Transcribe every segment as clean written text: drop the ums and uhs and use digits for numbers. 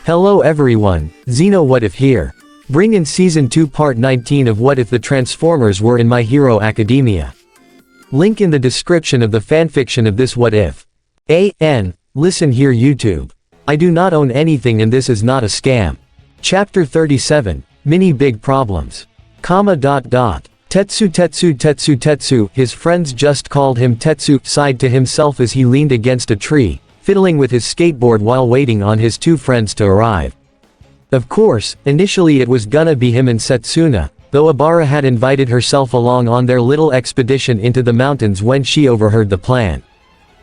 Hello everyone, Xeno What If here. Bring in Season 2 Part 19 of What If the Transformers Were in My Hero Academia. Link in the description of the fanfiction of this What If. Listen here YouTube. I do not own anything and this is not a scam. Chapter 37, Mini Big Problems. Tetsu, his friends just called him Tetsu, sighed to himself as he leaned against a tree, fiddling with his skateboard while waiting on his two friends to arrive. Of course, initially it was gonna be him and Setsuna, though Abara had invited herself along on their little expedition into the mountains when she overheard the plan.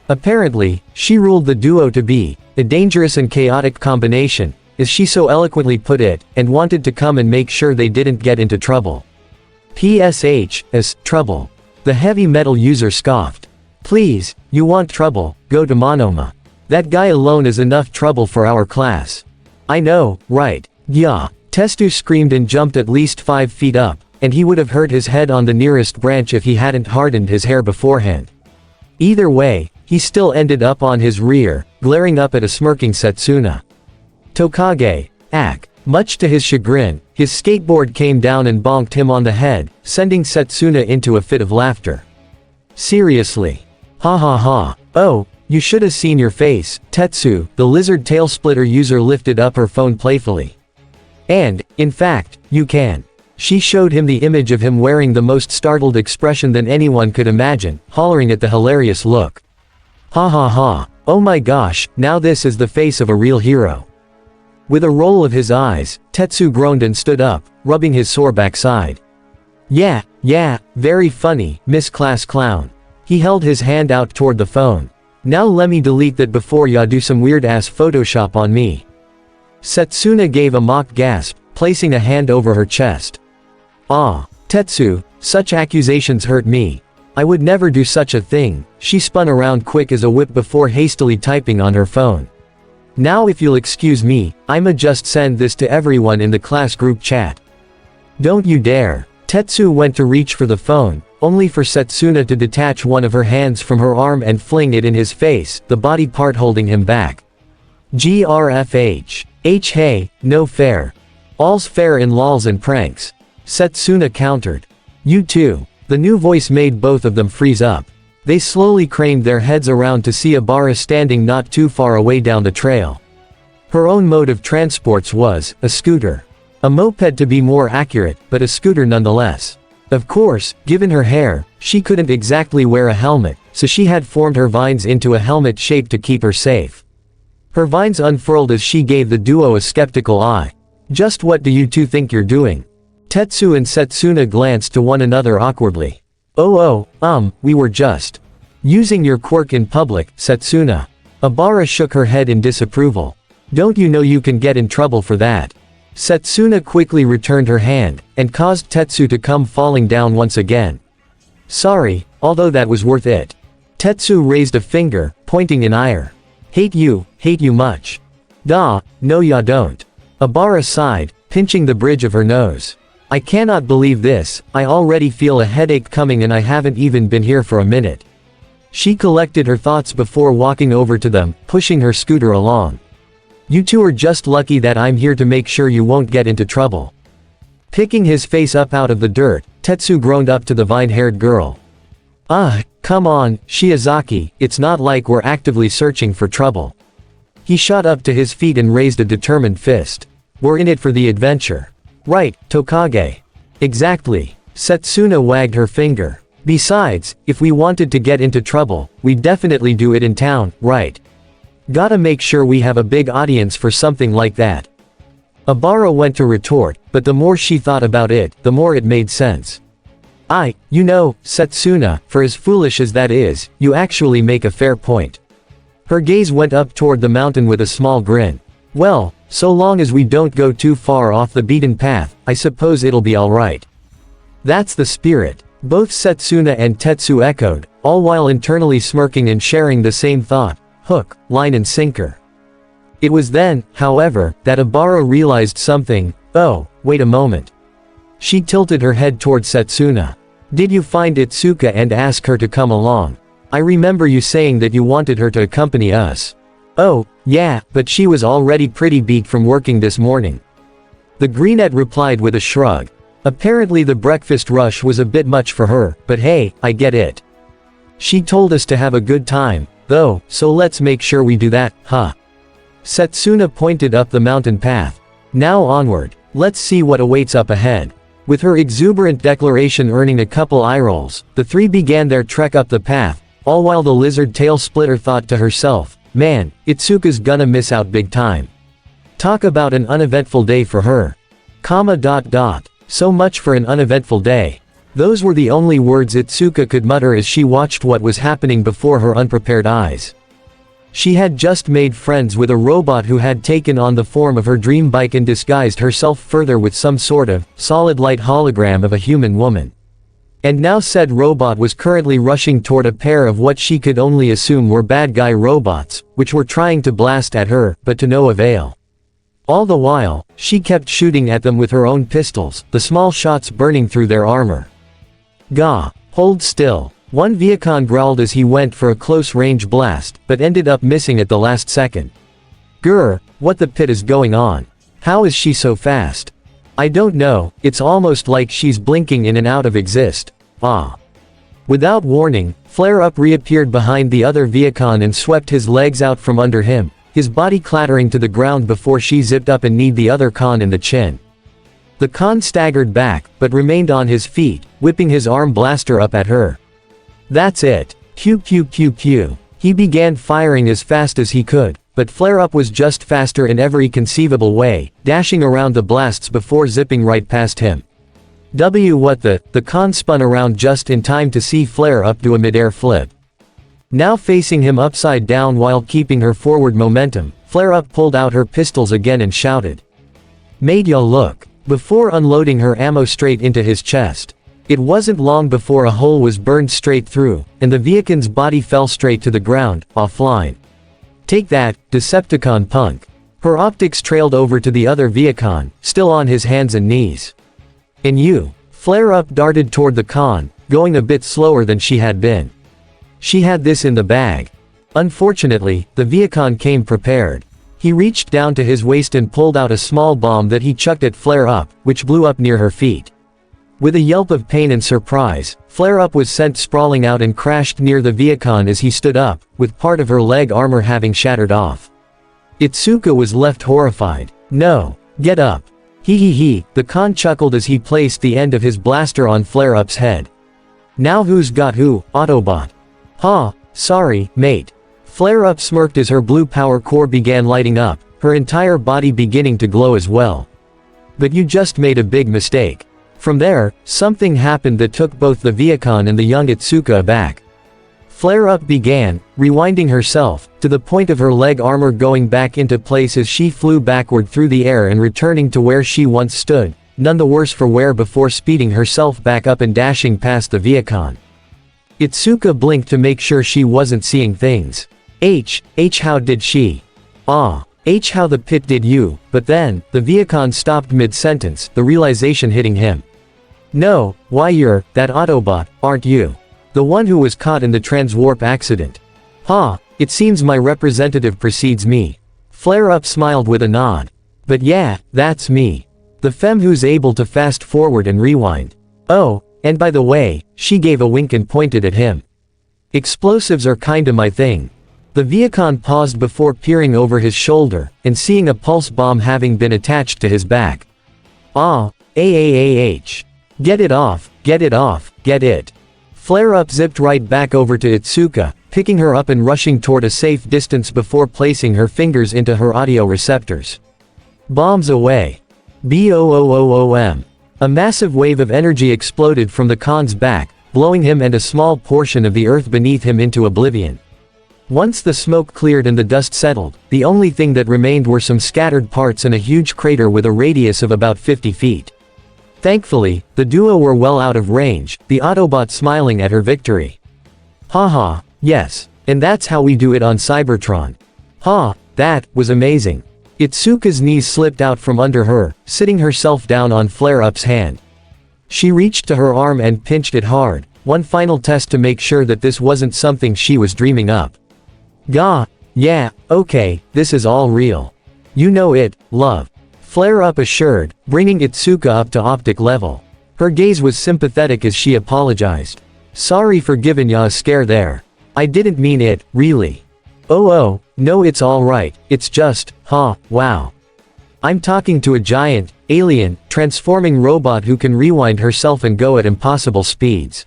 Apparently, she ruled the duo to be a dangerous and chaotic combination, as she so eloquently put it, and wanted to come and make sure they didn't get into trouble. Trouble. The heavy metal user scoffed. Please, you want trouble, go to Monoma. That guy alone is enough trouble for our class. I know, right? Yeah. Testu screamed and jumped at least 5 feet up, and he would have hurt his head on the nearest branch if he hadn't hardened his hair beforehand. Either way, he still ended up on his rear, glaring up at a smirking Setsuna. Tokage. Much to his chagrin, his skateboard came down and bonked him on the head, sending Setsuna into a fit of laughter. Seriously. Ha ha ha. Oh, you should have seen your face, Tetsu, the lizard tail splitter user lifted up her phone playfully. And, in fact, you can. She showed him the image of him wearing the most startled expression than anyone could imagine, hollering at the hilarious look. Ha ha ha. Oh my gosh, now this is the face of a real hero. With a roll of his eyes, Tetsu groaned and stood up, rubbing his sore backside. Yeah, very funny, Miss Class Clown. He held his hand out toward the phone. Now lemme delete that before ya do some weird-ass Photoshop on me. Setsuna gave a mock gasp, placing a hand over her chest. Ah, Tetsu, such accusations hurt me. I would never do such a thing. She spun around quick as a whip before hastily typing on her phone. Now if you'll excuse me, I'ma just send this to everyone in the class group chat. Don't you dare. Tetsu went to reach for the phone, only for Setsuna to detach one of her hands from her arm and fling it in his face, the body part holding him back. GRFH. Hey, no fair. All's fair in lols and pranks. Setsuna countered. You too. The new voice made both of them freeze up. They slowly craned their heads around to see Abara standing not too far away down the trail. Her own mode of transports was a scooter. A moped to be more accurate, but a scooter nonetheless. Of course, given her hair, she couldn't exactly wear a helmet, so she had formed her vines into a helmet shape to keep her safe. Her vines unfurled as she gave the duo a skeptical eye. Just what do you two think you're doing? Tetsu and Setsuna glanced to one another awkwardly. We were just using your quirk in public, Setsuna. Abara shook her head in disapproval. Don't you know you can get in trouble for that? Setsuna quickly returned her hand, and caused Tetsu to come falling down once again. Sorry, although that was worth it. Tetsu raised a finger, pointing in ire. Hate you much. No ya don't. Abara sighed, pinching the bridge of her nose. I cannot believe this, I already feel a headache coming and I haven't even been here for a minute. She collected her thoughts before walking over to them, pushing her scooter along. You two are just lucky that I'm here to make sure you won't get into trouble. Picking his face up out of the dirt, Tetsu groaned up to the vine-haired girl. Come on, Shiozaki, it's not like we're actively searching for trouble. He shot up to his feet and raised a determined fist. We're in it for the adventure. Right, Tokage. Exactly. Setsuna wagged her finger. Besides, if we wanted to get into trouble, we'd definitely do it in town, right? Gotta make sure we have a big audience for something like that. Abara went to retort, but the more she thought about it, the more it made sense. Setsuna, for as foolish as that is, you actually make a fair point. Her gaze went up toward the mountain with a small grin. Well, so long as we don't go too far off the beaten path, I suppose it'll be alright. That's the spirit. Both Setsuna and Tetsu echoed, all while internally smirking and sharing the same thought. Hook, line and sinker. It was then, however, that Abara realized something. Oh, wait a moment. She tilted her head toward Setsuna. Did you find Itsuka and ask her to come along? I remember you saying that you wanted her to accompany us. Oh, yeah, but she was already pretty beat from working this morning. The greenette replied with a shrug. Apparently the breakfast rush was a bit much for her, but hey, I get it. She told us to have a good time, though, so let's make sure we do that, huh? Setsuna pointed up the mountain path. Now onward, let's see what awaits up ahead. With her exuberant declaration earning a couple eye rolls, the three began their trek up the path, all while the lizard tail splitter thought to herself, man, Itsuka's gonna miss out big time. Talk about an uneventful day for her. So much for an uneventful day. Those were the only words Itsuka could mutter as she watched what was happening before her unprepared eyes. She had just made friends with a robot who had taken on the form of her dream bike and disguised herself further with some sort of solid light hologram of a human woman. And now said robot was currently rushing toward a pair of what she could only assume were bad guy robots, which were trying to blast at her, but to no avail. All the while, she kept shooting at them with her own pistols, the small shots burning through their armor. Gah! Hold still. One Viacon growled as he went for a close-range blast, but ended up missing at the last second. Grr, what the pit is going on? How is she so fast? I don't know, it's almost like she's blinking in and out of exist. Ah. Without warning, Flare-Up reappeared behind the other Viacon and swept his legs out from under him, his body clattering to the ground before she zipped up and kneed the other con in the chin. The con staggered back, but remained on his feet, whipping his arm blaster up at her. That's it. Pew pew pew pew. He began firing as fast as he could, but Flare-Up was just faster in every conceivable way, dashing around the blasts before zipping right past him. What the con spun around just in time to see Flare-Up do a mid-air flip. Now facing him upside down while keeping her forward momentum, Flare-Up pulled out her pistols again and shouted. Made ya look. Before unloading her ammo straight into his chest. It wasn't long before a hole was burned straight through, and the Viacon's body fell straight to the ground, offline. Take that, Decepticon punk. Her optics trailed over to the other Viacon, still on his hands and knees. And you. Flare-Up darted toward the con, going a bit slower than she had been. She had this in the bag. Unfortunately, the Viacon came prepared. He reached down to his waist and pulled out a small bomb that he chucked at Flare-Up, which blew up near her feet. With a yelp of pain and surprise, Flare-Up was sent sprawling out and crashed near the Viacon as he stood up, with part of her leg armor having shattered off. Itsuka was left horrified. No. Get up. He, the con chuckled as he placed the end of his blaster on Flare-Up's head. Now who's got who, Autobot? Huh, sorry, mate. Flare-Up smirked as her blue power core began lighting up, her entire body beginning to glow as well. But you just made a big mistake. From there, something happened that took both the Viacon and the young Itsuka aback. Flare-Up began, rewinding herself, to the point of her leg armor going back into place as she flew backward through the air and returning to where she once stood, none the worse for wear before speeding herself back up and dashing past the Viacon. Itsuka blinked to make sure she wasn't seeing things. How did she? How the pit did you, but then, the Viacon stopped mid-sentence, the realization hitting him. No, why you're, that Autobot, aren't you? The one who was caught in the transwarp accident. It seems my representative precedes me. Flare-Up smiled with a nod. But yeah, that's me. The femme who's able to fast forward and rewind. Oh, and by the way, she gave a wink and pointed at him. Explosives are kinda my thing. The Viacon paused before peering over his shoulder, and seeing a pulse bomb having been attached to his back. Get it off, get it. Flare-Up zipped right back over to Itsuka, picking her up and rushing toward a safe distance before placing her fingers into her audio receptors. Bombs away. BOOOOM. A massive wave of energy exploded from the con's back, blowing him and a small portion of the earth beneath him into oblivion. Once the smoke cleared and the dust settled, the only thing that remained were some scattered parts and a huge crater with a radius of about 50 feet. Thankfully, the duo were well out of range, the Autobot smiling at her victory. Haha, yes, and that's how we do it on Cybertron. That was amazing. Itsuka's knees slipped out from under her, sitting herself down on Flare-Up's hand. She reached to her arm and pinched it hard, one final test to make sure that this wasn't something she was dreaming up. Gah! Yeah, okay, this is all real. You know it, love. Flare-up assured, bringing Itsuka up to optic level. Her gaze was sympathetic as she apologized. Sorry for giving ya a scare there. I didn't mean it, really. Oh, no, it's alright, it's just, wow. I'm talking to a giant, alien, transforming robot who can rewind herself and go at impossible speeds.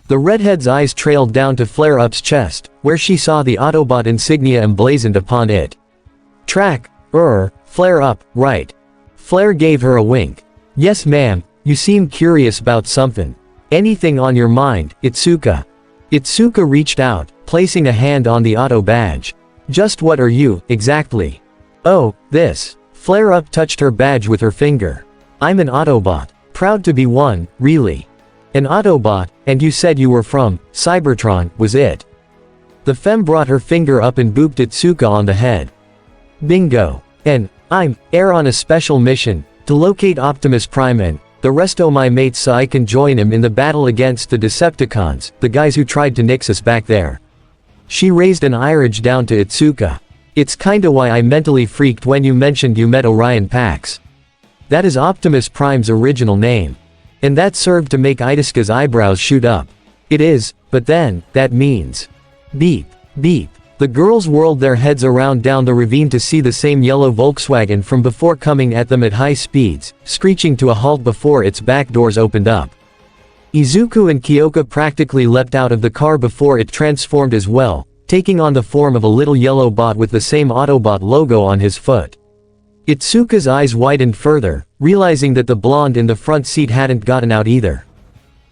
The redhead's eyes trailed down to Flare-Up's chest, where she saw the Autobot insignia emblazoned upon it. Track, Flare-Up, right. Flare gave her a wink. Yes ma'am, you seem curious about something. Anything on your mind, Itsuka? Itsuka reached out, placing a hand on the Auto badge. Just what are you, exactly? Oh, this. Flare-Up touched her badge with her finger. I'm an Autobot. Proud to be one, really. An Autobot, and you said you were from Cybertron, was it? The femme brought her finger up and booped Itsuka on the head. Bingo. And I'm on a special mission to locate Optimus Prime and the rest o' my mates so I can join him in the battle against the Decepticons, the guys who tried to nix us back there. She raised an eyebrow down to Itsuka. It's kinda why I mentally freaked when you mentioned you met Orion Pax. That is Optimus Prime's original name. And that served to make Itsuka's eyebrows shoot up. It is, but then, that means. Beep, beep. The girls whirled their heads around down the ravine to see the same yellow Volkswagen from before coming at them at high speeds, screeching to a halt before its back doors opened up. Izuku and Kyoka practically leapt out of the car before it transformed as well, taking on the form of a little yellow bot with the same Autobot logo on his foot. Itsuka's eyes widened further, realizing that the blonde in the front seat hadn't gotten out either.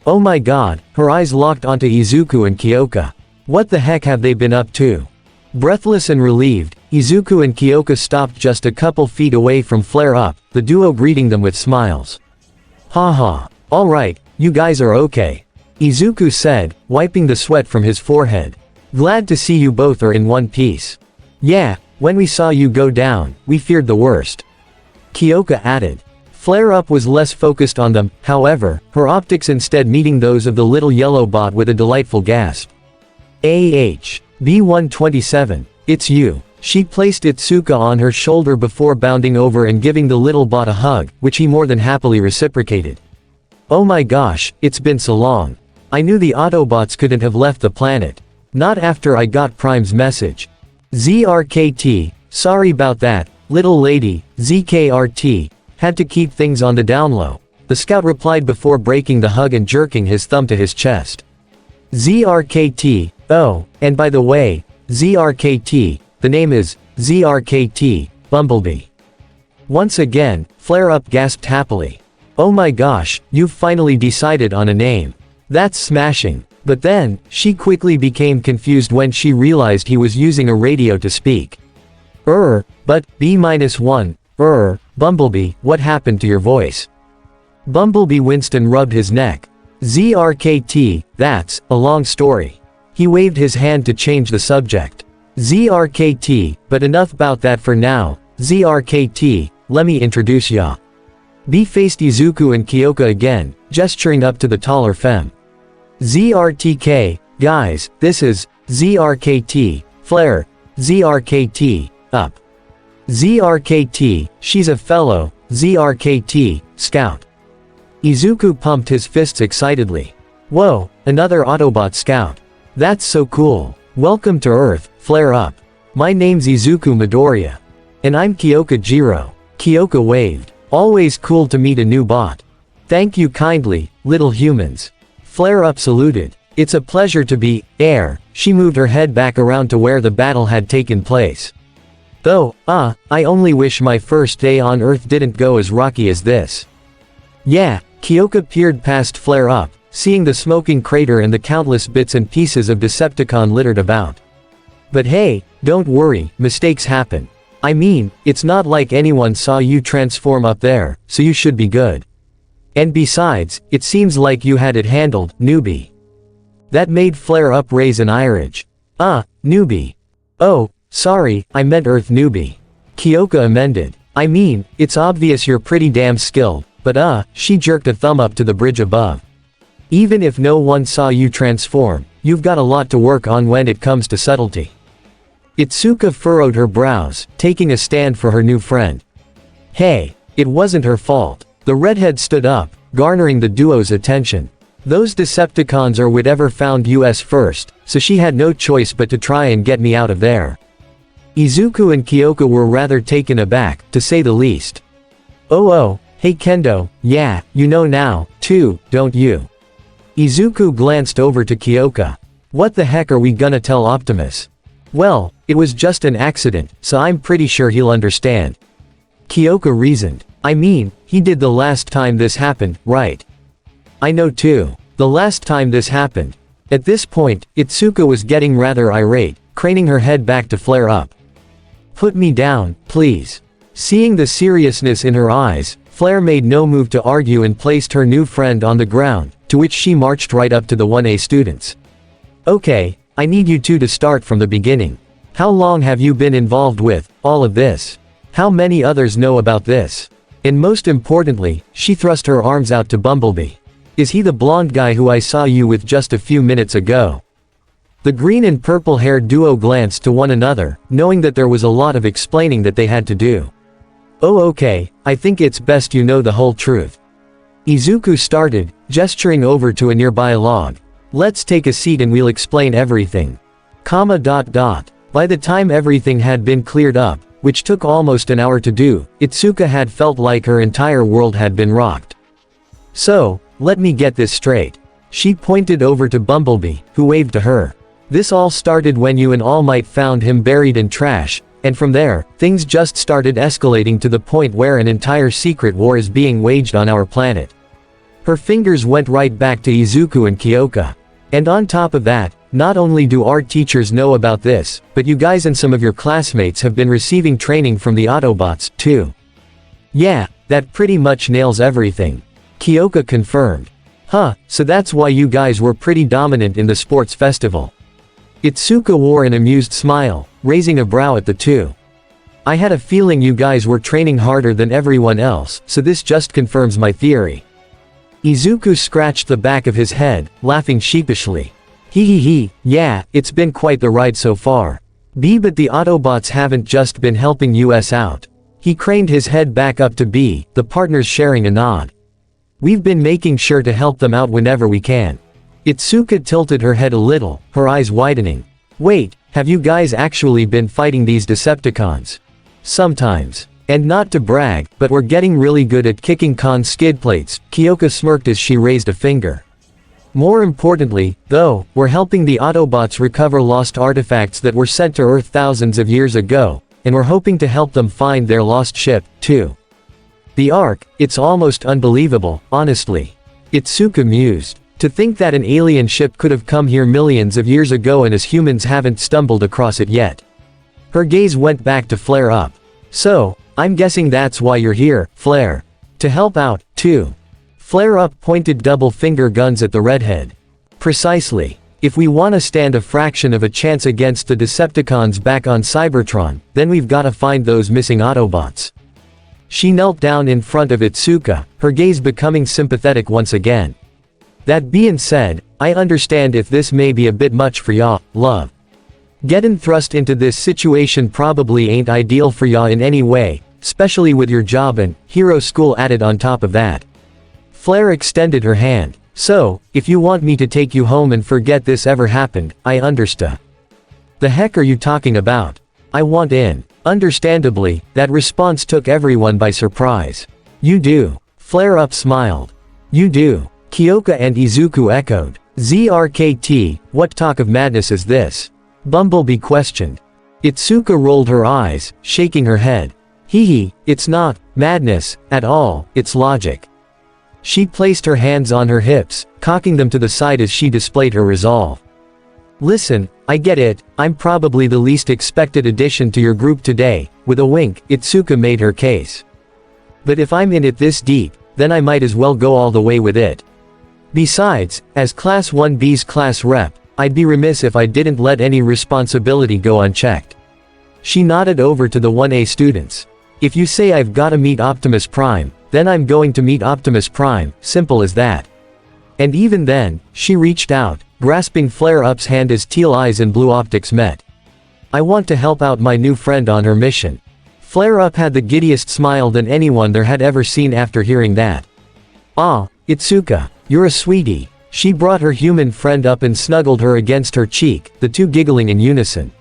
Oh my god, her eyes locked onto Izuku and Kyoka. What the heck have they been up to? Breathless and relieved, Izuku and Kyoka stopped just a couple feet away from Flare-Up, the duo greeting them with smiles. Haha, alright, you guys are okay. Izuku said, wiping the sweat from his forehead. Glad to see you both are in one piece. Yeah, when we saw you go down, we feared the worst. Kyoka added. Flare-Up was less focused on them, however, her optics instead meeting those of the little yellow bot with a delightful gasp. B127, it's you. She placed Itsuka on her shoulder before bounding over and giving the little bot a hug, which he more than happily reciprocated. Oh my gosh, it's been so long. I knew the Autobots couldn't have left the planet. Not after I got Prime's message. ZRKT, sorry about that, little lady, ZKRT, had to keep things on the down low, the scout replied before breaking the hug and jerking his thumb to his chest. ZRKT, oh, and by the way, ZRKT, the name is ZRKT, Bumblebee. Once again, Flare-Up gasped happily. Oh my gosh, you've finally decided on a name. That's smashing. But then, she quickly became confused when she realized he was using a radio to speak. But, B-1, Bumblebee, what happened to your voice? Bumblebee Winston rubbed his neck. ZRKT, that's a long story. He waved his hand to change the subject. ZRKT, but enough about that for now. ZRKT, let me introduce ya. B faced Izuku and Kyoka again, gesturing up to the taller femme. ZRTK, guys, this is ZRKT, Flare, ZRKT, up. ZRKT, she's a fellow, ZRKT, scout. Izuku pumped his fists excitedly. Whoa, another Autobot scout. That's so cool. Welcome to Earth, Flare-Up. My name's Izuku Midoriya. And I'm Kyoka Jiro. Kyoka waved. Always cool to meet a new bot. Thank you kindly, little humans. Flare-Up saluted. It's a pleasure to be, she moved her head back around to where the battle had taken place. Though, I only wish my first day on Earth didn't go as rocky as this. Yeah, Kyoka peered past Flare-Up, seeing the smoking crater and the countless bits and pieces of Decepticon littered about. But hey, don't worry, mistakes happen. I mean, it's not like anyone saw you transform up there, so you should be good. And besides, it seems like you had it handled, newbie. That made Flare-Up raise an eyebrow. Newbie. Oh, sorry, I meant Earth newbie. Kyoka amended. I mean, it's obvious you're pretty damn skilled, but she jerked a thumb up to the bridge above. Even if no one saw you transform, you've got a lot to work on when it comes to subtlety. Itsuka furrowed her brows, taking a stand for her new friend. Hey, it wasn't her fault. The redhead stood up, garnering the duo's attention. Those Decepticons are whatever found us first, so she had no choice but to try and get me out of there. Izuku and Kyoka were rather taken aback, to say the least. Oh, hey Kendo, yeah, you know now, too, don't you? Izuku glanced over to Kyoka. What the heck are we gonna tell Optimus? Well, it was just an accident, so I'm pretty sure he'll understand. Kyoka reasoned. I mean, he did the last time this happened, right? I know too. The last time this happened. At this point, Itsuka was getting rather irate, craning her head back to flare up. Put me down, please. Seeing the seriousness in her eyes, Flare made no move to argue and placed her new friend on the ground, to which she marched right up to the 1A students. Okay, I need you two to start from the beginning. How long have you been involved with all of this? How many others know about this? And most importantly, she thrust her arms out to Bumblebee. Is he the blonde guy who I saw you with just a few minutes ago? The green and purple-haired duo glanced to one another, knowing that there was a lot of explaining that they had to do. Oh okay, I think it's best you know the whole truth. Izuku started, gesturing over to a nearby log. Let's take a seat and we'll explain everything. By the time everything had been cleared up, which took almost an hour to do, Itsuka had felt like her entire world had been rocked. So, let me get this straight. She pointed over to Bumblebee, who waved to her. This all started when you and All Might found him buried in trash, and from there, things just started escalating to the point where an entire secret war is being waged on our planet. Her fingers went right back to Izuku and Kyoka. And on top of that, not only do our teachers know about this, but you guys and some of your classmates have been receiving training from the Autobots, too. Yeah, that pretty much nails everything. Kyoka confirmed. So that's why you guys were pretty dominant in the sports festival. Itsuka wore an amused smile, raising a brow at the two. I had a feeling you guys were training harder than everyone else, so this just confirms my theory. Izuku scratched the back of his head, laughing sheepishly. Yeah, it's been quite the ride so far. But the Autobots haven't just been helping us out. He craned his head back up to B, the partners sharing a nod. We've been making sure to help them out whenever we can. Itsuka tilted her head a little, her eyes widening. Wait, have you guys actually been fighting these Decepticons? Sometimes. And not to brag, but we're getting really good at kicking Khan's skid plates, Kyoka smirked as she raised a finger. More importantly, though, we're helping the Autobots recover lost artifacts that were sent to Earth thousands of years ago, and we're hoping to help them find their lost ship, too. The Ark, it's almost unbelievable, honestly. Itsuka mused. To think that an alien ship could have come here millions of years ago and us humans haven't stumbled across it yet. Her gaze went back to Flare Up. So, I'm guessing that's why you're here, Flare. To help out, too. Flare Up pointed double finger guns at the redhead. Precisely. If we want to stand a fraction of a chance against the Decepticons back on Cybertron, then we've got to find those missing Autobots. She knelt down in front of Itsuka, her gaze becoming sympathetic once again. That being said, I understand if this may be a bit much for ya, love. Getting thrust into this situation probably ain't ideal for ya in any way, especially with your job and hero school added on top of that. Flare extended her hand. So, if you want me to take you home and forget this ever happened, I understa. The heck are you talking about? I want in. Understandably, that response took everyone by surprise. You do. Flare Up smiled. You do. Kyoka and Izuku echoed. ZRKT, what talk of madness is this? Bumblebee questioned. Itsuka rolled her eyes, shaking her head. It's not madness at all, it's logic. She placed her hands on her hips, cocking them to the side as she displayed her resolve. Listen, I get it, I'm probably the least expected addition to your group today, with a wink, Itsuka made her case. But if I'm in it this deep, then I might as well go all the way with it. Besides, as Class 1B's class rep, I'd be remiss if I didn't let any responsibility go unchecked. She nodded over to the 1A students. If you say I've gotta meet Optimus Prime, then I'm going to meet Optimus Prime, simple as that. And even then, she reached out, grasping Flare Up's hand as teal eyes and blue optics met. I want to help out my new friend on her mission. Flare Up had the giddiest smile than anyone there had ever seen after hearing that. Ah, Itsuka, you're a sweetie. She brought her human friend up and snuggled her against her cheek, the two giggling in unison.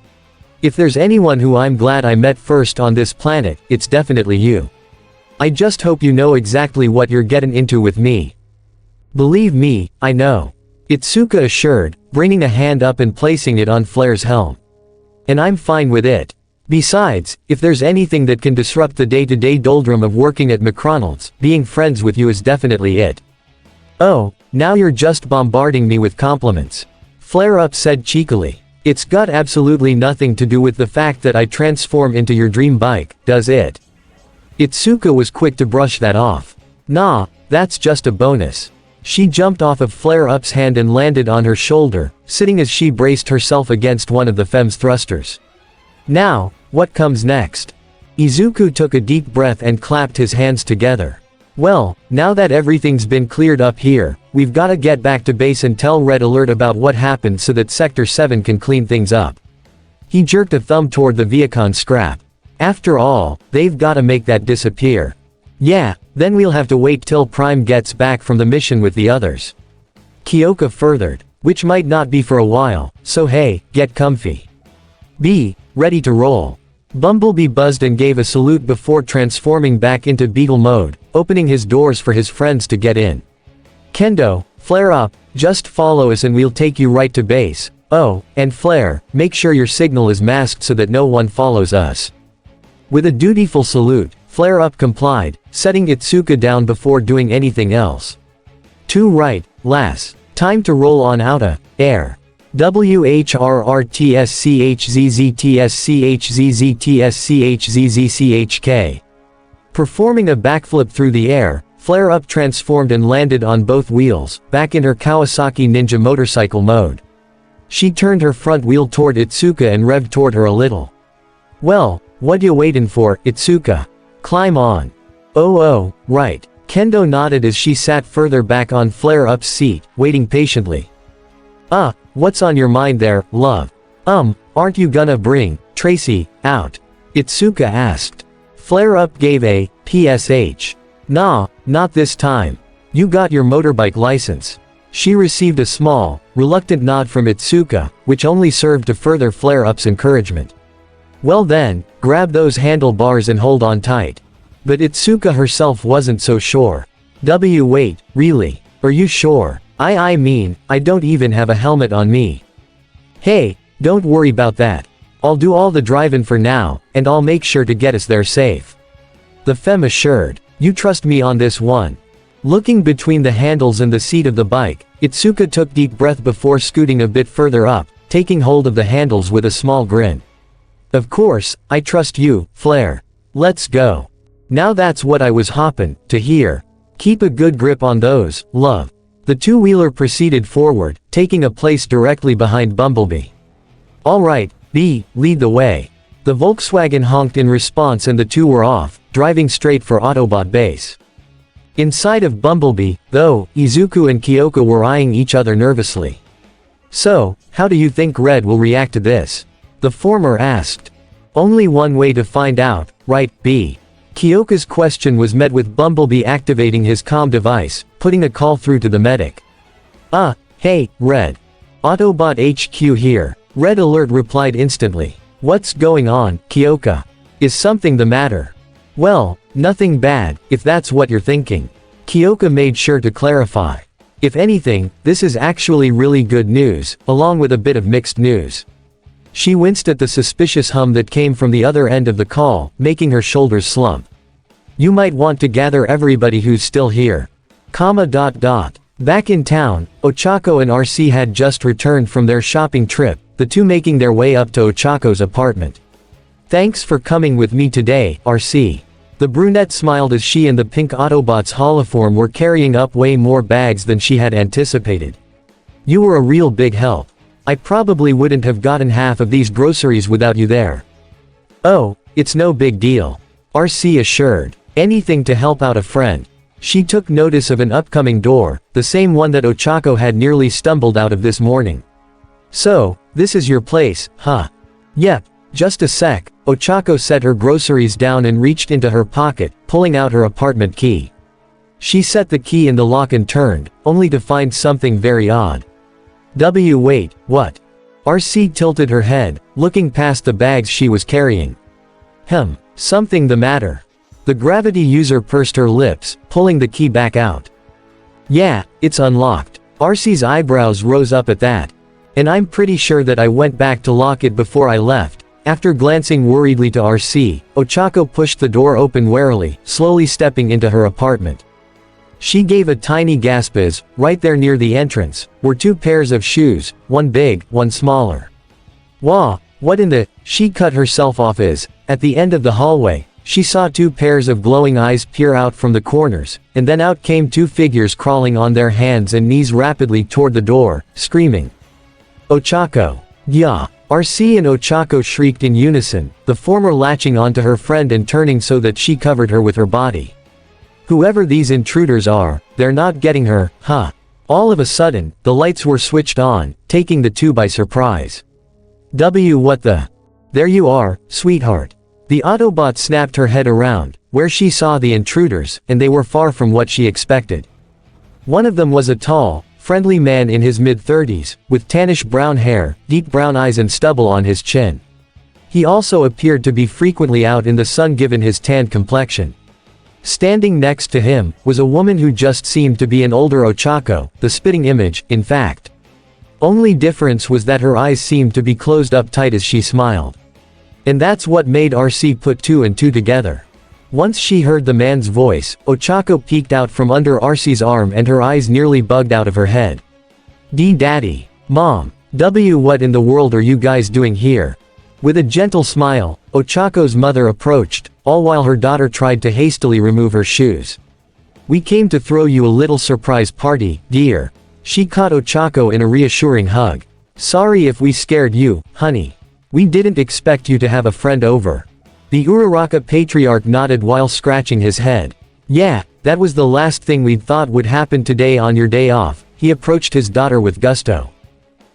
If there's anyone who I'm glad I met first on this planet, it's definitely you. I just hope you know exactly what you're getting into with me. Believe me, I know. Itsuka assured, bringing a hand up and placing it on Flare's helm. And I'm fine with it. Besides, if there's anything that can disrupt the day-to-day doldrum of working at McDonald's, being friends with you is definitely it. Oh, now you're just bombarding me with compliments. Flare Up said cheekily. It's got absolutely nothing to do with the fact that I transform into your dream bike, does it? Itsuka was quick to brush that off. Nah, that's just a bonus. She jumped off of Flare Up's hand and landed on her shoulder, sitting as she braced herself against one of the femme's thrusters. Now, what comes next? Izuku took a deep breath and clapped his hands together. Well, now that everything's been cleared up here, we've gotta get back to base and tell Red Alert about what happened so that Sector 7 can clean things up. He jerked a thumb toward the Viacon scrap. After all, they've gotta make that disappear. Yeah, then we'll have to wait till Prime gets back from the mission with the others. Kyoka furthered. Which might not be for a while, so hey, get comfy. Be ready to roll. Bumblebee buzzed and gave a salute before transforming back into beetle mode, opening his doors for his friends to get in. Kendo, Flare Up, just follow us and we'll take you right to base. Oh, and Flare, make sure your signal is masked so that no one follows us. With a dutiful salute, Flare Up complied, setting Itsuka down before doing anything else. Too right, lass. Time to roll on outta air. WHRRTSCHZZTSCHZZTSCHZZCHK. Performing a backflip through the air, Flare Up transformed and landed on both wheels, back in her Kawasaki Ninja motorcycle mode. She turned her front wheel toward Itsuka and revved toward her a little. Well, what you waiting for, Itsuka? Climb on. Oh, right. Kendo nodded as she sat further back on Flare Up's seat, waiting patiently. What's on your mind there, love? Aren't you gonna bring Tracy out? Itsuka asked. Flare Up gave a PSH. Nah, not this time. You got your motorbike license. She received a small, reluctant nod from Itsuka, which only served to further Flare Up's encouragement. Well then, grab those handlebars and hold on tight. But Itsuka herself wasn't so sure. Wait, really? Are you sure? I mean, I don't even have a helmet on me. Hey, don't worry about that. I'll do all the driving for now, and I'll make sure to get us there safe. The femme assured. You trust me on this one. Looking between the handles and the seat of the bike, Itsuka took deep breath before scooting a bit further up, taking hold of the handles with a small grin. Of course, I trust you, Flare. Let's go. Now that's what I was hoppin' to hear. Keep a good grip on those, love. The two-wheeler proceeded forward, taking a place directly behind Bumblebee. Alright, B, lead the way. The Volkswagen honked in response and the two were off, driving straight for Autobot base. Inside of Bumblebee, though, Izuku and Kyoka were eyeing each other nervously. So, how do you think Red will react to this? The former asked. Only one way to find out, right, B? Kyoka's question was met with Bumblebee activating his comm device, putting a call through to the medic. Hey, Red. Autobot HQ here. Red Alert replied instantly. What's going on, Kyoka? Is something the matter? Well, nothing bad, if that's what you're thinking. Kyoka made sure to clarify. If anything, this is actually really good news, along with a bit of mixed news. She winced at the suspicious hum that came from the other end of the call, making her shoulders slump. You might want to gather everybody who's still here. Back in town, Ochako and RC had just returned from their shopping trip, the two making their way up to Ochako's apartment. Thanks for coming with me today, RC. The brunette smiled as she and the pink Autobot's holoform were carrying up way more bags than she had anticipated. You were a real big help. I probably wouldn't have gotten half of these groceries without you there. Oh, it's no big deal. RC assured. Anything to help out a friend. She took notice of an upcoming door, the same one that Ochako had nearly stumbled out of this morning. So, this is your place, huh? Yep, Just a sec, Ochako set her groceries down and reached into her pocket, pulling out her apartment key. She set the key in the lock and turned, only to find something very odd. Wait, what? RC tilted her head, looking past the bags she was carrying. Something the matter? The gravity user pursed her lips, pulling the key back out. Yeah, it's unlocked. RC's eyebrows rose up at that. And I'm pretty sure that I went back to lock it before I left. After glancing worriedly to RC, Ochako pushed the door open warily, slowly stepping into her apartment. She gave a tiny gasp as, right there near the entrance, were two pairs of shoes, one big, one smaller. Wah, what in the— She cut herself off as, at the end of the hallway, she saw two pairs of glowing eyes peer out from the corners, and then out came two figures crawling on their hands and knees rapidly toward the door, screaming. Ochako! Yeah! RC and Ochako shrieked in unison, the former latching onto her friend and turning so that she covered her with her body. Whoever these intruders are, they're not getting her, huh? All of a sudden, the lights were switched on, taking the two by surprise. What the— There you are, sweetheart. The Autobot snapped her head around, where she saw the intruders, and they were far from what she expected. One of them was a tall, friendly man in his mid-30s, with tannish brown hair, deep brown eyes and stubble on his chin. He also appeared to be frequently out in the sun given his tanned complexion. Standing next to him, was a woman who just seemed to be an older Ochako, the spitting image, in fact. Only difference was that her eyes seemed to be closed up tight as she smiled. And that's what made RC put two and two together. Once she heard the man's voice, Ochako peeked out from under RC's arm and her eyes nearly bugged out of her head. Daddy. Mom. What in the world are you guys doing here? With a gentle smile, Ochako's mother approached, all while her daughter tried to hastily remove her shoes. We came to throw you a little surprise party, dear. She caught Ochako in a reassuring hug. Sorry if we scared you, honey. We didn't expect you to have a friend over. The Uraraka patriarch nodded while scratching his head. Yeah, that was the last thing we'd thought would happen today on your day off. He approached his daughter with gusto.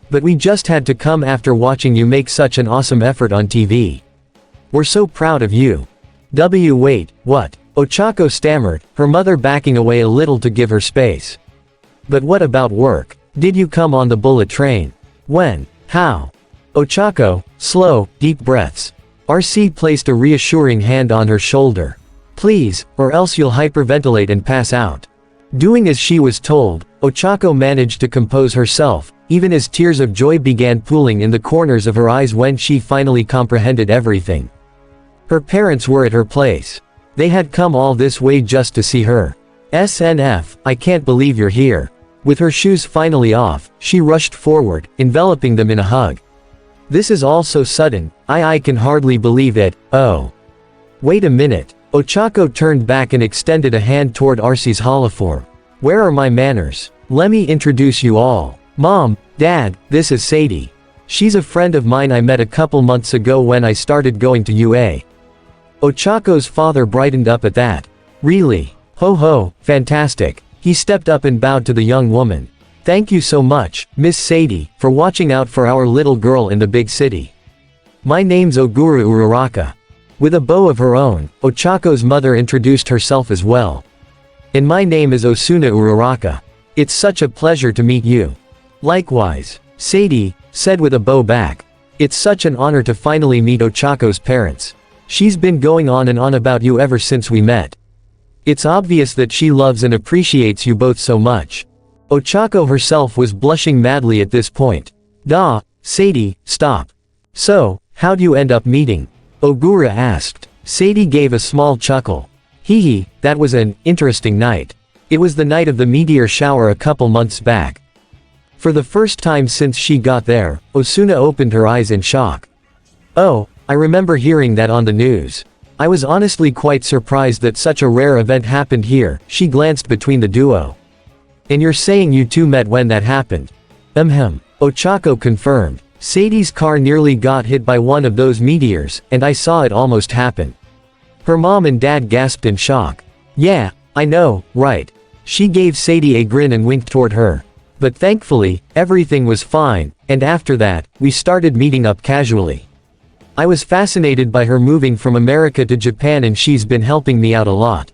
But we just had to come after watching you make such an awesome effort on TV. We're so proud of you. Wait, what? Ochako stammered, her mother backing away a little to give her space. But what about work? Did you come on the bullet train? When? How? Ochako, slow, deep breaths. RC placed a reassuring hand on her shoulder. Please, or else you'll hyperventilate and pass out. Doing as she was told, Ochako managed to compose herself, even as tears of joy began pooling in the corners of her eyes when she finally comprehended everything. Her parents were at her place. They had come all this way just to see her. SNF, I can't believe you're here. With her shoes finally off, she rushed forward, enveloping them in a hug. This is all so sudden, I can hardly believe it. Oh. Wait a minute. Ochako turned back and extended a hand toward RC's holoform. Where are my manners? Let me introduce you all. Mom, Dad, this is Sadie. She's a friend of mine I met a couple months ago when I started going to UA. Ochako's father brightened up at that. Really? Ho ho, fantastic. He stepped up and bowed to the young woman. Thank you so much, Miss Sadie, for watching out for our little girl in the big city. My name's Ogura Uraraka. With a bow of her own, Ochako's mother introduced herself as well. And my name is Osuna Uraraka. It's such a pleasure to meet you. Likewise, Sadie said with a bow back. It's such an honor to finally meet Ochako's parents. She's been going on and on about you ever since we met. It's obvious that she loves and appreciates you both so much. Ochako herself was blushing madly at this point. Sadie, stop. So, how'd you end up meeting? Ogura asked. Sadie gave a small chuckle. Hee, that was an interesting night. It was the night of the meteor shower a couple months back. For the first time since she got there, Osuna opened her eyes in shock. Oh, I remember hearing that on the news. I was honestly quite surprised that such a rare event happened here. She glanced between the duo. And you're saying you two met when that happened? Ochako confirmed. Sadie's car nearly got hit by one of those meteors, and I saw it almost happen. Her mom and dad gasped in shock. Yeah, I know, right. She gave Sadie a grin and winked toward her. But thankfully, everything was fine, and after that, we started meeting up casually. I was fascinated by her moving from America to Japan and she's been helping me out a lot.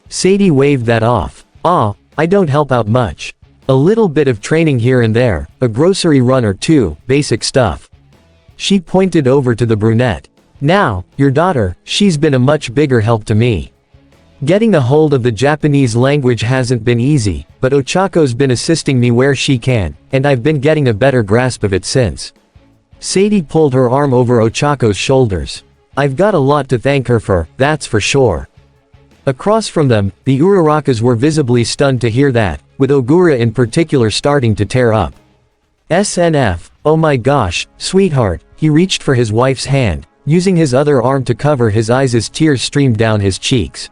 Sadie waved that off. I don't help out much. A little bit of training here and there, a grocery run or two, basic stuff. She pointed over to the brunette. Now, your daughter, she's been a much bigger help to me. Getting a hold of the Japanese language hasn't been easy, but Ochako's been assisting me where she can, and I've been getting a better grasp of it since. Sadie pulled her arm over Ochako's shoulders. I've got a lot to thank her for, that's for sure. Across from them, the Urarakas were visibly stunned to hear that, with Ogura in particular starting to tear up. SNF, oh my gosh, sweetheart, he reached for his wife's hand, using his other arm to cover his eyes as tears streamed down his cheeks.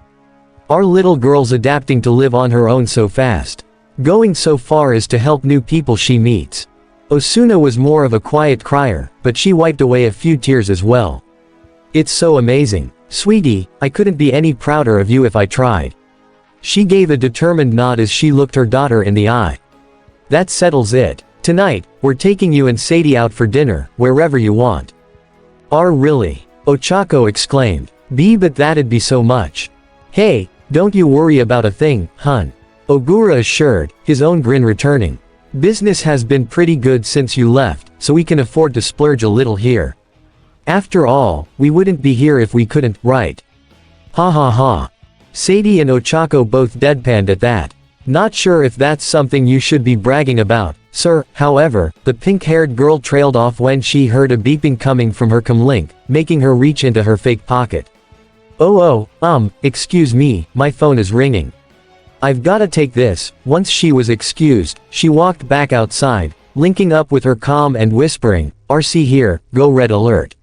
Our little girl's adapting to live on her own so fast. Going so far as to help new people she meets. Osuna was more of a quiet crier, but she wiped away a few tears as well. It's so amazing. Sweetie, I couldn't be any prouder of you if I tried. She gave a determined nod as she looked her daughter in the eye. That settles it. Tonight, we're taking you and Sadie out for dinner, wherever you want. Really? Ochako exclaimed. But that'd be so much. Hey, don't you worry about a thing, hun. Ogura assured, his own grin returning. Business has been pretty good since you left, so we can afford to splurge a little here. After all, we wouldn't be here if we couldn't, right? Ha ha ha. Sadie and Ochako both deadpanned at that. Not sure if that's something you should be bragging about, sir. However, the pink-haired girl trailed off when she heard a beeping coming from her comlink, making her reach into her fake pocket. Excuse me, my phone is ringing. I've gotta take this. Once she was excused, she walked back outside, linking up with her calm and whispering, RC here, go Red Alert.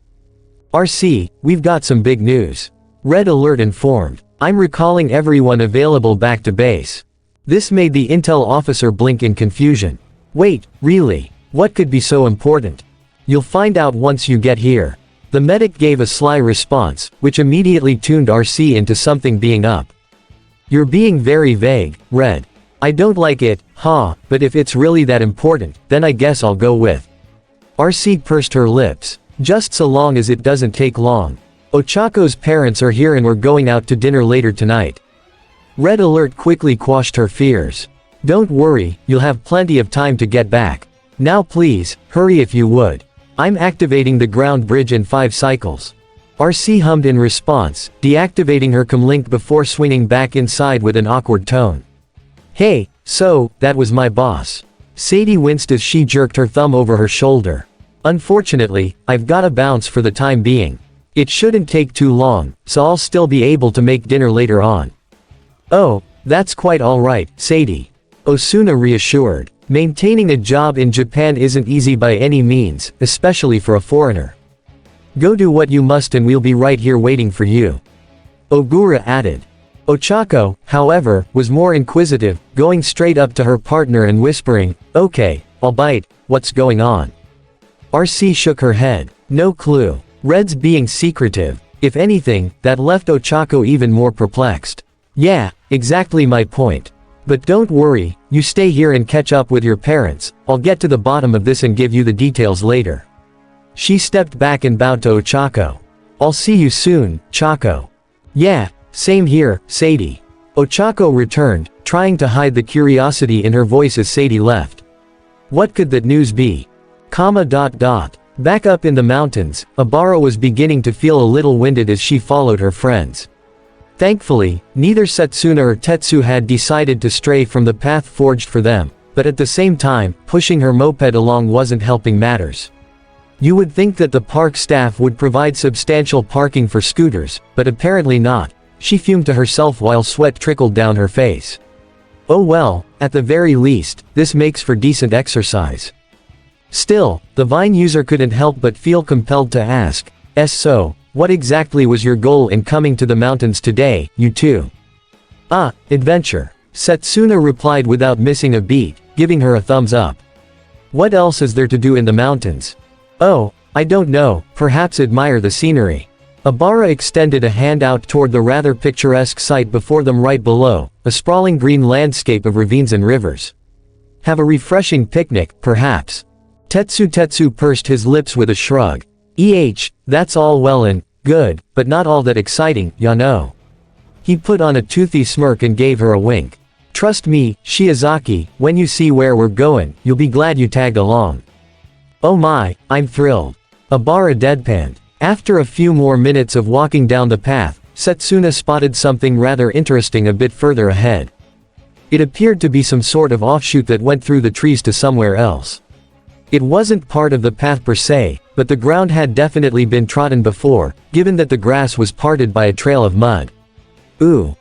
RC, we've got some big news. Red Alert informed. I'm recalling everyone available back to base. This made the intel officer blink in confusion. Wait, really? What could be so important? You'll find out once you get here. The medic gave a sly response, which immediately tuned RC into something being up. You're being very vague, Red. I don't like it, but if it's really that important, then I guess I'll go with. RC pursed her lips. Just so long as it doesn't take long. Ochako's parents are here and we're going out to dinner later tonight. Red Alert quickly quashed her fears. Don't worry, you'll have plenty of time to get back. Now please, hurry if you would. I'm activating the ground bridge in 5 cycles. RC hummed in response, deactivating her comlink before swinging back inside with an awkward tone. Hey, so, that was my boss. Sadie winced as she jerked her thumb over her shoulder. Unfortunately, I've gotta bounce for the time being. It shouldn't take too long, so I'll still be able to make dinner later on. Oh, that's quite alright, Sadie. Osuna reassured. Maintaining a job in Japan isn't easy by any means, especially for a foreigner. Go do what you must and we'll be right here waiting for you. Ogura added. Ochako, however, was more inquisitive, going straight up to her partner and whispering, okay, I'll bite, what's going on? RC shook her head. No clue. Red's being secretive. If anything, that left Ochako even more perplexed. Yeah, exactly my point. But don't worry, you stay here and catch up with your parents, I'll get to the bottom of this and give you the details later. She stepped back and bowed to Ochako. I'll see you soon, Chako. Yeah, same here, Sadie. Ochako returned, trying to hide the curiosity in her voice as Sadie left. What could that news be? Back up in the mountains, Abara was beginning to feel a little winded as she followed her friends. Thankfully, neither Setsuna or Tetsu had decided to stray from the path forged for them, but at the same time, pushing her moped along wasn't helping matters. You would think that the park staff would provide substantial parking for scooters, but apparently not. She fumed to herself while sweat trickled down her face. Oh well, at the very least, this makes for decent exercise. Still, the Vine user couldn't help but feel compelled to ask, so, what exactly was your goal in coming to the mountains today, you two? Adventure. Setsuna replied without missing a beat, giving her a thumbs up. What else is there to do in the mountains? Oh, I don't know, perhaps admire the scenery. Abara extended a hand out toward the rather picturesque sight before them right below, a sprawling green landscape of ravines and rivers. Have a refreshing picnic, perhaps. Tetsu pursed his lips with a shrug. That's all well and good, but not all that exciting, ya know. He put on a toothy smirk and gave her a wink. Trust me, Shiozaki, when you see where we're going, you'll be glad you tagged along. Oh my, I'm thrilled. Obara deadpanned. After a few more minutes of walking down the path, Setsuna spotted something rather interesting a bit further ahead. It appeared to be some sort of offshoot that went through the trees to somewhere else. It wasn't part of the path per se, but the ground had definitely been trodden before, given that the grass was parted by a trail of mud. Ooh,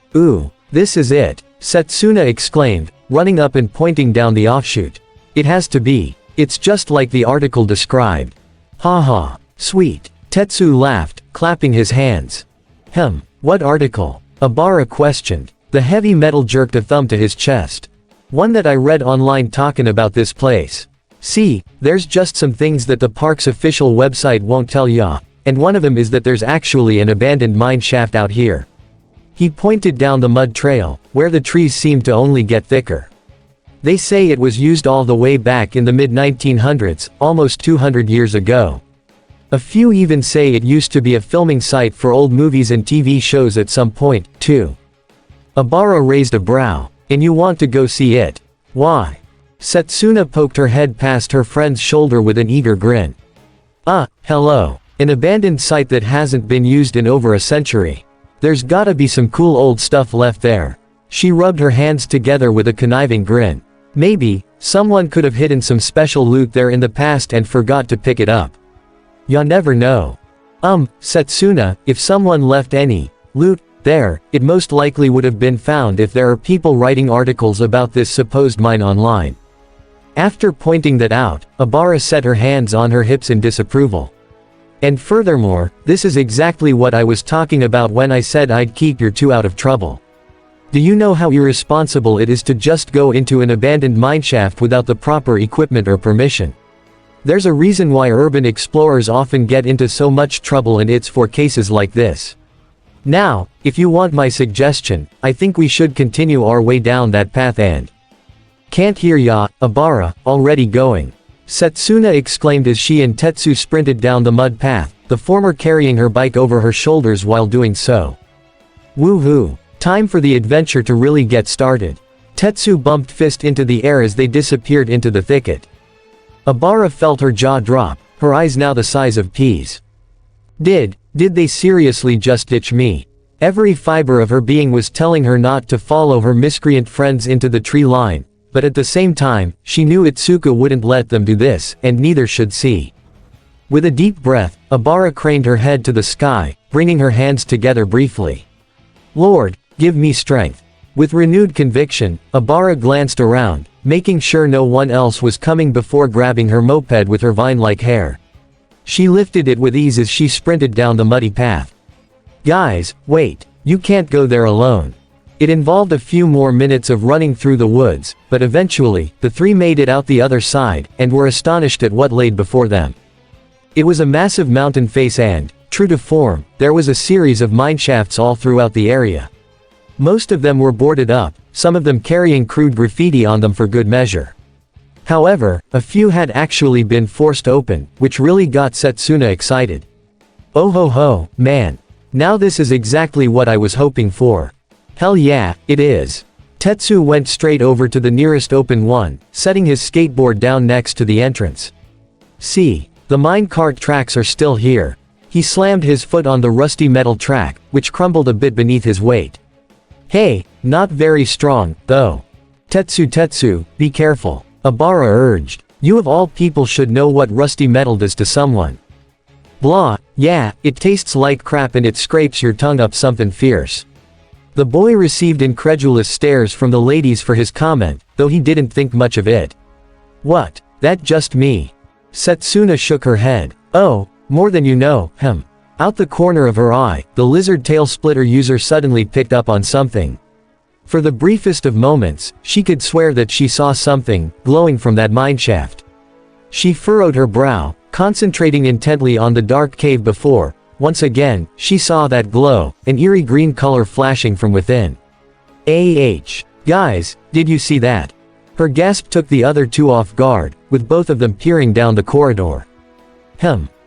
this is it, Setsuna exclaimed, running up and pointing down the offshoot. It has to be. It's just like the article described. Ha ha, sweet. Tetsu laughed, clapping his hands. What article? Obara questioned. The heavy metal jerked a thumb to his chest. One that I read online talking about this place. See, there's just some things that the park's official website won't tell ya, and one of them is that there's actually an abandoned mine shaft out here. He pointed down the mud trail, where the trees seemed to only get thicker. They say it was used all the way back in the mid-1900s, almost 200 years ago. A few even say it used to be a filming site for old movies and TV shows at some point, too. Obara raised a brow. And you want to go see it? Why? Setsuna poked her head past her friend's shoulder with an eager grin. Hello. An abandoned site that hasn't been used in over a century. There's gotta be some cool old stuff left there. She rubbed her hands together with a conniving grin. Maybe, someone could have hidden some special loot there in the past and forgot to pick it up. Ya never know. Setsuna, if someone left any loot there, it most likely would have been found if there are people writing articles about this supposed mine online. After pointing that out, Obara set her hands on her hips in disapproval. And furthermore, this is exactly what I was talking about when I said I'd keep you two out of trouble. Do you know how irresponsible it is to just go into an abandoned mineshaft without the proper equipment or permission? There's a reason why urban explorers often get into so much trouble, and it's for cases like this. Now, if you want my suggestion, I think we should continue our way down that path and… Can't hear ya, Obara, already going. Setsuna exclaimed as she and Tetsu sprinted down the mud path, the former carrying her bike over her shoulders while doing so. Woohoo! Time for the adventure to really get started. Tetsu bumped fist into the air as they disappeared into the thicket. Obara felt her jaw drop, her eyes now the size of peas. Did they seriously just ditch me? Every fiber of her being was telling her not to follow her miscreant friends into the tree line, but at the same time, she knew Itsuka wouldn't let them do this, and neither should she. With a deep breath, Obara craned her head to the sky, bringing her hands together briefly. Lord, give me strength. With renewed conviction, Obara glanced around, making sure no one else was coming before grabbing her moped with her vine-like hair. She lifted it with ease as she sprinted down the muddy path. Guys, wait, you can't go there alone. It involved a few more minutes of running through the woods, but eventually, the three made it out the other side, and were astonished at what laid before them. It was a massive mountain face and, true to form, there was a series of mineshafts all throughout the area. Most of them were boarded up, some of them carrying crude graffiti on them for good measure. However, a few had actually been forced open, which really got Setsuna excited. Oh ho ho, man. Now this is exactly what I was hoping for. Hell yeah, it is. Tetsu went straight over to the nearest open one, setting his skateboard down next to the entrance. See, the minecart tracks are still here. He slammed his foot on the rusty metal track, which crumbled a bit beneath his weight. Hey, not very strong, though. Tetsu, be careful. Obara urged. You of all people should know what rusty metal does to someone. Blah, yeah, it tastes like crap and it scrapes your tongue up something fierce. The boy received incredulous stares from the ladies for his comment, though he didn't think much of it. What, that just me? Setsuna shook her head. Oh, more than you know, Out the corner of her eye, the lizard tail splitter user suddenly picked up on something. For the briefest of moments, she could swear that she saw something glowing from that mineshaft. She furrowed her brow, concentrating intently on the dark cave before. Once again, she saw that glow, an eerie green color flashing from within. Guys, did you see that? Her gasp took the other two off guard, with both of them peering down the corridor.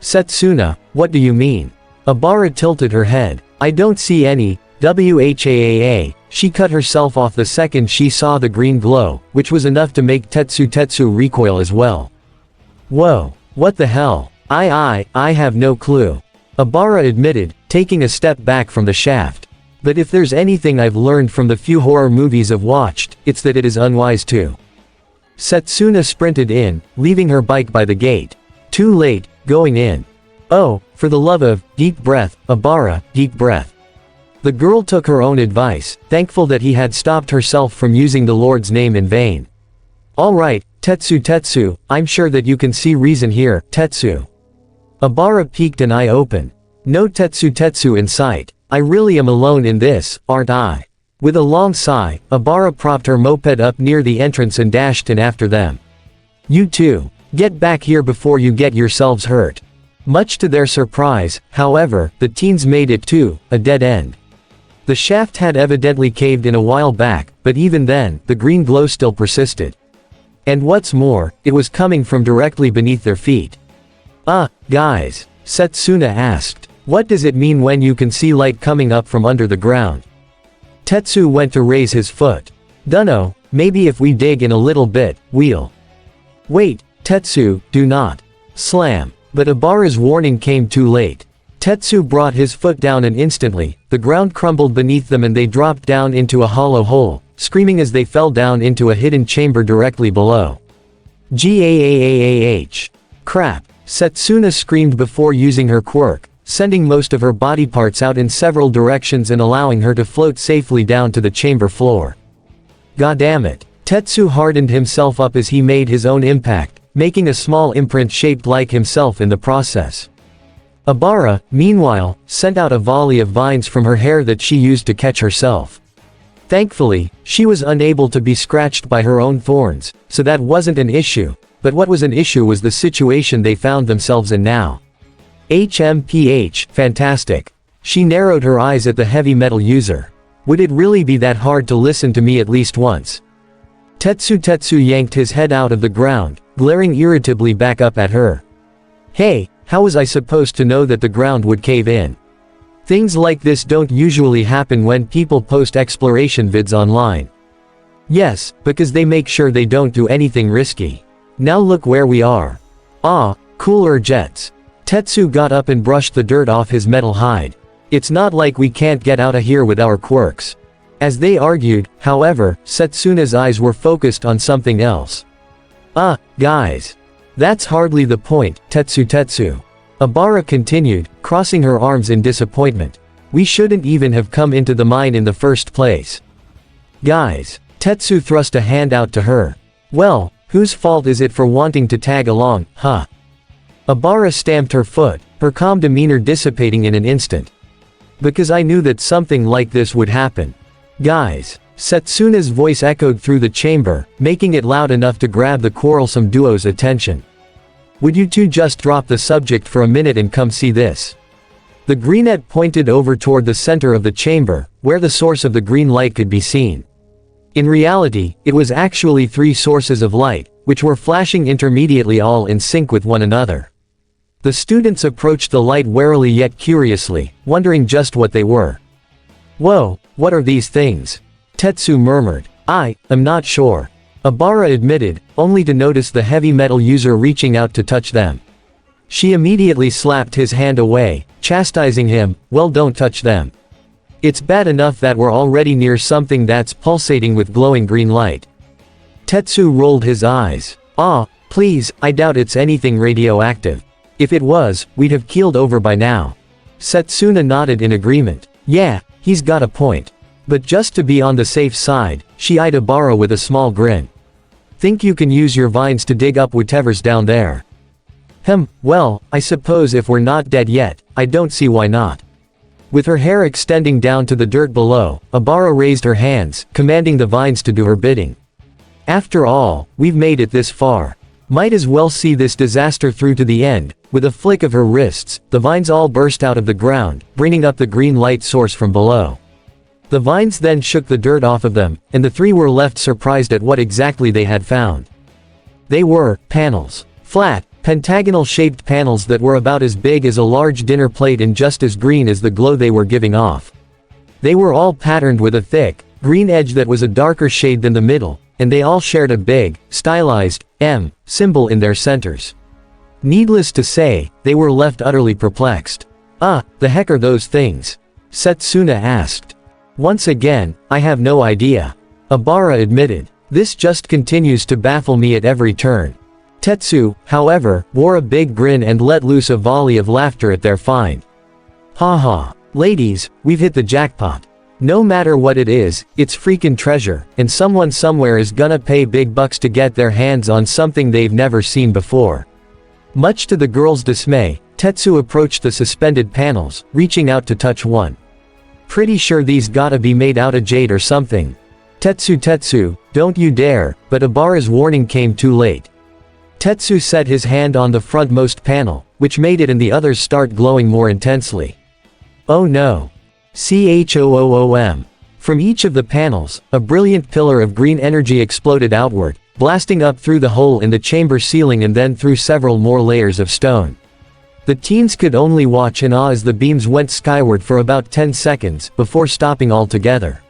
Setsuna, what do you mean? Abara tilted her head. I don't see any, WHAAA. She cut herself off the second she saw the green glow, which was enough to make Tetsu recoil as well. Whoa, what the hell? I have no clue. Abara admitted, taking a step back from the shaft. But if there's anything I've learned from the few horror movies I've watched, it's that it is unwise to. Setsuna sprinted in, leaving her bike by the gate. Too late, going in. Oh, for the love of, deep breath, Abara, deep breath. The girl took her own advice, thankful that he had stopped herself from using the Lord's name in vain. Alright, Tetsu, I'm sure that you can see reason here, Tetsu. Abara peeked an eye open. No Tetsu in sight. I really am alone in this, aren't I? With a long sigh, Abara propped her moped up near the entrance and dashed in after them. You two, get back here before you get yourselves hurt. Much to their surprise, however, the teens made it to a dead end. The shaft had evidently caved in a while back, but even then, the green glow still persisted. And what's more, it was coming from directly beneath their feet. Guys, Setsuna asked. What does it mean when you can see light coming up from under the ground? Tetsu went to raise his foot. Dunno, maybe if we dig in a little bit, we'll. Wait, Tetsu, do not. Slam. But Abara's warning came too late. Tetsu brought his foot down and instantly, the ground crumbled beneath them and they dropped down into a hollow hole, screaming as they fell down into a hidden chamber directly below. Gaah. Crap. Setsuna screamed before using her quirk, sending most of her body parts out in several directions and allowing her to float safely down to the chamber floor. Goddammit. Tetsu hardened himself up as he made his own impact, making a small imprint shaped like himself in the process. Abara, meanwhile, sent out a volley of vines from her hair that she used to catch herself. Thankfully, she was unable to be scratched by her own thorns, so that wasn't an issue, but what was an issue was the situation they found themselves in now. HMPH, fantastic. She narrowed her eyes at the heavy metal user. Would it really be that hard to listen to me at least once? Tetsu yanked his head out of the ground, glaring irritably back up at her. Hey, how was I supposed to know that the ground would cave in? Things like this don't usually happen when people post exploration vids online. Yes, because they make sure they don't do anything risky. Now look where we are. Cooler jets. Tetsu got up and brushed the dirt off his metal hide. It's not like we can't get out of here with our quirks. As they argued, however, Setsuna's eyes were focused on something else. Guys. That's hardly the point, Tetsu. Abara continued, crossing her arms in disappointment. We shouldn't even have come into the mine in the first place. Guys. Tetsu thrust a hand out to her. Well, whose fault is it for wanting to tag along, huh? Abara stamped her foot, her calm demeanor dissipating in an instant. Because I knew that something like this would happen. Guys. Setsuna's voice echoed through the chamber, making it loud enough to grab the quarrelsome duo's attention. Would you two just drop the subject for a minute and come see this? The greenette pointed over toward the center of the chamber, where the source of the green light could be seen. In reality, it was actually 3 sources of light, which were flashing intermediately all in sync with one another. The students approached the light warily yet curiously, wondering just what they were. Whoa, what are these things? Tetsu murmured. I'm not sure. Abara admitted, only to notice the heavy metal user reaching out to touch them. She immediately slapped his hand away, chastising him, well, don't touch them. It's bad enough that we're already near something that's pulsating with glowing green light. Tetsu rolled his eyes. Please, I doubt it's anything radioactive. If it was, we'd have keeled over by now. Setsuna nodded in agreement. Yeah, he's got a point. But just to be on the safe side, she eyed Abara with a small grin. Think you can use your vines to dig up whatever's down there? Well, I suppose if we're not dead yet, I don't see why not. With her hair extending down to the dirt below, Abara raised her hands, commanding the vines to do her bidding. After all, we've made it this far. Might as well see this disaster through to the end. With a flick of her wrists, the vines all burst out of the ground, bringing up the green light source from below. The vines then shook the dirt off of them, and the 3 were left surprised at what exactly they had found. They were panels. Flat Pentagonal-shaped panels that were about as big as a large dinner plate and just as green as the glow they were giving off. They were all patterned with a thick, green edge that was a darker shade than the middle, and they all shared a big, stylized, M symbol in their centers. Needless to say, they were left utterly perplexed. The heck are those things? Setsuna asked. Once again, I have no idea. Obara admitted. This just continues to baffle me at every turn. Tetsu, however, wore a big grin and let loose a volley of laughter at their find. Ha ha. Ladies, we've hit the jackpot. No matter what it is, it's freaking treasure, and someone somewhere is gonna pay big bucks to get their hands on something they've never seen before. Much to the girls' dismay, Tetsu approached the suspended panels, reaching out to touch one. Pretty sure these gotta be made out of jade or something. Tetsu, don't you dare, but Obara's warning came too late. Tetsu set his hand on the frontmost panel, which made it and the others start glowing more intensely. Oh no. CHOOOM. From each of the panels, a brilliant pillar of green energy exploded outward, blasting up through the hole in the chamber ceiling and then through several more layers of stone. The teens could only watch in awe as the beams went skyward for about 10 seconds, before stopping altogether.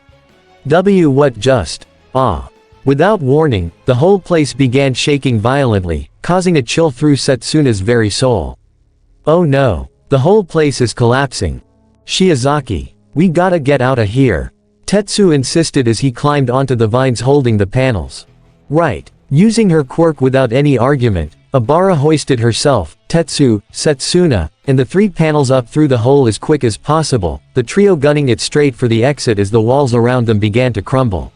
What just? Without warning, the whole place began shaking violently, causing a chill through Setsuna's very soul. Oh no. The whole place is collapsing. Shiozaki, we gotta get out of here. Tetsu insisted as he climbed onto the vines holding the panels. Right. Using her quirk without any argument, Obara hoisted herself, Tetsu, Setsuna, and the three panels up through the hole as quick as possible, the trio gunning it straight for the exit as the walls around them began to crumble.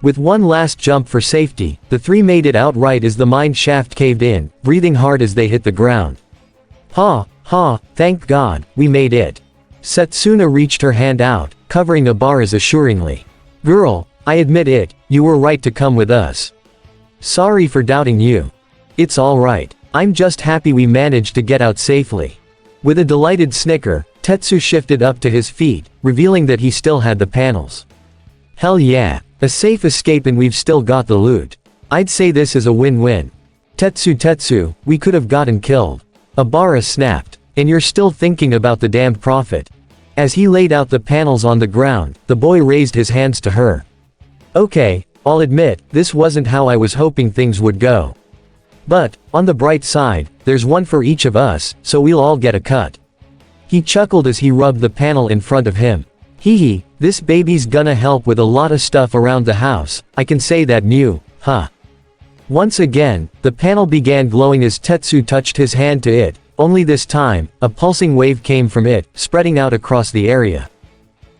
With one last jump for safety, the three made it out right as the mine shaft caved in, breathing hard as they hit the ground. Thank God, we made it. Setsuna reached her hand out, covering Obara's assuringly. Girl, I admit it, you were right to come with us. Sorry for doubting you. It's alright. I'm just happy we managed to get out safely. With a delighted snicker, Tetsu shifted up to his feet, revealing that he still had the panels. Hell yeah, a safe escape and we've still got the loot. I'd say this is a win-win. Tetsu, we could have gotten killed. Obara snapped. And you're still thinking about the damned prophet. As he laid out the panels on the ground, the boy raised his hands to her. Okay, I'll admit, this wasn't how I was hoping things would go. But, on the bright side, there's one for each of us, so we'll all get a cut. He chuckled as he rubbed the panel in front of him. Hee, this baby's gonna help with a lot of stuff around the house, I can say that huh. Once again, the panel began glowing as Tetsu touched his hand to it, only this time, a pulsing wave came from it, spreading out across the area.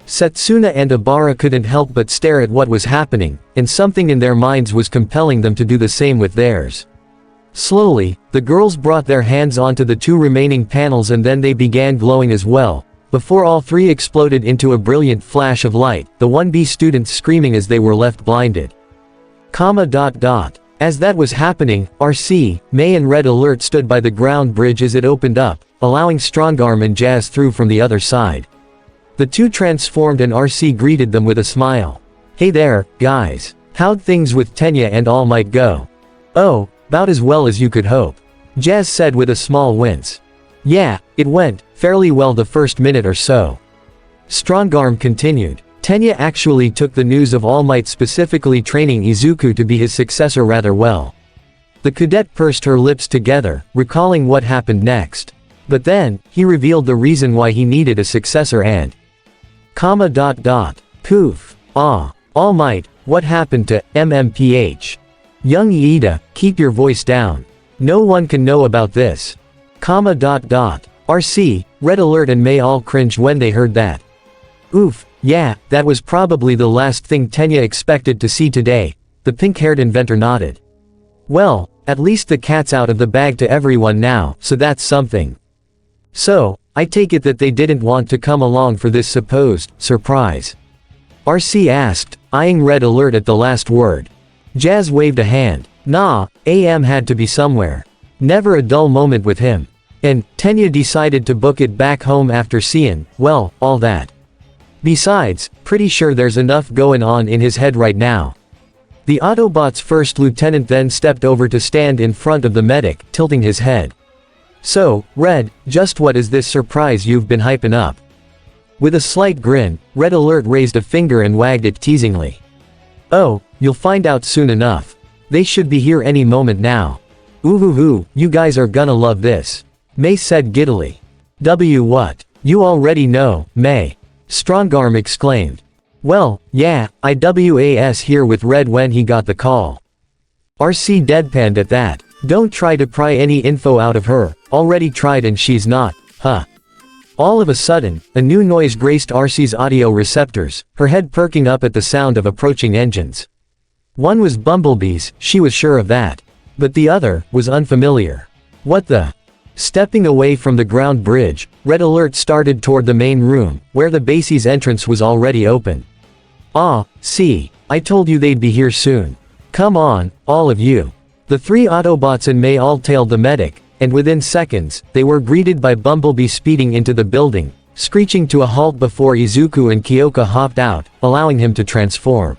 Setsuna and Obara couldn't help but stare at what was happening, and something in their minds was compelling them to do the same with theirs. Slowly, the girls brought their hands onto the two remaining panels and then they began glowing as well, before all three exploded into a brilliant flash of light, the 1B students screaming as they were left blinded. As that was happening, RC, May and Red Alert stood by the ground bridge as it opened up, allowing Strongarm and Jazz through from the other side. The two transformed and RC greeted them with a smile. Hey there, guys. How'd things with Tenya and All Might go? Oh, about as well as you could hope. Jazz said with a small wince. Yeah, it went fairly well the first minute or so. Strongarm continued. Tenya actually took the news of All Might specifically training Izuku to be his successor rather well. The cadet pursed her lips together, recalling what happened next. But then, he revealed the reason why he needed a successor and... Poof. All Might, what happened to MMPH? Young Iida, keep your voice down. No one can know about this. RC, Red Alert and May all cringed when they heard that. Oof, yeah, that was probably the last thing Tenya expected to see today, the pink-haired inventor nodded. Well, at least the cat's out of the bag to everyone now, so that's something. So, I take it that they didn't want to come along for this supposed surprise? RC asked, eyeing Red Alert at the last word. Jazz waved a hand. Nah, AM had to be somewhere. Never a dull moment with him. And, Tenya decided to book it back home after seeing, well, all that. Besides, pretty sure there's enough going on in his head right now. The Autobot's first lieutenant then stepped over to stand in front of the medic, tilting his head. "So, Red, just what is this surprise you've been hyping up?" With a slight grin, Red Alert raised a finger and wagged it teasingly. "Oh, you'll find out soon enough. They should be here any moment now." "Ooh, you guys are gonna love this," May said giddily. What? You already know, May," Strongarm exclaimed. "Well, yeah, I was here with Red when he got the call." RC deadpanned at that. "Don't try to pry any info out of her, already tried and she's not, huh?" All of a sudden, a new noise graced RC's audio receptors, her head perking up at the sound of approaching engines. One was Bumblebee's, she was sure of that. But the other was unfamiliar. What the? Stepping away from the ground bridge, Red Alert started toward the main room, where the base's entrance was already open. See, I told you they'd be here soon. Come on, all of you." The three Autobots and May all tailed the medic, and within seconds, they were greeted by Bumblebee speeding into the building, screeching to a halt before Izuku and Kyoka hopped out, allowing him to transform.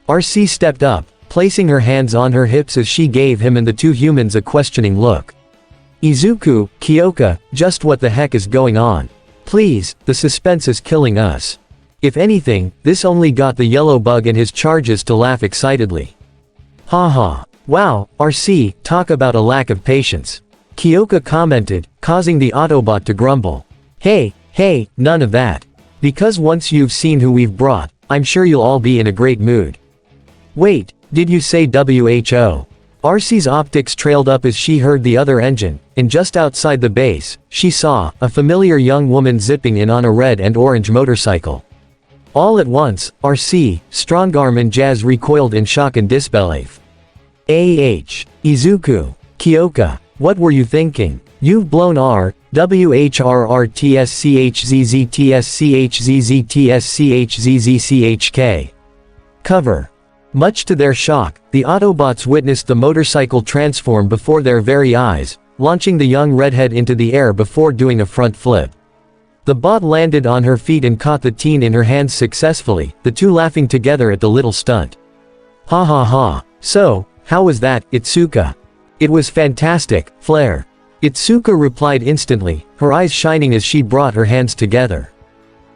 RC stepped up, placing her hands on her hips as she gave him and the two humans a questioning look. "Izuku, Kyoka, just what the heck is going on? Please, the suspense is killing us." If anything, this only got the yellow bug and his charges to laugh excitedly. "Haha. Wow, RC, talk about a lack of patience," Kyoka commented, causing the Autobot to grumble. Hey, none of that. Because once you've seen who we've brought, I'm sure you'll all be in a great mood." "Wait, did you say WHO?" RC's optics trailed up as she heard the other engine, and just outside the base, she saw a familiar young woman zipping in on a red and orange motorcycle. All at once, RC, Strongarm and Jazz recoiled in shock and disbelief. Izuku, Kyoka, what were you thinking? You've blown our WHRRTSCHZZTSCHZZTSCHZZCHK cover. Much to their shock, the Autobots witnessed the motorcycle transform before their very eyes, launching the young redhead into the air before doing a front flip. The bot landed on her feet and caught the teen in her hands successfully, the two laughing together at the little stunt. Ha. So, how was that, Itsuka?" "It was fantastic, Flare." Itsuka replied instantly, her eyes shining as she brought her hands together.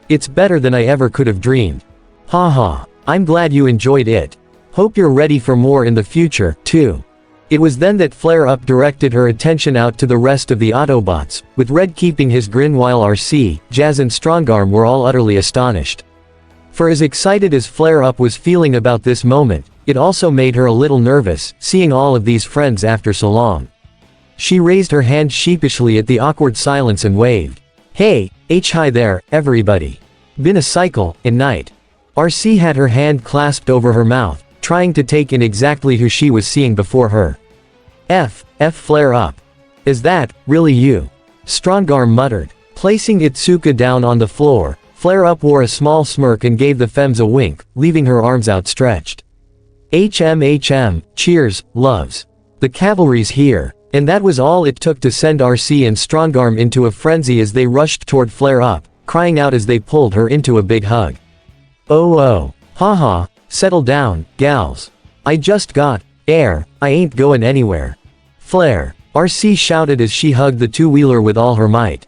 "It's better than I ever could have dreamed." Haha, I'm glad you enjoyed it. Hope you're ready for more in the future, too." It was then that Flare-Up directed her attention out to the rest of the Autobots, with Red keeping his grin while RC, Jazz and Strongarm were all utterly astonished. For as excited as Flare-Up was feeling about this moment, it also made her a little nervous, seeing all of these friends after so long. She raised her hand sheepishly at the awkward silence and waved. "Hey, hi there, everybody. Been a cycle, and night." RC had her hand clasped over her mouth, trying to take in exactly who she was seeing before her. Flare-Up. Is that, really you?" Strongarm muttered. Placing Itsuka down on the floor, Flare-Up wore a small smirk and gave the femmes a wink, leaving her arms outstretched. Cheers, loves. The cavalry's here." And that was all it took to send RC and Strongarm into a frenzy as they rushed toward Flare-Up, crying out as they pulled her into a big hug. Oh. Haha, settle down, gals. I just got air, I ain't going anywhere. Flare, RC shouted as she hugged the two-wheeler with all her might.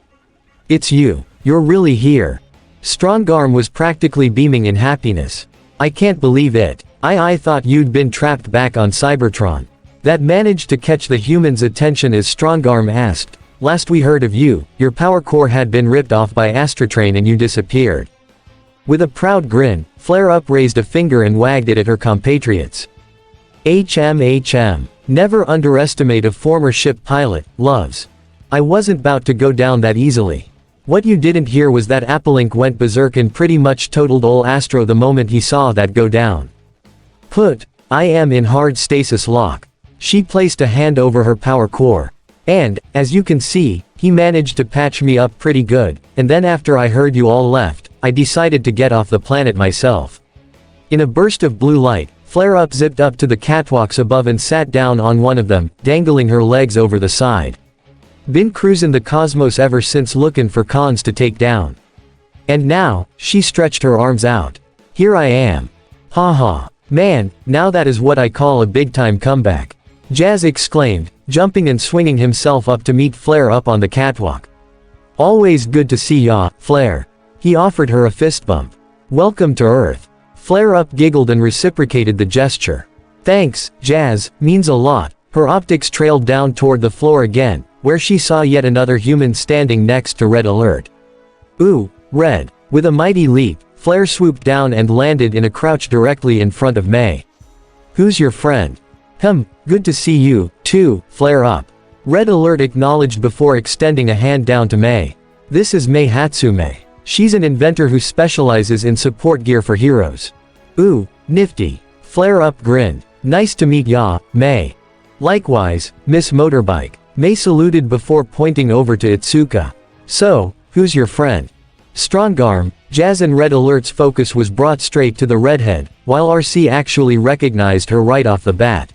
"It's you. You're really here." Strongarm was practically beaming in happiness. "I can't believe it. I thought you'd been trapped back on Cybertron." That managed to catch the humans' attention as Strongarm asked, "Last we heard of you, your power core had been ripped off by Astrotrain and you disappeared." With a proud grin, Flare-Up raised a finger and wagged it at her compatriots. Never underestimate a former ship pilot, loves. I wasn't about to go down that easily. What you didn't hear was that Appalink went berserk and pretty much totaled ol' Astro the moment he saw that go down. I am in hard stasis lock." She placed a hand over her power core. "And, as you can see, he managed to patch me up pretty good, and then after I heard you all left, I decided to get off the planet myself." In a burst of blue light, Flare-Up zipped up to the catwalks above and sat down on one of them, dangling her legs over the side. "Been cruising the cosmos ever since looking for cons to take down. And now," she stretched her arms out. "Here I am. Haha. Man, now that is what I call a big-time comeback. Jazz exclaimed, jumping and swinging himself up to meet Flare up on the catwalk. Always good to see ya, Flare. He offered her a fist bump. Welcome to Earth. Flare up giggled and reciprocated the gesture. Thanks, Jazz, means a lot. Her optics trailed down toward the floor again, where she saw yet another human standing next to Red Alert. Ooh, Red. With a mighty leap, Flare swooped down and landed in a crouch directly in front of May. Who's your friend? Good to see you, too, Flare up. Red Alert acknowledged before extending a hand down to May. This is Mei Hatsume. She's an inventor who specializes in support gear for heroes. Ooh, nifty. Flare up grinned. Nice to meet ya, May. Likewise, Miss Motorbike. May saluted before pointing over to Itsuka. So, who's your friend? Strongarm. Jazz and Red Alert's focus was brought straight to the redhead, while RC actually recognized her right off the bat.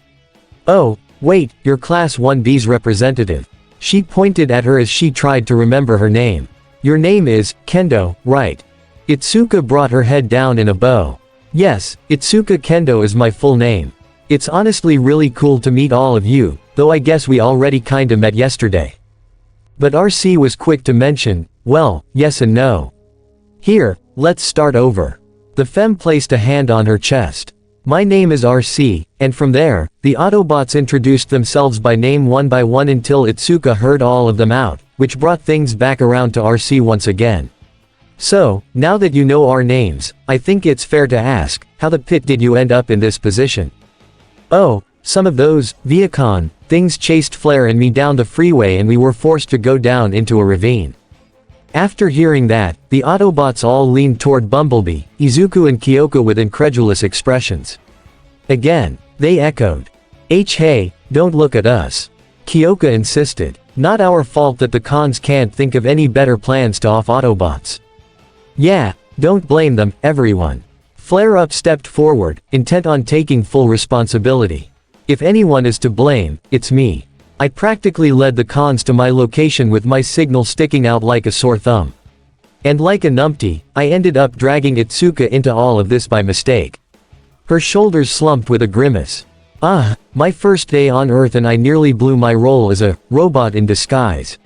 Oh, wait, you're Class 1B's representative. She pointed at her as she tried to remember her name. Your name is, Kendo, right? Itsuka brought her head down in a bow. Yes, Itsuka Kendo is my full name. It's honestly really cool to meet all of you, though I guess we already kinda met yesterday. But RC was quick to mention, well, yes and no. Here, let's start over. The femme placed a hand on her chest. My name is RC, and from there, the Autobots introduced themselves by name one by one until Itsuka heard all of them out, which brought things back around to RC once again. So, now that you know our names, I think it's fair to ask, how the pit did you end up in this position? Oh, some of those, Viacon, things chased Flare and me down the freeway and we were forced to go down into a ravine. After hearing that, the Autobots all leaned toward Bumblebee, Izuku and Kyoko with incredulous expressions. Again, they echoed. Hey, don't look at us. Kyoko insisted. Not our fault that the cons can't think of any better plans to off Autobots. Yeah, don't blame them, everyone. Flare Up stepped forward, intent on taking full responsibility. If anyone is to blame, it's me. I practically led the cons to my location with my signal sticking out like a sore thumb. And like a numpty, I ended up dragging Itsuka into all of this by mistake. Her shoulders slumped with a grimace. My first day on Earth and I nearly blew my role as a robot in disguise.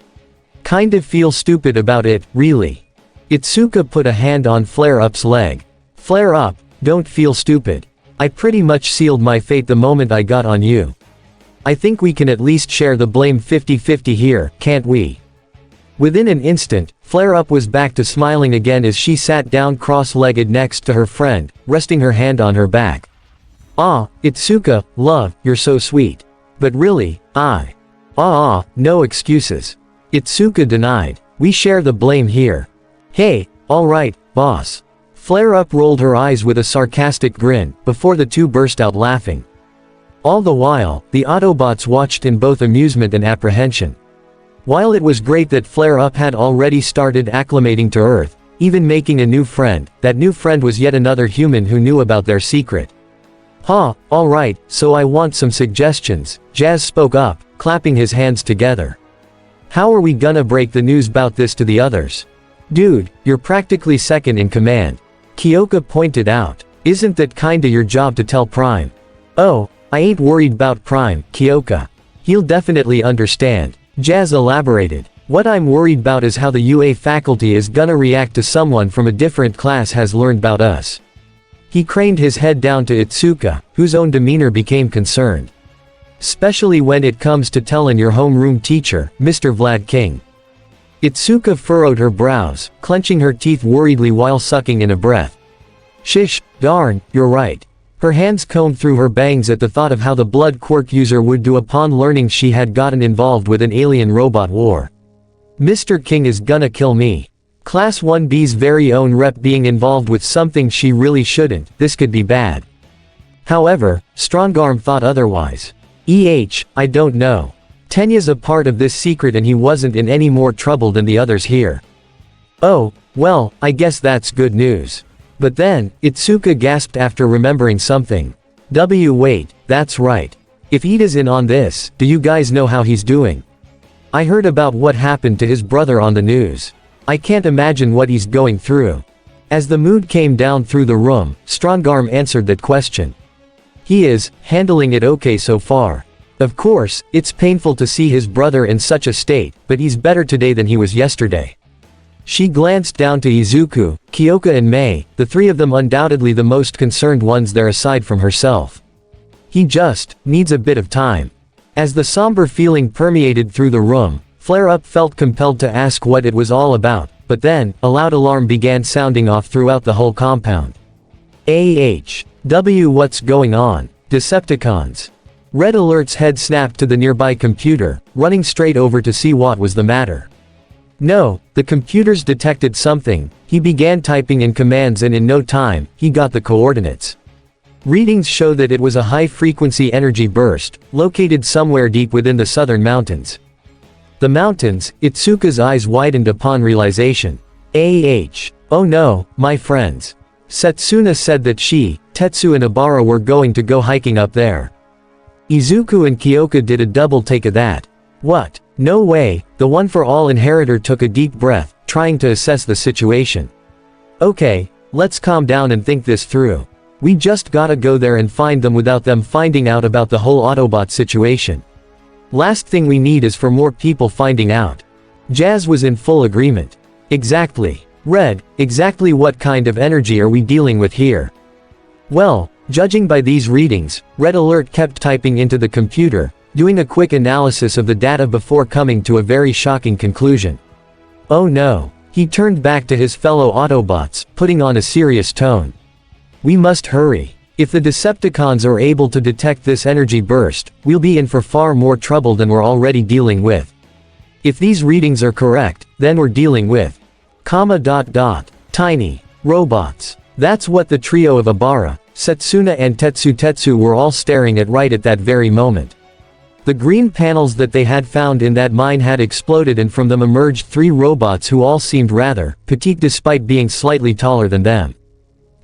Kind of feel stupid about it, really. Itsuka put a hand on Flare Up's leg. Flare Up, don't feel stupid. I pretty much sealed my fate the moment I got on you. I think we can at least share the blame 50-50 here, can't we? Within an instant, Flare Up was back to smiling again as she sat down cross-legged next to her friend, resting her hand on her back. Itsuka, love, you're so sweet. But really, no excuses. Itsuka denied. We share the blame here. Hey, alright, boss. Flare Up rolled her eyes with a sarcastic grin, before the two burst out laughing. All the while, the Autobots watched in both amusement and apprehension. While it was great that Flare Up had already started acclimating to Earth, even making a new friend, that new friend was yet another human who knew about their secret. Alright, so I want some suggestions, Jazz spoke up, clapping his hands together. How are we gonna break the news about this to the others? Dude, you're practically second in command. Kyoko pointed out. Isn't that kinda your job to tell Prime? Oh, I ain't worried about Prime, Kyoko. He'll definitely understand. Jazz elaborated. What I'm worried about is how the UA faculty is gonna react to someone from a different class has learned about us. He craned his head down to Itsuka, whose own demeanor became concerned. Especially when it comes to telling your homeroom teacher, Mr. Vlad King. Itsuka furrowed her brows, clenching her teeth worriedly while sucking in a breath. Shish, darn, you're right. Her hands combed through her bangs at the thought of how the blood quirk user would do upon learning she had gotten involved with an alien robot war. Mr. King is gonna kill me. Class 1B's very own rep being involved with something she really shouldn't, this could be bad. However, Strongarm thought otherwise. I don't know. Tenya's a part of this secret and he wasn't in any more trouble than the others here. Oh, well, I guess that's good news. But then, Itsuka gasped after remembering something. Wait, that's right. If Ida's in on this, do you guys know how he's doing? I heard about what happened to his brother on the news. I can't imagine what he's going through. As the mood came down through the room, Strongarm answered that question. He is handling it okay so far. Of course, it's painful to see his brother in such a state, but he's better today than he was yesterday. She glanced down to Izuku, Kyoka and Mei, the three of them undoubtedly the most concerned ones there aside from herself. He just needs a bit of time. As the somber feeling permeated through the room, Flare-Up felt compelled to ask what it was all about, but then, a loud alarm began sounding off throughout the whole compound. What's going on? Decepticons. Red Alert's head snapped to the nearby computer, running straight over to see what was the matter. No, the computers detected something. He began typing in commands and in no time, he got the coordinates. Readings show that it was a high-frequency energy burst, located somewhere deep within the southern mountains. The mountains, Itsuka's eyes widened upon realization. Oh no, my friends. Setsuna said that she, Tetsu and Obara were going to go hiking up there. Izuku and Kyoka did a double take of that. What? No way. The One for All inheritor took a deep breath, trying to assess the situation. Okay, let's calm down and think this through. We just gotta go there and find them without them finding out about the whole Autobot situation. Last thing we need is for more people finding out. Jazz was in full agreement. Exactly. Red, exactly what kind of energy are we dealing with here? Well, judging by these readings, Red Alert kept typing into the computer, doing a quick analysis of the data before coming to a very shocking conclusion. Oh no. He turned back to his fellow Autobots, putting on a serious tone. We must hurry. If the Decepticons are able to detect this energy burst, we'll be in for far more trouble than we're already dealing with. If these readings are correct, then we're dealing with tiny robots. That's what the trio of Obara, Setsuna and Tetsu were all staring at right at that very moment. The green panels that they had found in that mine had exploded and from them emerged three robots who all seemed rather petite despite being slightly taller than them.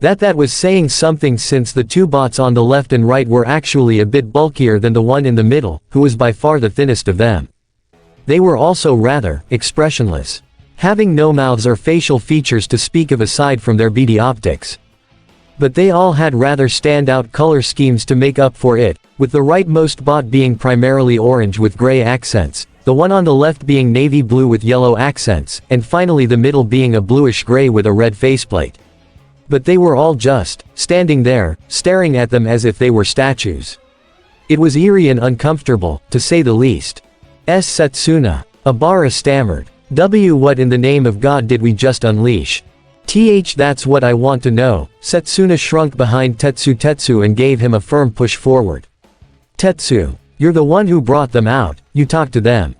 That was saying something since the two bots on the left and right were actually a bit bulkier than the one in the middle, who was by far the thinnest of them. They were also rather expressionless, having no mouths or facial features to speak of aside from their beady optics. But they all had rather standout color schemes to make up for it, with the rightmost bot being primarily orange with gray accents, the one on the left being navy blue with yellow accents, and finally the middle being a bluish gray with a red faceplate. But they were all just standing there, staring at them as if they were statues. It was eerie and uncomfortable, to say the least. Setsuna. Obara stammered. What in the name of God did we just unleash? That's what I want to know. Setsuna shrunk behind Tetsu and gave him a firm push forward. Tetsu. You're the one who brought them out, you talked to them.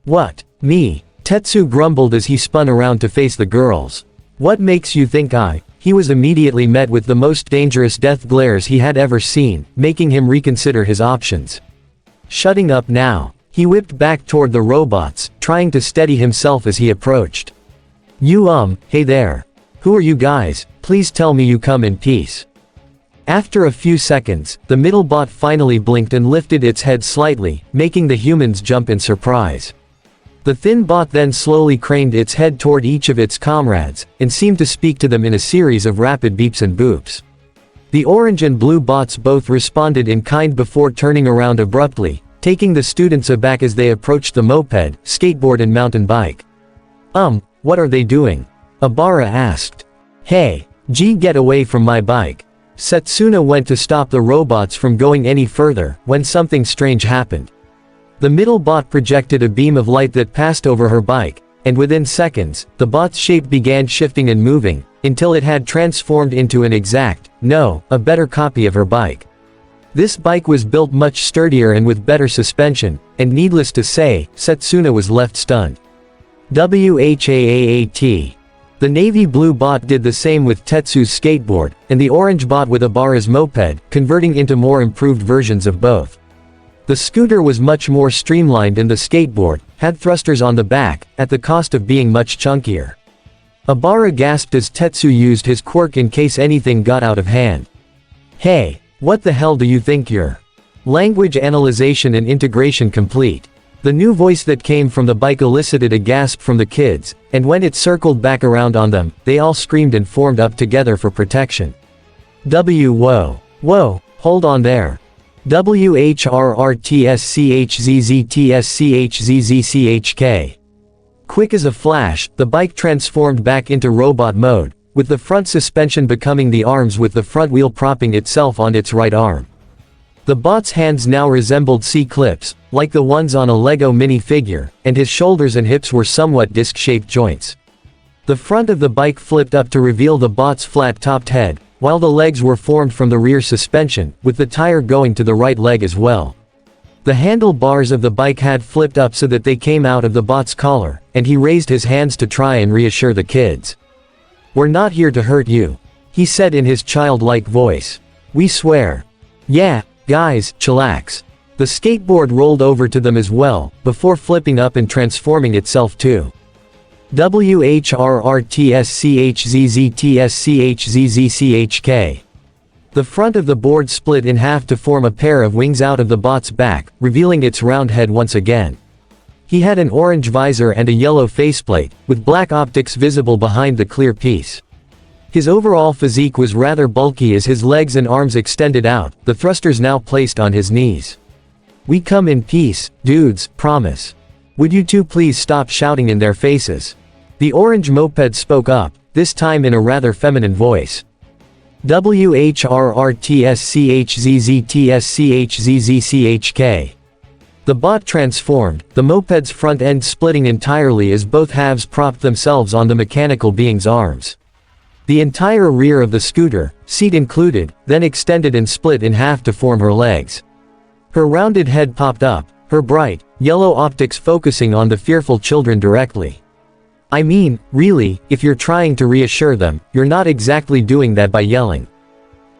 What? Me? Tetsu grumbled as he spun around to face the girls. What makes you think I? He was immediately met with the most dangerous death glares he had ever seen, making him reconsider his options. Shutting up now. He whipped back toward the robots, trying to steady himself as he approached. Hey there. Who are you guys? Please tell me you come in peace. After a few seconds, the middle bot finally blinked and lifted its head slightly, making the humans jump in surprise. The thin bot then slowly craned its head toward each of its comrades, and seemed to speak to them in a series of rapid beeps and boops. The orange and blue bots both responded in kind before turning around abruptly, taking the students aback as they approached the moped, skateboard and mountain bike. What are they doing? Obara asked. Hey, get away from my bike. Setsuna went to stop the robots from going any further, when something strange happened. The middle bot projected a beam of light that passed over her bike, and within seconds, the bot's shape began shifting and moving, until it had transformed into an a better copy of her bike. This bike was built much sturdier and with better suspension, and needless to say, Setsuna was left stunned. WHAAAT. The navy blue bot did the same with Tetsu's skateboard, and the orange bot with Obara's moped, converting into more improved versions of both. The scooter was much more streamlined and the skateboard had thrusters on the back, at the cost of being much chunkier. Obara gasped as Tetsu used his quirk in case anything got out of hand. Hey, what the hell do you think you're? Language analyzation and integration complete. The new voice that came from the bike elicited a gasp from the kids, and when it circled back around on them, they all screamed and formed up together for protection. Whoa. hold on there. WHRRTSCHZZTSCHZZCHK. Quick as a flash, the bike transformed back into robot mode, with the front suspension becoming the arms with the front wheel propping itself on its right arm. The bot's hands now resembled C-clips, like the ones on a Lego minifigure, and his shoulders and hips were somewhat disc-shaped joints. The front of the bike flipped up to reveal the bot's flat-topped head, while the legs were formed from the rear suspension, with the tire going to the right leg as well. The handlebars of the bike had flipped up so that they came out of the bot's collar, and he raised his hands to try and reassure the kids. "We're not here to hurt you," he said in his childlike voice. "We swear." "Yeah, guys, chillax." The skateboard rolled over to them as well, before flipping up and transforming itself too. WHRRTSCHZZTSCHZZCHK. The front of the board split in half to form a pair of wings out of the bot's back, revealing its round head once again. He had an orange visor and a yellow faceplate, with black optics visible behind the clear piece. His overall physique was rather bulky as his legs and arms extended out, the thrusters now placed on his knees. "We come in peace, dudes, promise. Would you two please stop shouting in their faces?" The orange moped spoke up, this time in a rather feminine voice. WHRRTSCHZZTSCHZZCHK. The bot transformed, the moped's front end splitting entirely as both halves propped themselves on the mechanical being's arms. The entire rear of the scooter, seat included, then extended and split in half to form her legs. Her rounded head popped up, her bright, yellow optics focusing on the fearful children directly. I mean, really, if you're trying to reassure them, you're not exactly doing that by yelling.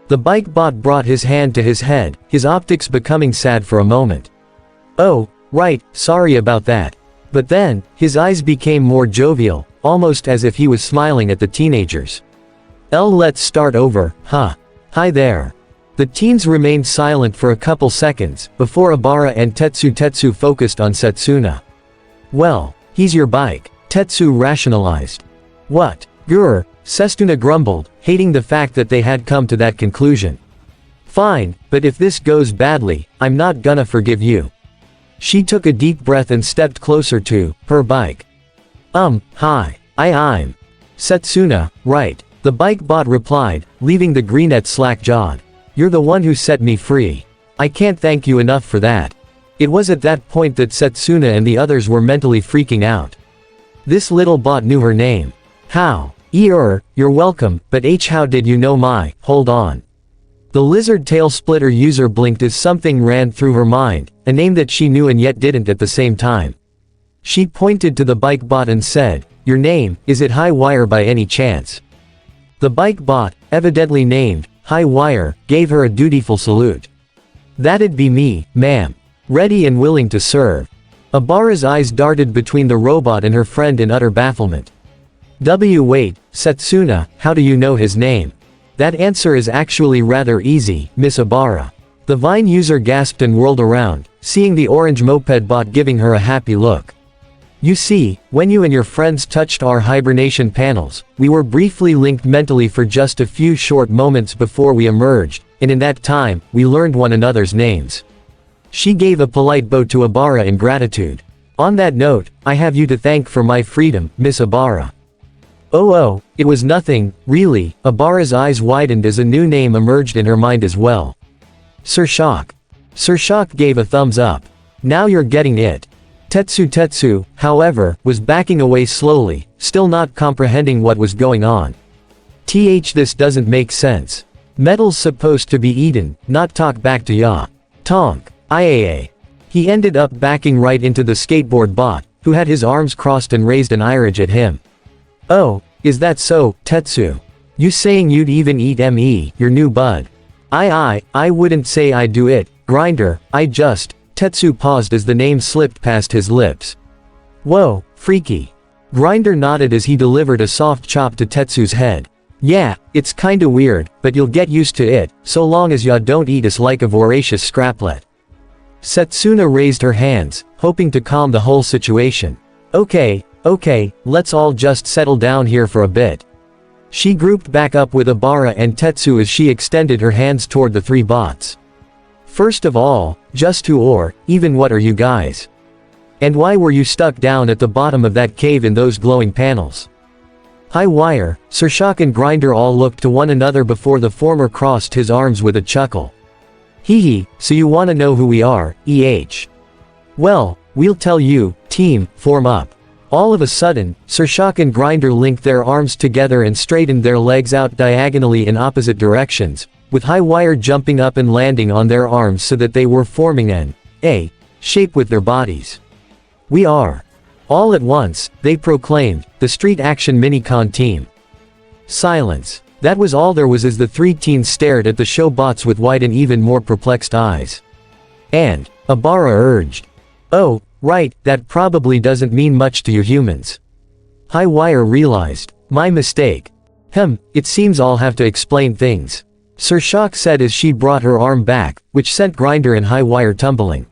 The bike bot brought his hand to his head, his optics becoming sad for a moment. "Oh, right, sorry about that." But then, his eyes became more jovial, almost as if he was smiling at the teenagers. Let's start over, huh? Hi there." The teens remained silent for a couple seconds, before Abara and Tetsu focused on Setsuna. "Well, he's your bike," Tetsu rationalized. "What? Grr," Setsuna grumbled, hating the fact that they had come to that conclusion. "Fine, but if this goes badly, I'm not gonna forgive you." She took a deep breath and stepped closer to her bike. Hi. I'm Setsuna, right," the bike bot replied, leaving the greenette slack-jawed. "You're the one who set me free. I can't thank you enough for that." It was at that point that Setsuna and the others were mentally freaking out. This little bot knew her name. How? You're welcome, but how did you know my, hold on. The lizard tail splitter user blinked as something ran through her mind, a name that she knew and yet didn't at the same time. She pointed to the bike bot and said, "Your name, is it High Wire by any chance?" The bike bot, evidently named High Wire, gave her a dutiful salute. "That'd be me, ma'am. Ready and willing to serve." Abara's eyes darted between the robot and her friend in utter bafflement. Wait, Setsuna, how do you know his name?" "That answer is actually rather easy, Miss Abara." The Vine user gasped and whirled around, seeing the orange moped bot giving her a happy look. "You see, when you and your friends touched our hibernation panels, we were briefly linked mentally for just a few short moments before we emerged, and in that time, we learned one another's names." She gave a polite bow to Abara in gratitude. "On that note, I have you to thank for my freedom, Miss Abara." Oh, it was nothing, really." Abara's eyes widened as a new name emerged in her mind as well. Sir Shock. Sir Shock gave a thumbs up. "Now you're getting it." Tetsu, however, was backing away slowly, still not comprehending what was going on. This doesn't make sense. Metal's supposed to be eaten, not talk back to ya. Tonk. IAA. He ended up backing right into the skateboard bot, who had his arms crossed and raised an eyerage at him. "Oh, is that so, Tetsu? You saying you'd even eat me, your new bud?" I wouldn't say I do it, Grinder, Tetsu paused as the name slipped past his lips. "Whoa, freaky." Grinder nodded as he delivered a soft chop to Tetsu's head. "Yeah, it's kinda weird, but you'll get used to it, so long as ya don't eat us like a voracious scraplet." Setsuna raised her hands, hoping to calm the whole situation. Okay, let's all just settle down here for a bit. She grouped back up with Abara and Tetsu as she extended her hands toward the three bots. First of all, just who or, even what are you guys? And why were you stuck down at the bottom of that cave in those glowing panels? High Wire, Surshak and Grinder all looked to one another before the former crossed his arms with a chuckle. Hee hee, so you wanna know who we are, Well, we'll tell you, team, form up. All of a sudden, Surshak and Grinder linked their arms together and straightened their legs out diagonally in opposite directions, with High Wire jumping up and landing on their arms so that they were forming an A shape with their bodies. We are. All at once, they proclaimed, the Street Action Minicon team. Silence. That was all there was as the three teens stared at the show bots with wide and even more perplexed eyes. And, Abara urged. Oh, right, that probably doesn't mean much to you humans. High Wire realized. My mistake. It seems I'll have to explain things. Surshak said as she brought her arm back, which sent Grinder and High Wire tumbling.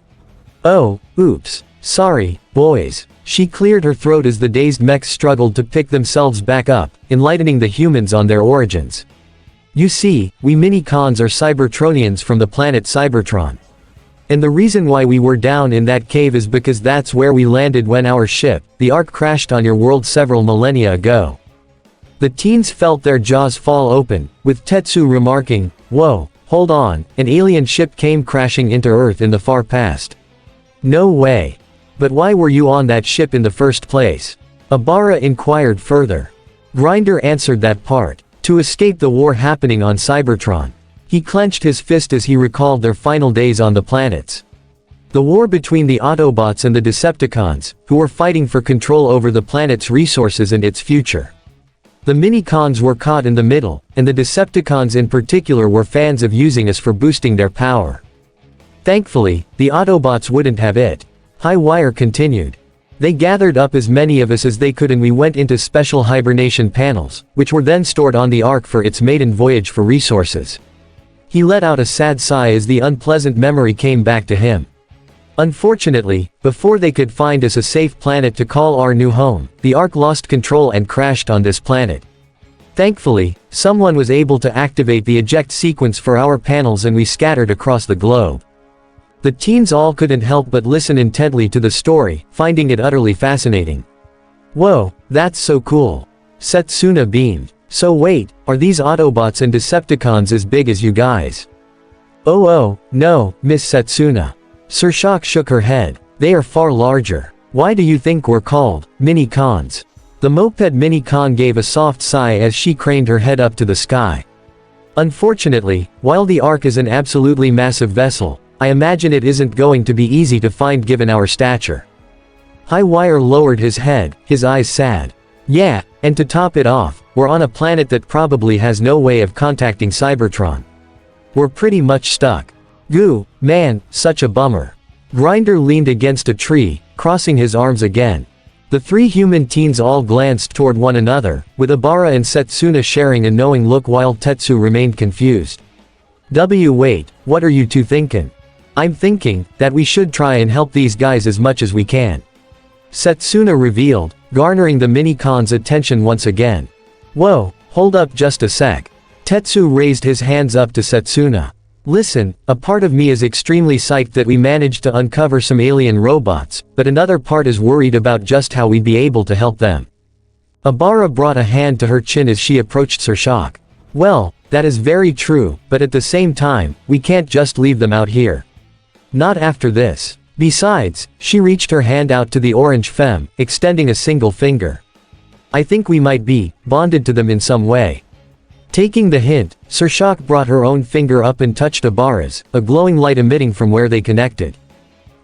Oh, oops. Sorry, boys. She cleared her throat as the dazed mechs struggled to pick themselves back up, enlightening the humans on their origins. You see, we Minicons are Cybertronians from the planet Cybertron. And the reason why we were down in that cave is because that's where we landed when our ship, the Ark, crashed on your world several millennia ago. The teens felt their jaws fall open, with Tetsu remarking, Whoa, hold on, an alien ship came crashing into Earth in the far past. No way. But why were you on that ship in the first place? Abara inquired further. Grinder answered that part. To escape the war happening on Cybertron. He clenched his fist as he recalled their final days on the planets. The war between the Autobots and the Decepticons, who were fighting for control over the planet's resources and its future. The Minicons were caught in the middle, and the Decepticons in particular were fans of using us for boosting their power. Thankfully, the Autobots wouldn't have it. High Wire continued. They gathered up as many of us as they could and we went into special hibernation panels, which were then stored on the Ark for its maiden voyage for resources. He let out a sad sigh as the unpleasant memory came back to him. Unfortunately, before they could find us a safe planet to call our new home, the Ark lost control and crashed on this planet. Thankfully, someone was able to activate the eject sequence for our panels and we scattered across the globe. The teens all couldn't help but listen intently to the story, finding it utterly fascinating. Whoa, that's so cool. Setsuna beamed. So wait, are these Autobots and Decepticons as big as you guys? Oh, no, Miss Setsuna. Surshak shook her head. They are far larger. Why do you think we're called Minicons? The moped Minicon gave a soft sigh as she craned her head up to the sky. Unfortunately, while the Ark is an absolutely massive vessel, I imagine it isn't going to be easy to find given our stature. High Wire lowered his head, his eyes sad. Yeah, and to top it off, we're on a planet that probably has no way of contacting Cybertron. We're pretty much stuck. Goo, man, such a bummer. Grinder leaned against a tree, crossing his arms again. The three human teens all glanced toward one another, with Abara and Setsuna sharing a knowing look while Tetsu remained confused. Wait, what are you two thinking? I'm thinking that we should try and help these guys as much as we can. Setsuna revealed, garnering the Minicon's attention once again. Whoa, hold up just a sec. Tetsu raised his hands up to Setsuna. Listen, a part of me is extremely psyched that we managed to uncover some alien robots, but another part is worried about just how we'd be able to help them. Abara brought a hand to her chin as she approached Surshak. Well, that is very true, but at the same time, we can't just leave them out here. Not after this. Besides, she reached her hand out to the orange femme, extending a single finger. I think we might be bonded to them in some way. Taking the hint, Surshak brought her own finger up and touched Abara's, a glowing light emitting from where they connected.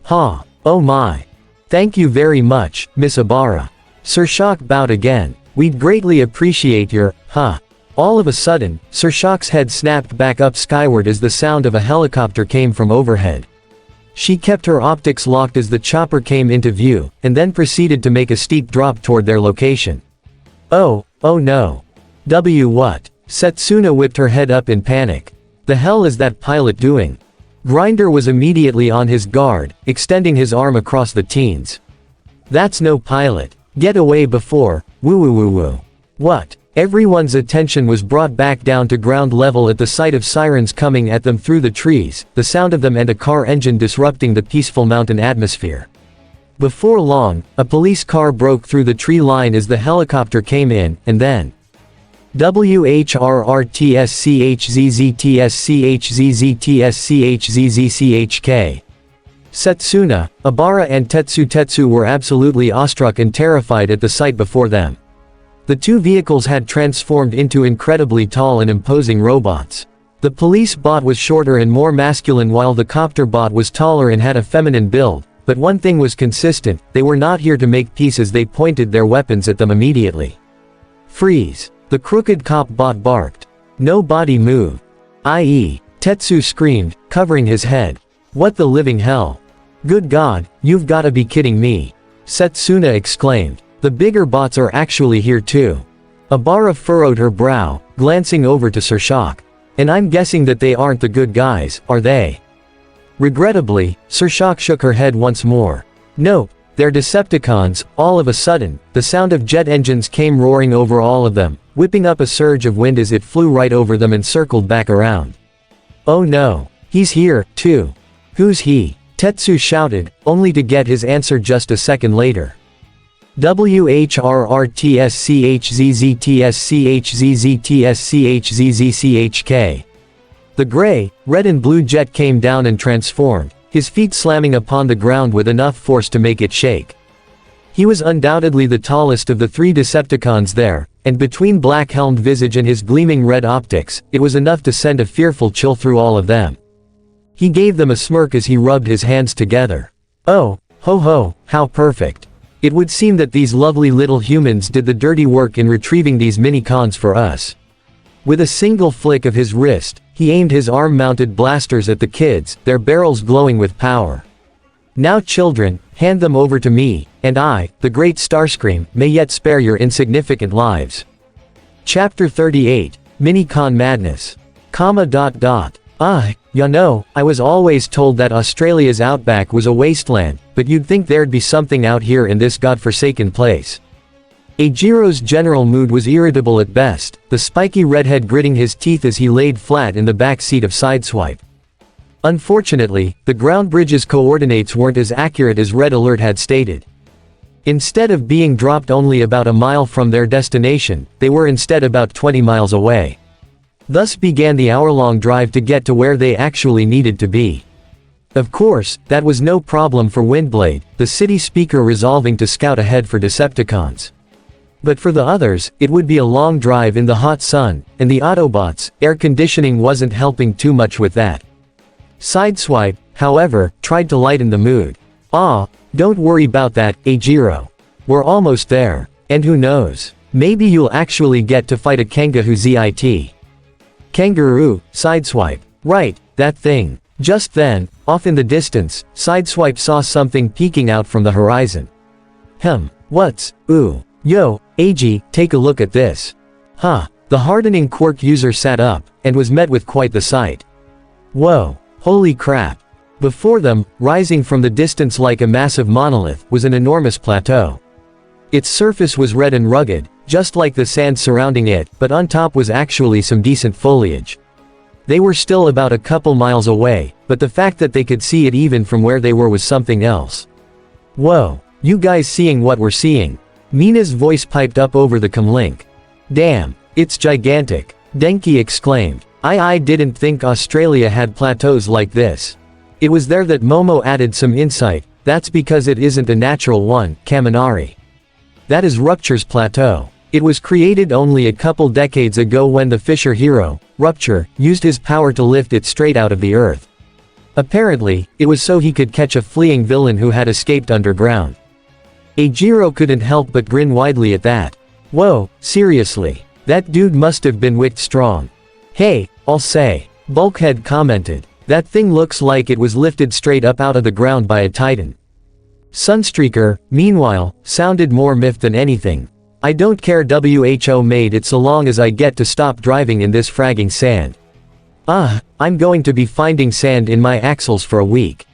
Ha! Oh my! Thank you very much, Miss Abara. Surshak bowed again. We'd greatly appreciate your, All of a sudden, Surshak's head snapped back up skyward as the sound of a helicopter came from overhead. She kept her optics locked as the chopper came into view, and then proceeded to make a steep drop toward their location. Oh no. What? Setsuna whipped her head up in panic. The hell is that pilot doing? Grinder was immediately on his guard, extending his arm across the teens. That's no pilot. Get away before, woo. What? Everyone's attention was brought back down to ground level at the sight of sirens coming at them through the trees, the sound of them and a car engine disrupting the peaceful mountain atmosphere. Before long, a police car broke through the tree line as the helicopter came in, and then WHRRTSCHZZTSCHZZTSCHZZCHK. Setsuna, Abara and Tetsu were absolutely awestruck and terrified at the sight before them. The two vehicles had transformed into incredibly tall and imposing robots. The police bot was shorter and more masculine while the copter bot was taller and had a feminine build, but one thing was consistent: they were not here to make peace as they pointed their weapons at them immediately. Freeze! The crooked cop bot barked. No body move. I.e., Tetsu screamed, covering his head. What the living hell? Good God, you've gotta be kidding me! Setsuna exclaimed. The bigger bots are actually here too. Abara furrowed her brow, glancing over to Surshok. And I'm guessing that they aren't the good guys, are they? Regrettably, Surshok shook her head once more. Nope, they're Decepticons. All of a sudden, the sound of jet engines came roaring over all of them, whipping up a surge of wind as it flew right over them and circled back around. Oh no, he's here, too. Who's he? Tetsu shouted, only to get his answer just a second later. WHRRTSCHZZTSCHZZTSCHZZCHK. The gray, red and blue jet came down and transformed, his feet slamming upon the ground with enough force to make it shake. He was undoubtedly the tallest of the three Decepticons there, and between black-helmed visage and his gleaming red optics, it was enough to send a fearful chill through all of them. He gave them a smirk as he rubbed his hands together. Oh, ho ho, how perfect. It would seem that these lovely little humans did the dirty work in retrieving these mini-cons for us. With a single flick of his wrist, he aimed his arm-mounted blasters at the kids, their barrels glowing with power. Now children, hand them over to me, and I, the great Starscream, may yet spare your insignificant lives. Chapter 38, Mini-Con Madness. You know, I was always told that Australia's outback was a wasteland, but you'd think there'd be something out here in this godforsaken place. Eijiro's general mood was irritable at best, the spiky redhead gritting his teeth as he laid flat in the back seat of Sideswipe. Unfortunately, the ground bridge's coordinates weren't as accurate as Red Alert had stated. Instead of being dropped only about a mile from their destination, they were instead about 20 miles away. Thus began the hour-long drive to get to where they actually needed to be. Of course, that was no problem for Windblade, the city speaker resolving to scout ahead for Decepticons. But for the others, it would be a long drive in the hot sun, and the Autobots, air conditioning wasn't helping too much with that. Sideswipe, however, tried to lighten the mood. Don't worry about that, Eijiro. We're almost there, and who knows, maybe you'll actually get to fight a Kangaroo ZIT. Kangaroo, Sideswipe. Right, that thing. Just then, off in the distance, Sideswipe saw something peeking out from the horizon. What's, yo, Eiji, take a look at this. The hardening quirk user sat up, and was met with quite the sight. Whoa, holy crap. Before them, rising from the distance like a massive monolith, was an enormous plateau. Its surface was red and rugged, just like the sand surrounding it, but on top was actually some decent foliage. They were still about a couple miles away, but the fact that they could see it even from where they were was something else. Whoa, you guys seeing what we're seeing? Mina's voice piped up over the comlink. Damn, it's gigantic, Denki exclaimed. I didn't think Australia had plateaus like this. It was there that Momo added some insight. That's because it isn't a natural one, Kaminari. That is Rupture's plateau. It was created only a couple decades ago when the Fisher hero, Rupture, used his power to lift it straight out of the earth. Apparently, it was so he could catch a fleeing villain who had escaped underground. Eijiro couldn't help but grin widely at that. Whoa, seriously. That dude must have been wicked strong. Hey, I'll say. Bulkhead commented. That thing looks like it was lifted straight up out of the ground by a titan. Sunstreaker, meanwhile, sounded more miffed than anything. I don't care WHO made it so long as I get to stop driving in this fragging sand. I'm going to be finding sand in my axles for a week.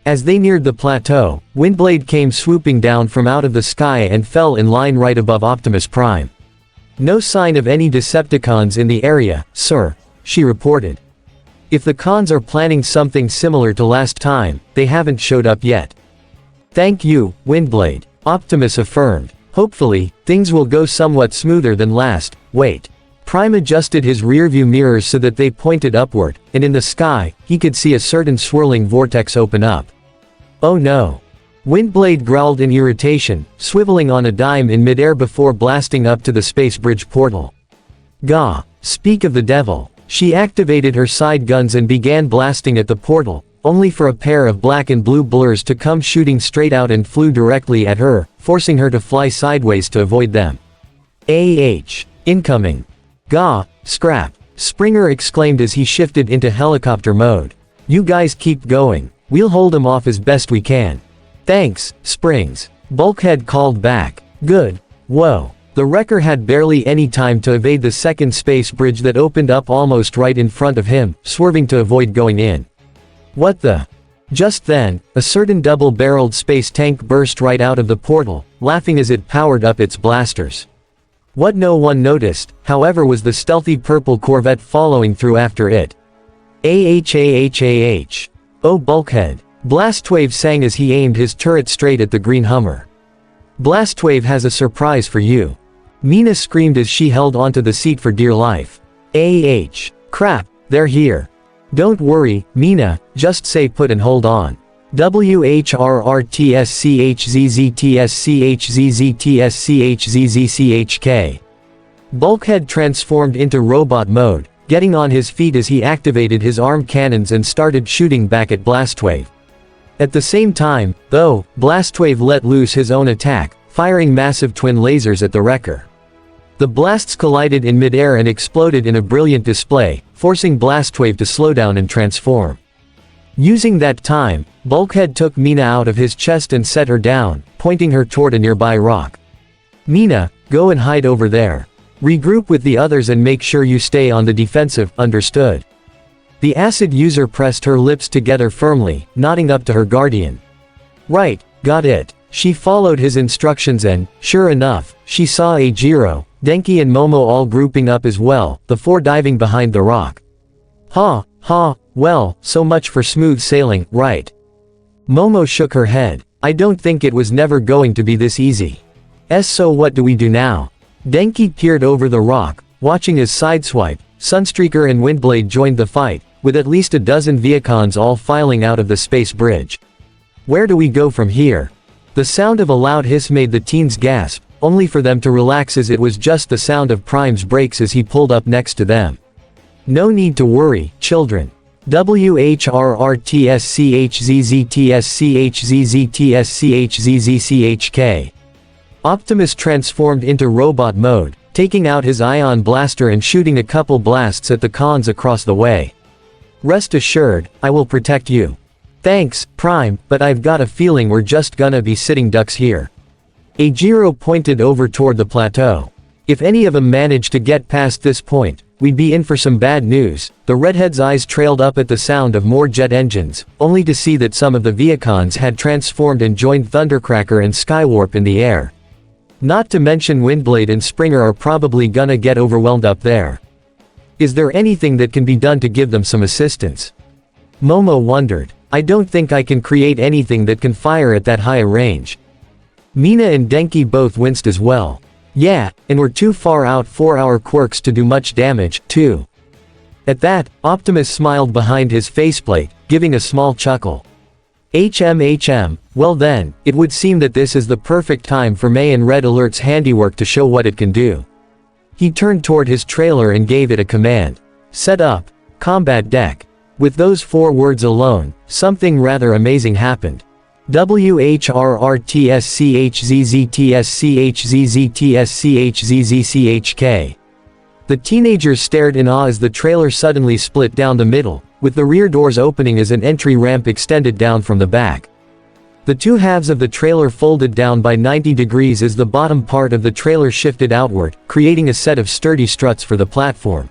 As they neared the plateau, Windblade came swooping down from out of the sky and fell in line right above Optimus Prime. No sign of any Decepticons in the area, sir, she reported. If the cons are planning something similar to last time, they haven't showed up yet. Thank you, Windblade, Optimus affirmed. Hopefully, things will go somewhat smoother than last. Wait. Prime adjusted his rearview mirrors so that they pointed upward, and in the sky, he could see a certain swirling vortex open up. Oh no. Windblade growled in irritation, swiveling on a dime in midair before blasting up to the space bridge portal. Gah, speak of the devil. She activated her side guns and began blasting at the portal, only for a pair of black and blue blurs to come shooting straight out and flew directly at her, forcing her to fly sideways to avoid them. Incoming. Gah, scrap, Springer exclaimed as he shifted into helicopter mode. You guys keep going. We'll hold him off as best we can. Thanks, Springs. Bulkhead called back. Good. Whoa. The wrecker had barely any time to evade the second space bridge that opened up almost right in front of him, swerving to avoid going in. What the? Just then, a certain double-barreled space tank burst right out of the portal, laughing as it powered up its blasters. What no one noticed, however, was the stealthy purple Corvette following through after it. Oh Bulkhead. Blastwave sang as he aimed his turret straight at the green Hummer. Blastwave has a surprise for you. Mina screamed as she held onto the seat for dear life. Crap, they're here. Don't worry, Mina, just stay put and hold on. WHRRTSCHZZTSCHZZTSCHZZCHK. Bulkhead transformed into robot mode, getting on his feet as he activated his arm cannons and started shooting back at Blastwave. At the same time, though, Blastwave let loose his own attack, firing massive twin lasers at the wrecker. The blasts collided in midair and exploded in a brilliant display, forcing Blastwave to slow down and transform. Using that time, Bulkhead took Mina out of his chest and set her down, pointing her toward a nearby rock. Mina, go and hide over there. Regroup with the others and make sure you stay on the defensive, understood? The acid user pressed her lips together firmly, nodding up to her guardian. Right, got it. She followed his instructions and, sure enough, she saw Ajiro, Denki and Momo all grouping up as well, the four diving behind the rock. Well, so much for smooth sailing, right? Momo shook her head. I don't think it was never going to be this easy. So what do we do now? Denki peered over the rock, watching as Sideswipe, Sunstreaker and Windblade joined the fight, with at least a dozen Viacons all filing out of the space bridge. Where do we go from here? The sound of a loud hiss made the teens gasp, only for them to relax as it was just the sound of Prime's brakes as he pulled up next to them. No need to worry, children. WHRRTSCHZZTSCHZZTSCHZZCHK. Optimus transformed into robot mode, taking out his ion blaster and shooting a couple blasts at the cons across the way. Rest assured, I will protect you. Thanks, Prime, but I've got a feeling we're just gonna be sitting ducks here. Ajiro pointed over toward the plateau. If any of them managed to get past this point, we'd be in for some bad news. The redhead's eyes trailed up at the sound of more jet engines, only to see that some of the Viacons had transformed and joined Thundercracker and Skywarp in the air. Not to mention Windblade and Springer are probably gonna get overwhelmed up there. Is there anything that can be done to give them some assistance? Momo wondered. I don't think I can create anything that can fire at that high a range. Mina and Denki both winced as well. Yeah, and we're too far out for our quirks to do much damage, too. At that, Optimus smiled behind his faceplate, giving a small chuckle. Well then, it would seem that this is the perfect time for May and Red Alert's handiwork to show what it can do. He turned toward his trailer and gave it a command. Set up. Combat deck. With those 4 words alone, something rather amazing happened. WHRRTSCHZZTSCHZZTSCHZZCHK. The teenagers stared in awe as the trailer suddenly split down the middle, with the rear doors opening as an entry ramp extended down from the back. The two halves of the trailer folded down by 90 degrees as the bottom part of the trailer shifted outward, creating a set of sturdy struts for the platform.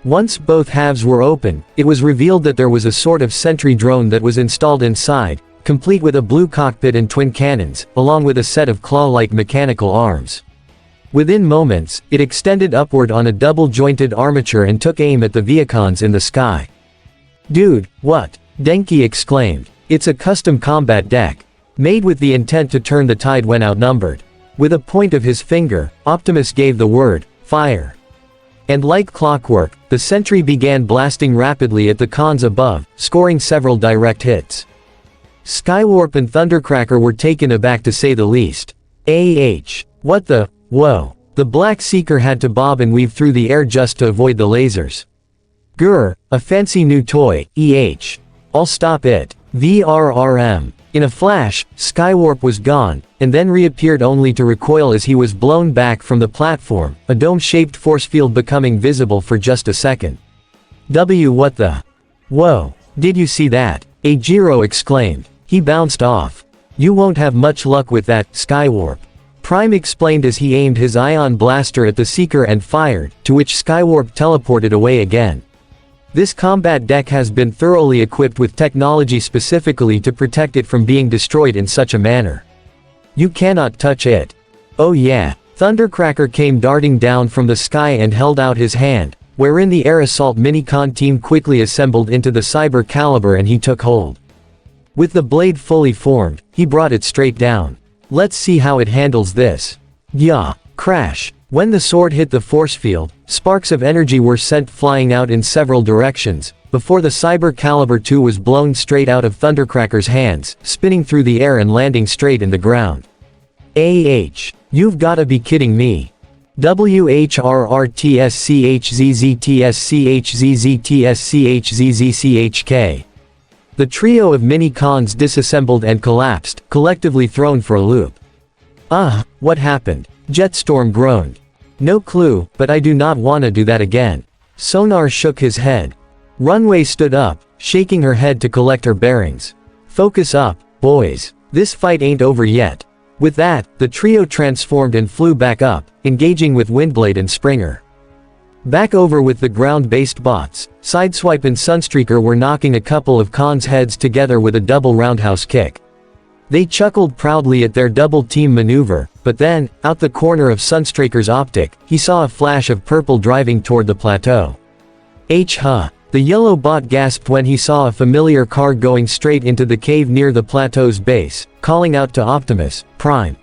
Once both halves were open, it was revealed that there was a sort of sentry drone that was installed inside, complete with a blue cockpit and twin cannons, along with a set of claw-like mechanical arms. Within moments, it extended upward on a double-jointed armature and took aim at the Viacons in the sky. "Dude, what?" Denki exclaimed. "It's a custom combat deck. Made with the intent to turn the tide when outnumbered." With a point of his finger, Optimus gave the word, "Fire." And like clockwork, the sentry began blasting rapidly at the cons above, scoring several direct hits. Skywarp and Thundercracker were taken aback to say the least. What the? Whoa. The Black Seeker had to bob and weave through the air just to avoid the lasers. Grr, a fancy new toy, I'll stop it. VRRM. In a flash, Skywarp was gone, and then reappeared only to recoil as he was blown back from the platform, a dome-shaped force field becoming visible for just a second. What the? Whoa. Did you see that? Ajiro exclaimed. He bounced off. You won't have much luck with that, Skywarp. Prime explained as he aimed his ion blaster at the Seeker and fired, to which Skywarp teleported away again. This combat deck has been thoroughly equipped with technology specifically to protect it from being destroyed in such a manner. You cannot touch it. Oh yeah. Thundercracker came darting down from the sky and held out his hand, wherein the Air Assault Minicon team quickly assembled into the Cyber Caliber and he took hold. With the blade fully formed, he brought it straight down. Let's see how it handles this. Yeah. Crash. When the sword hit the force field, sparks of energy were sent flying out in several directions, before the Cyber Caliber 2 was blown straight out of Thundercracker's hands, spinning through the air and landing straight in the ground. You've gotta be kidding me. WHRRTSCHZZTSCHZZTSCHZZTSCHK. The trio of mini-cons disassembled and collapsed, collectively thrown for a loop. What happened? Jetstorm groaned. No clue, but I do not wanna do that again. Sonar shook his head. Runway stood up, shaking her head to collect her bearings. Focus up, boys. This fight ain't over yet. With that, the trio transformed and flew back up, engaging with Windblade and Springer. Back over with the ground-based bots, Sideswipe and Sunstreaker were knocking a couple of cons' heads together with a double roundhouse kick. They chuckled proudly at their double-team maneuver, but then, out the corner of Sunstreaker's optic, he saw a flash of purple driving toward the plateau. The yellow bot gasped when he saw a familiar car going straight into the cave near the plateau's base, calling out to Optimus, Prime.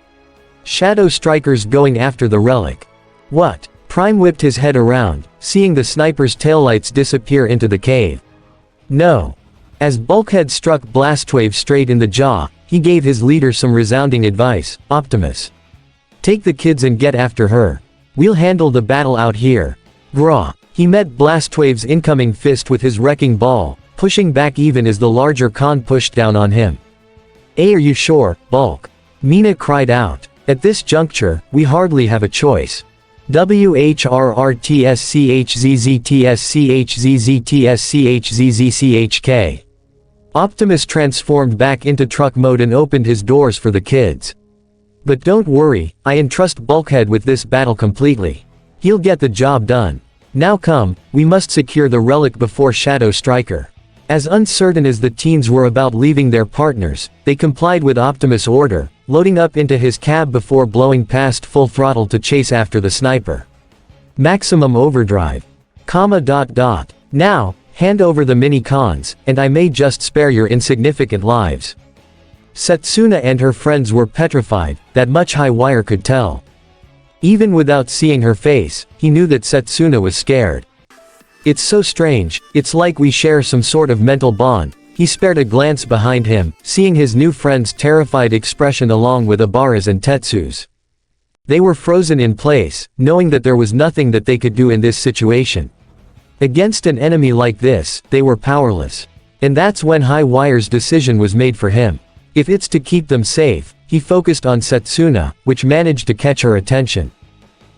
Shadow Strikers going after the relic. What? Prime whipped his head around, seeing the sniper's taillights disappear into the cave. No. As Bulkhead struck Blastwave straight in the jaw, he gave his leader some resounding advice, Optimus. Take the kids and get after her. We'll handle the battle out here. Grah. He met Blastwave's incoming fist with his wrecking ball, pushing back even as the larger con pushed down on him. Are you sure, Bulk? Mina cried out. At this juncture, we hardly have a choice. WHRRTSCHZZTSCHZZTSCHZZCHK. Optimus transformed back into truck mode and opened his doors for the kids. But don't worry, I entrust Bulkhead with this battle completely. He'll get the job done. Now come, we must secure the relic before Shadow Striker. As uncertain as the teens were about leaving their partners, they complied with Optimus' order, loading up into his cab before blowing past full throttle to chase after the sniper. Maximum overdrive. Now, hand over the mini-cons, and I may just spare your insignificant lives. Setsuna and her friends were petrified, that much Highwire could tell. Even without seeing her face, he knew that Setsuna was scared. It's so strange, it's like we share some sort of mental bond. He spared a glance behind him, seeing his new friend's terrified expression along with Abara's and Tetsu's. They were frozen in place, knowing that there was nothing that they could do in this situation. Against an enemy like this, they were powerless. And that's when Highwire's decision was made for him. If it's to keep them safe, he focused on Setsuna, which managed to catch her attention.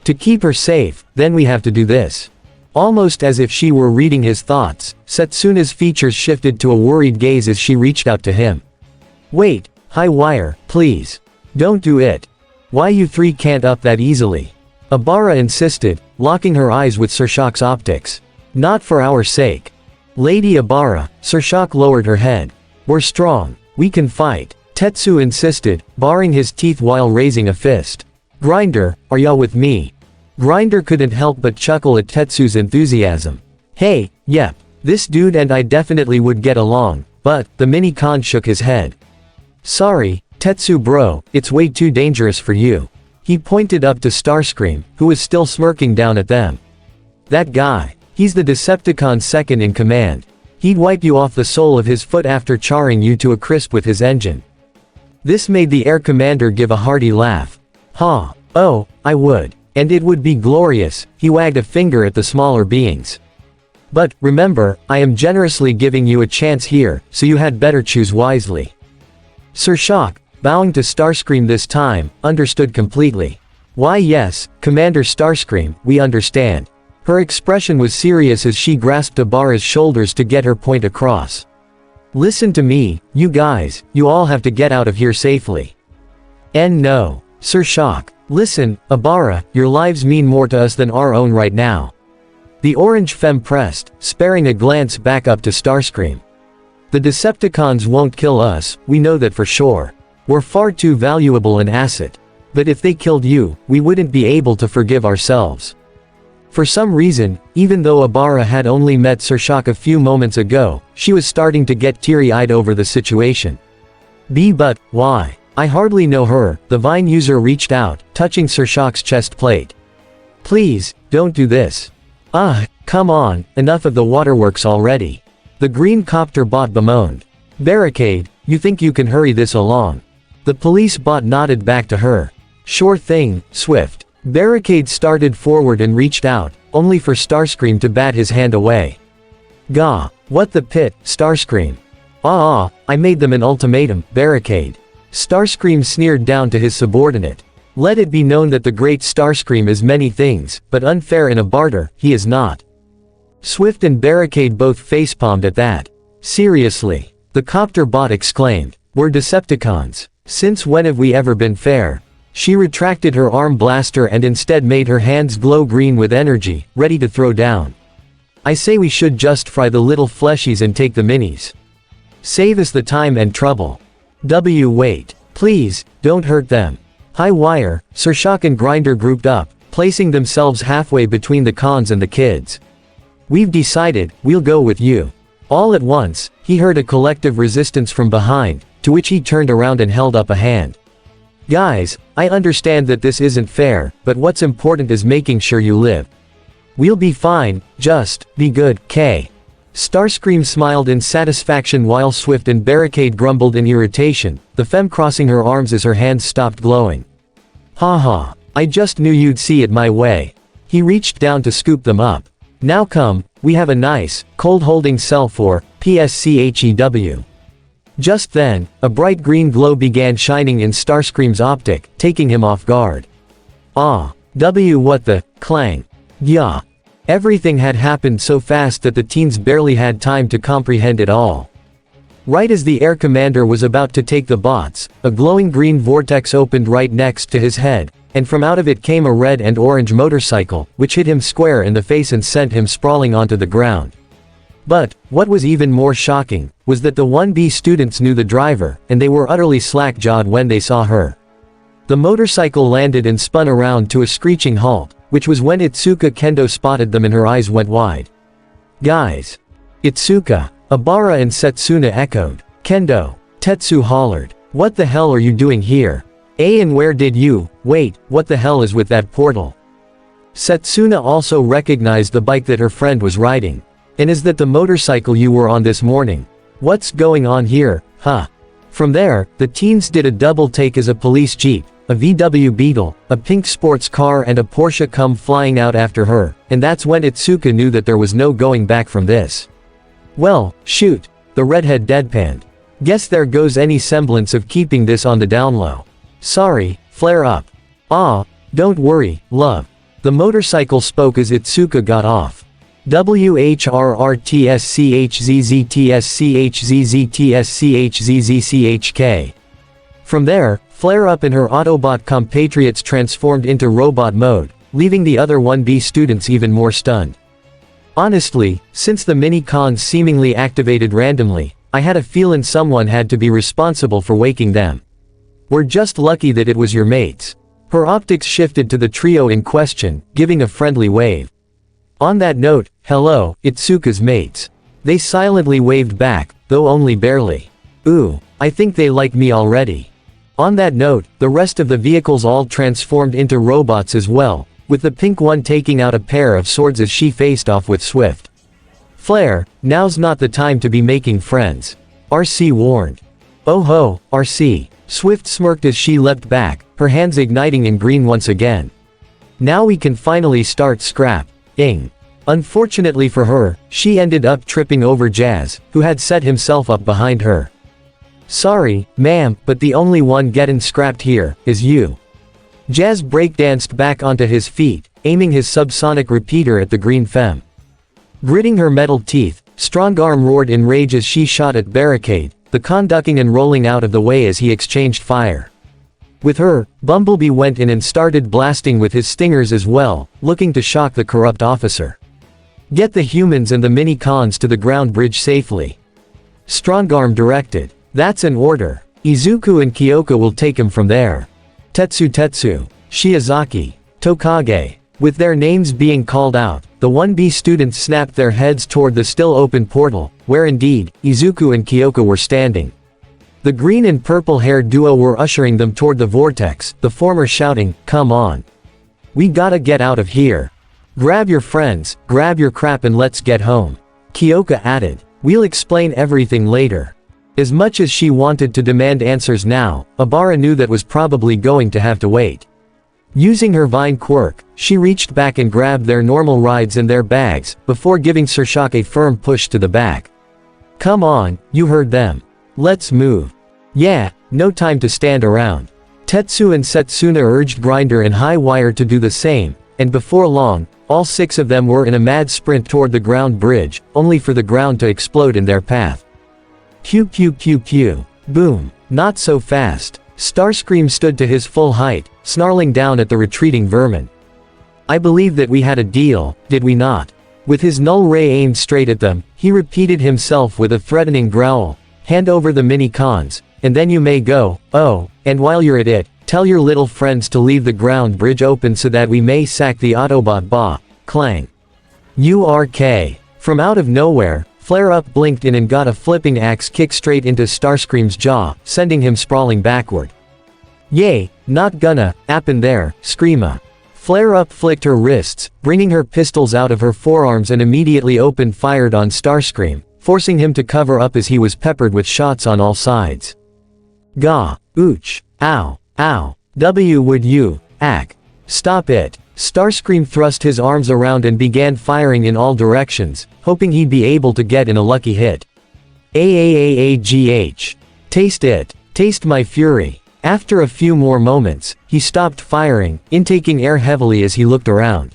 To keep her safe, then we have to do this. Almost as if she were reading his thoughts, Setsuna's features shifted to a worried gaze as she reached out to him. Wait, Highwire, please. Don't do it. Why you three can't up that easily? Abara insisted, locking her eyes with Surshok's optics. Not for our sake. Lady Abara, Surshok lowered her head. We're strong. We can fight. Tetsu insisted, baring his teeth while raising a fist. Grinder, are ya with me? Grinder couldn't help but chuckle at Tetsu's enthusiasm. Hey, yep, this dude and I definitely would get along, but, the mini-con shook his head. Sorry, Tetsu bro, it's way too dangerous for you. He pointed up to Starscream, who was still smirking down at them. That guy. He's the Decepticon's second in command. He'd wipe you off the sole of his foot after charring you to a crisp with his engine. This made the Air Commander give a hearty laugh. Ha. Oh, I would. And it would be glorious, he wagged a finger at the smaller beings. But, remember, I am generously giving you a chance here, so you had better choose wisely. Sir Shock, bowing to Starscream this time, understood completely. Why yes, Commander Starscream, we understand. Her expression was serious as she grasped Abara's shoulders to get her point across. Listen to me, you guys, you all have to get out of here safely. And no. Sir Shock. Listen, Abara, your lives mean more to us than our own right now. The orange femme pressed, sparing a glance back up to Starscream. The Decepticons won't kill us, we know that for sure. We're far too valuable an asset. But if they killed you, we wouldn't be able to forgive ourselves. For some reason, even though Abara had only met Sir Shock a few moments ago, she was starting to get teary-eyed over the situation. But, why? I hardly know her, the Vine user reached out, touching Sir Shock's chest plate. Please, don't do this. Come on, enough of the waterworks already. The green copter bot bemoaned. Barricade, you think you can hurry this along? The police bot nodded back to her. Sure thing, Swift. Barricade started forward and reached out, only for Starscream to bat his hand away. Gah, what the pit, Starscream. I made them an ultimatum, Barricade. Starscream sneered down to his subordinate. Let it be known that the great Starscream is many things, but unfair in a barter, he is not. Swift and Barricade both facepalmed at that. Seriously. The copter bot exclaimed. We're Decepticons. Since when have we ever been fair? She retracted her arm blaster and instead made her hands glow green with energy, ready to throw down. I say we should just fry the little fleshies and take the minis. Save us the time and trouble. Wait. Please, don't hurt them. High wire, Sir Shock and Grinder grouped up, placing themselves halfway between the cons and the kids. We've decided, we'll go with you. All at once, he heard a collective resistance from behind, to which he turned around and held up a hand. Guys, I understand that this isn't fair, but what's important is making sure you live. We'll be fine, just, be good, K. Starscream smiled in satisfaction while Swift and Barricade grumbled in irritation, the femme crossing her arms as her hands stopped glowing. Ha, I just knew you'd see it my way. He reached down to scoop them up. Now come, we have a nice, cold holding cell for, PSCHEW. Just then, a bright green glow began shining in Starscream's optic, taking him off guard. What the, clang. Yeah. Everything had happened so fast that the teens barely had time to comprehend it all. Right as the Air Commander was about to take the bots, a glowing green vortex opened right next to his head, and from out of it came a red and orange motorcycle, which hit him square in the face and sent him sprawling onto the ground. But, what was even more shocking, was that the 1B students knew the driver, and they were utterly slack-jawed when they saw her. The motorcycle landed and spun around to a screeching halt, which was when Itsuka Kendo spotted them and her eyes went wide. Guys! Itsuka! Abara and Setsuna echoed. Kendo! Tetsu hollered. What the hell are you doing here? And where did you, wait, what the hell is with that portal? Setsuna also recognized the bike that her friend was riding. And is that the motorcycle you were on this morning? What's going on here, huh? From there, the teens did a double take as a police jeep, a VW Beetle, a pink sports car and a Porsche come flying out after her, and that's when Itsuka knew that there was no going back from this. Well, shoot, the redhead deadpanned. Guess there goes any semblance of keeping this on the down low. Sorry, flare up. Don't worry, love. The motorcycle spoke as Itsuka got off. WHRRTSCHZZTSCHZZTSCHZZCHK. From there, Flare-Up and her Autobot compatriots transformed into robot mode, leaving the other 1B students even more stunned. Honestly, since the mini-cons seemingly activated randomly, I had a feeling someone had to be responsible for waking them. We're just lucky that it was your mates. Her optics shifted to the trio in question, giving a friendly wave. On that note, hello, Itsuka's mates. They silently waved back, though only barely. Ooh, I think they like me already. On that note, the rest of the vehicles all transformed into robots as well, with the pink one taking out a pair of swords as she faced off with Swift. Flare, now's not the time to be making friends. RC warned. Oh ho, RC. Swift smirked as she leapt back, her hands igniting in green once again. Now we can finally start scrap-ing. Unfortunately for her, she ended up tripping over Jazz, who had set himself up behind her. Sorry, ma'am, but the only one getting scrapped here is you. Jazz breakdanced back onto his feet, aiming his subsonic repeater at the green femme. Gritting her metal teeth, Strongarm roared in rage as she shot at Barricade, the con ducking and rolling out of the way as he exchanged fire. With her, Bumblebee went in and started blasting with his stingers as well, looking to shock the corrupt officer. Get the humans and the mini-cons to the ground bridge safely. Strongarm directed. That's an order. Izuku and Kyoka will take him from there. Tetsu, Shiozaki, Tokage. With their names being called out, the 1B students snapped their heads toward the still open portal, where indeed, Izuku and Kyoka were standing. The green and purple-haired duo were ushering them toward the vortex, the former shouting, "Come on. We gotta get out of here. Grab your friends, grab your crap and let's get home." Kyoka added. We'll explain everything later. As much as she wanted to demand answers now, Abara knew that was probably going to have to wait. Using her vine quirk, she reached back and grabbed their normal rides and their bags, before giving Surshak a firm push to the back. Come on, you heard them. Let's move. Yeah, no time to stand around. Tetsu and Setsuna urged Grinder and High Wire to do the same, and before long, all 6 of them were in a mad sprint toward the ground bridge, only for the ground to explode in their path. Pew pew pew pew. Boom. Not so fast. Starscream stood to his full height, snarling down at the retreating vermin. I believe that we had a deal, did we not? With his null ray aimed straight at them, he repeated himself with a threatening growl, hand over the mini-cons, and then you may go. Oh, and while you're at it, tell your little friends to leave the ground bridge open so that we may sack the Autobot Ba. Clang. URK. From out of nowhere, Flare-Up blinked in and got a flipping axe kick straight into Starscream's jaw, sending him sprawling backward. Yay, not gonna, happen there, Screama. Flare-Up flicked her wrists, bringing her pistols out of her forearms and immediately opened fired on Starscream, forcing him to cover up as he was peppered with shots on all sides. Gah, ooch, ow, ow, would you, ack. Stop it. Starscream thrust his arms around and began firing in all directions, hoping he'd be able to get in a lucky hit. AAAAGH. Taste it. Taste my fury. After a few more moments, he stopped firing, intaking air heavily as he looked around.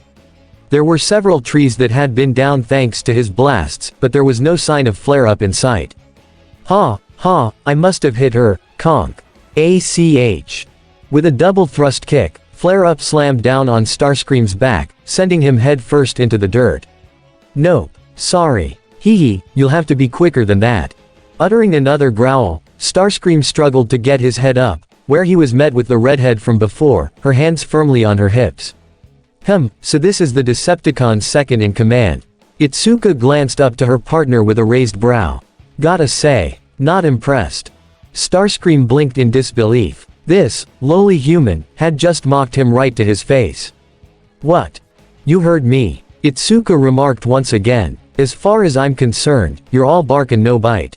There were several trees that had been down thanks to his blasts, but there was no sign of flare-up in sight. Ha, I must have hit her, conk. ACH. With a double thrust kick, Flare-Up slammed down on Starscream's back, sending him head-first into the dirt. Nope. Sorry. Hee, you'll have to be quicker than that. Uttering another growl, Starscream struggled to get his head up, where he was met with the redhead from before, her hands firmly on her hips. So this is the Decepticon's second in command. Itsuka glanced up to her partner with a raised brow. Gotta say, not impressed. Starscream blinked in disbelief. This, lowly human, had just mocked him right to his face. What? You heard me. Itsuka remarked once again. As far as I'm concerned, you're all bark and no bite.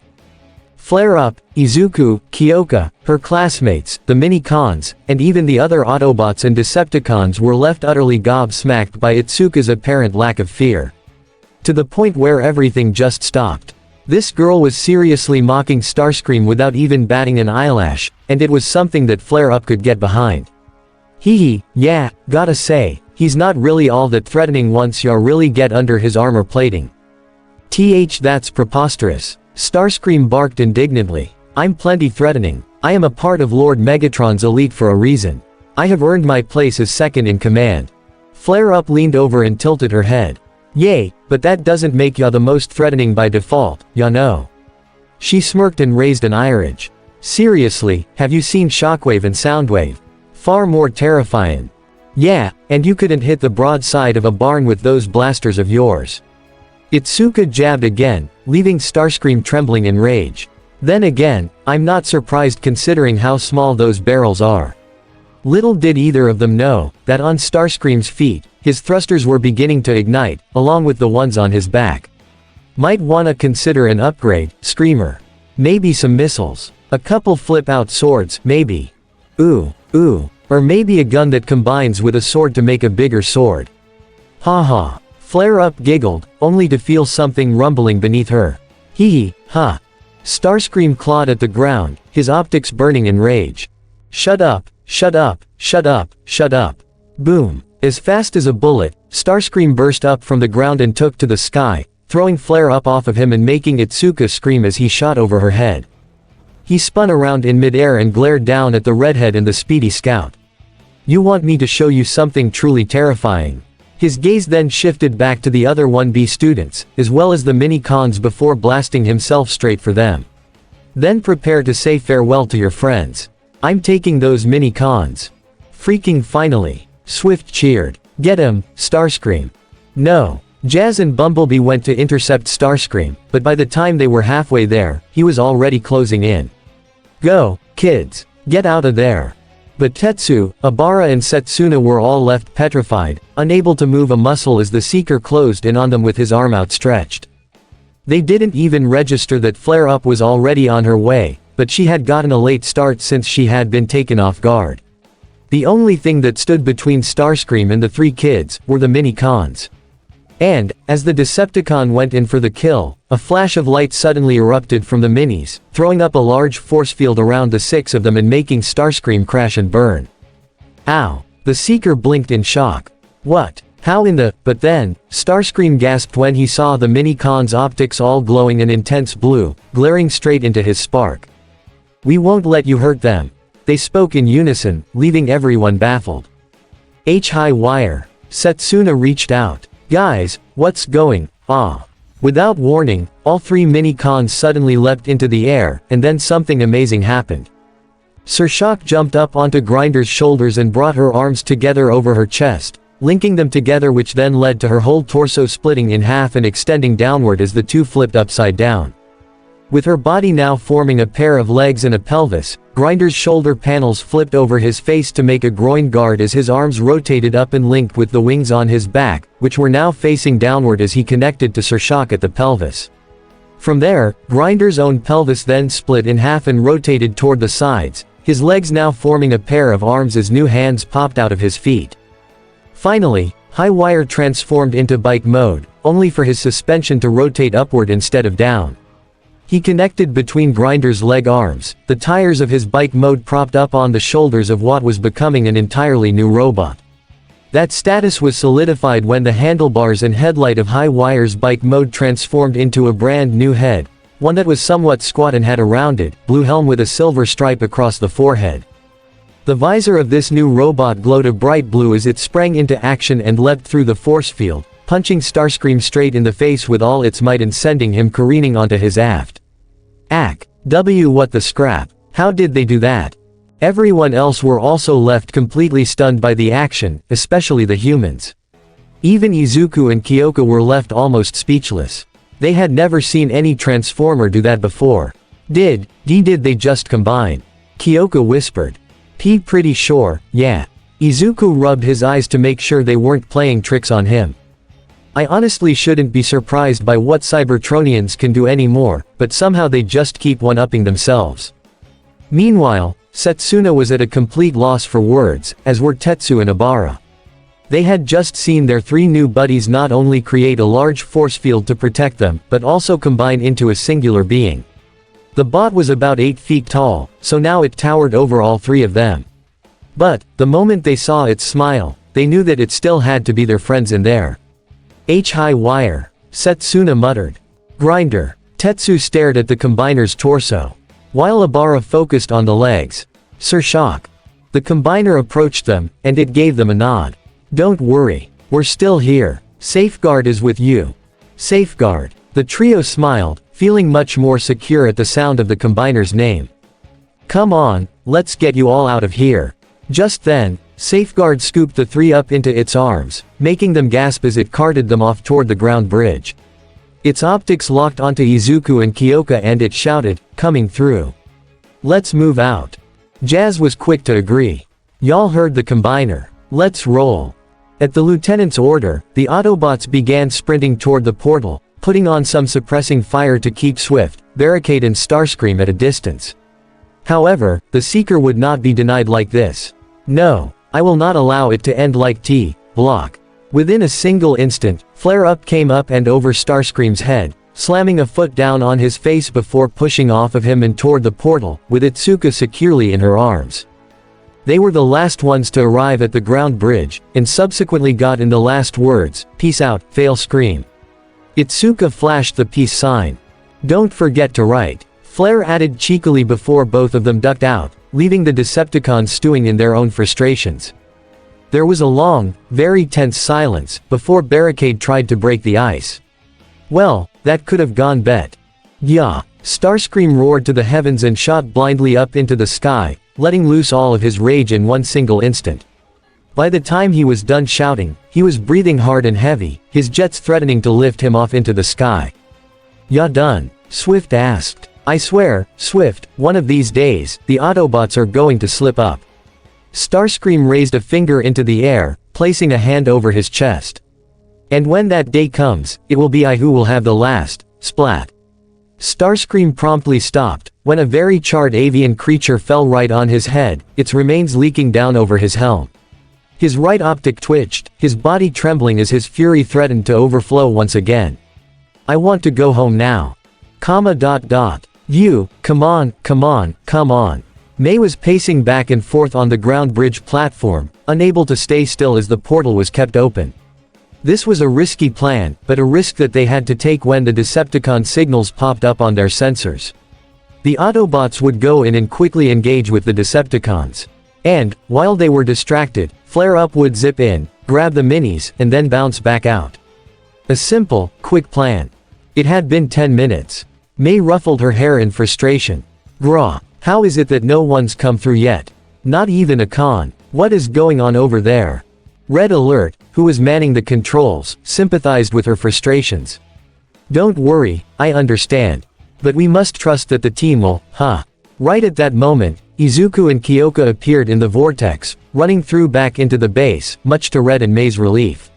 Flare-Up, Izuku, Kyoka, her classmates, the mini-cons, and even the other Autobots and Decepticons were left utterly gobsmacked by Itsuka's apparent lack of fear. To the point where everything just stopped. This girl was seriously mocking Starscream without even batting an eyelash, and it was something that Flare-Up could get behind. Yeah, gotta say, he's not really all that threatening once you really get under his armor plating. That's preposterous. Starscream barked indignantly. I'm plenty threatening. I am a part of Lord Megatron's elite for a reason. I have earned my place as second in command. Flare-Up leaned over and tilted her head. Yay, but that doesn't make ya the most threatening by default, ya know. She smirked and raised an eyelid. Seriously, have you seen Shockwave and Soundwave? Far more terrifying. Yeah, and you couldn't hit the broadside of a barn with those blasters of yours. Itsuka jabbed again, leaving Starscream trembling in rage. Then again, I'm not surprised considering how small those barrels are. Little did either of them know, that on Starscream's feet, his thrusters were beginning to ignite, along with the ones on his back. Might wanna consider an upgrade, Screamer. Maybe some missiles. A couple flip-out swords, maybe. Ooh. Or maybe a gun that combines with a sword to make a bigger sword. Haha. Flare-Up giggled, only to feel something rumbling beneath her. Hee ha. Starscream clawed at the ground, his optics burning in rage. Shut up, shut up, shut up, shut up. Boom. As fast as a bullet, Starscream burst up from the ground and took to the sky, throwing Flare-Up off of him and making Itsuka scream as he shot over her head. He spun around in midair and glared down at the redhead and the speedy scout. You want me to show you something truly terrifying? His gaze then shifted back to the other 1B students, as well as the mini-cons before blasting himself straight for them. Then prepare to say farewell to your friends. I'm taking those mini-cons. Freaking finally. Swift cheered. Get him, Starscream. No. Jazz and Bumblebee went to intercept Starscream, but by the time they were halfway there, he was already closing in. Go, kids. Get out of there. But Tetsu, Abara and Setsuna were all left petrified, unable to move a muscle as the Seeker closed in on them with his arm outstretched. They didn't even register that Flare-Up was already on her way, but she had gotten a late start since she had been taken off guard. The only thing that stood between Starscream and the three kids were the mini-cons. And, as the Decepticon went in for the kill, a flash of light suddenly erupted from the minis, throwing up a large force field around the six of them and making Starscream crash and burn. Ow! The Seeker blinked in shock. What? How in the— But then, Starscream gasped when he saw the mini-con's optics all glowing an intense blue, glaring straight into his spark. We won't let you hurt them. They spoke in unison, leaving everyone baffled. High wire. Setsuna reached out. Guys, what's going on? Without warning, all three mini-cons suddenly leapt into the air, and then something amazing happened. Sir Shock jumped up onto Grinder's shoulders and brought her arms together over her chest, linking them together, which then led to her whole torso splitting in half and extending downward as the two flipped upside down. With her body now forming a pair of legs and a pelvis, Grinder's shoulder panels flipped over his face to make a groin guard as his arms rotated up and linked with the wings on his back, which were now facing downward as he connected to Sir Shock at the pelvis. From there, Grinder's own pelvis then split in half and rotated toward the sides, his legs now forming a pair of arms as new hands popped out of his feet. Finally, High Wire transformed into bike mode, only for his suspension to rotate upward instead of down. He connected between Grinder's leg arms, the tires of his bike mode propped up on the shoulders of what was becoming an entirely new robot. That status was solidified when the handlebars and headlight of High Wire's bike mode transformed into a brand new head, one that was somewhat squat and had a rounded, blue helm with a silver stripe across the forehead. The visor of this new robot glowed a bright blue as it sprang into action and leapt through the force field, punching Starscream straight in the face with all its might and sending him careening onto his aft. What the scrap? How did they do that? Everyone else were also left completely stunned by the action, especially the humans. Even Izuku and Kyoko were left almost speechless. They had never seen any Transformer do that before. Did they just combine? Kyoko whispered. Pretty sure, yeah. Izuku rubbed his eyes to make sure they weren't playing tricks on him. I honestly shouldn't be surprised by what Cybertronians can do anymore, but somehow they just keep one-upping themselves. Meanwhile, Setsuna was at a complete loss for words, as were Tetsu and Abara. They had just seen their three new buddies not only create a large force field to protect them, but also combine into a singular being. The bot was about 8 feet tall, so now it towered over all three of them. But, the moment they saw its smile, they knew that it still had to be their friends in there. High wire. Setsuna muttered. Grinder. Tetsu stared at the combiner's torso, while Abara focused on the legs. Sir Shock. The combiner approached them, and it gave them a nod. Don't worry. We're still here. Safeguard is with you. Safeguard. The trio smiled, feeling much more secure at the sound of the combiner's name. Come on, let's get you all out of here. Just then, Safeguard scooped the three up into its arms, making them gasp as it carted them off toward the ground bridge. Its optics locked onto Izuku and Kyoka and it shouted, "Coming through. Let's move out." Jazz was quick to agree. "Y'all heard the combiner. Let's roll." At the lieutenant's order, the Autobots began sprinting toward the portal, putting on some suppressing fire to keep Swift, Barricade and Starscream at a distance. However, the Seeker would not be denied like this. "No, I will not allow it to end like T-Block." Within a single instant, Flare-Up came up and over Starscream's head, slamming a foot down on his face before pushing off of him and toward the portal, with Itsuka securely in her arms. They were the last ones to arrive at the ground bridge, and subsequently got in the last words, "Peace out, fail scream." Itsuka flashed the peace sign. "Don't forget to write," Flare added cheekily before both of them ducked out, leaving the Decepticons stewing in their own frustrations. There was a long, very tense silence, before Barricade tried to break the ice. "Well, that could have gone bet." "Yeah." Starscream roared to the heavens and shot blindly up into the sky, letting loose all of his rage in one single instant. By the time he was done shouting, he was breathing hard and heavy, his jets threatening to lift him off into the sky. "Ya done?" Swift asked. "I swear, Swift, one of these days, the Autobots are going to slip up." Starscream raised a finger into the air, placing a hand over his chest. "And when that day comes, it will be I who will have the last, splat." Starscream promptly stopped, when a very charred avian creature fell right on his head, its remains leaking down over his helm. His right optic twitched, his body trembling as his fury threatened to overflow once again. "I want to go home now. You, come on, come on, come on." May was pacing back and forth on the ground bridge platform, unable to stay still as the portal was kept open. This was a risky plan, but a risk that they had to take when the Decepticon signals popped up on their sensors. The Autobots would go in and quickly engage with the Decepticons. And, while they were distracted, Flare-Up would zip in, grab the minis, and then bounce back out. A simple, quick plan. It had been 10 minutes. May ruffled her hair in frustration. "Grah, how is it that no one's come through yet? Not even a con. What is going on over there?" Red Alert, who was manning the controls, sympathized with her frustrations. "Don't worry, I understand. But we must trust that the team will, huh?" Right at that moment, Izuku and Kyoka appeared in the vortex, running through back into the base, much to Red and May's relief.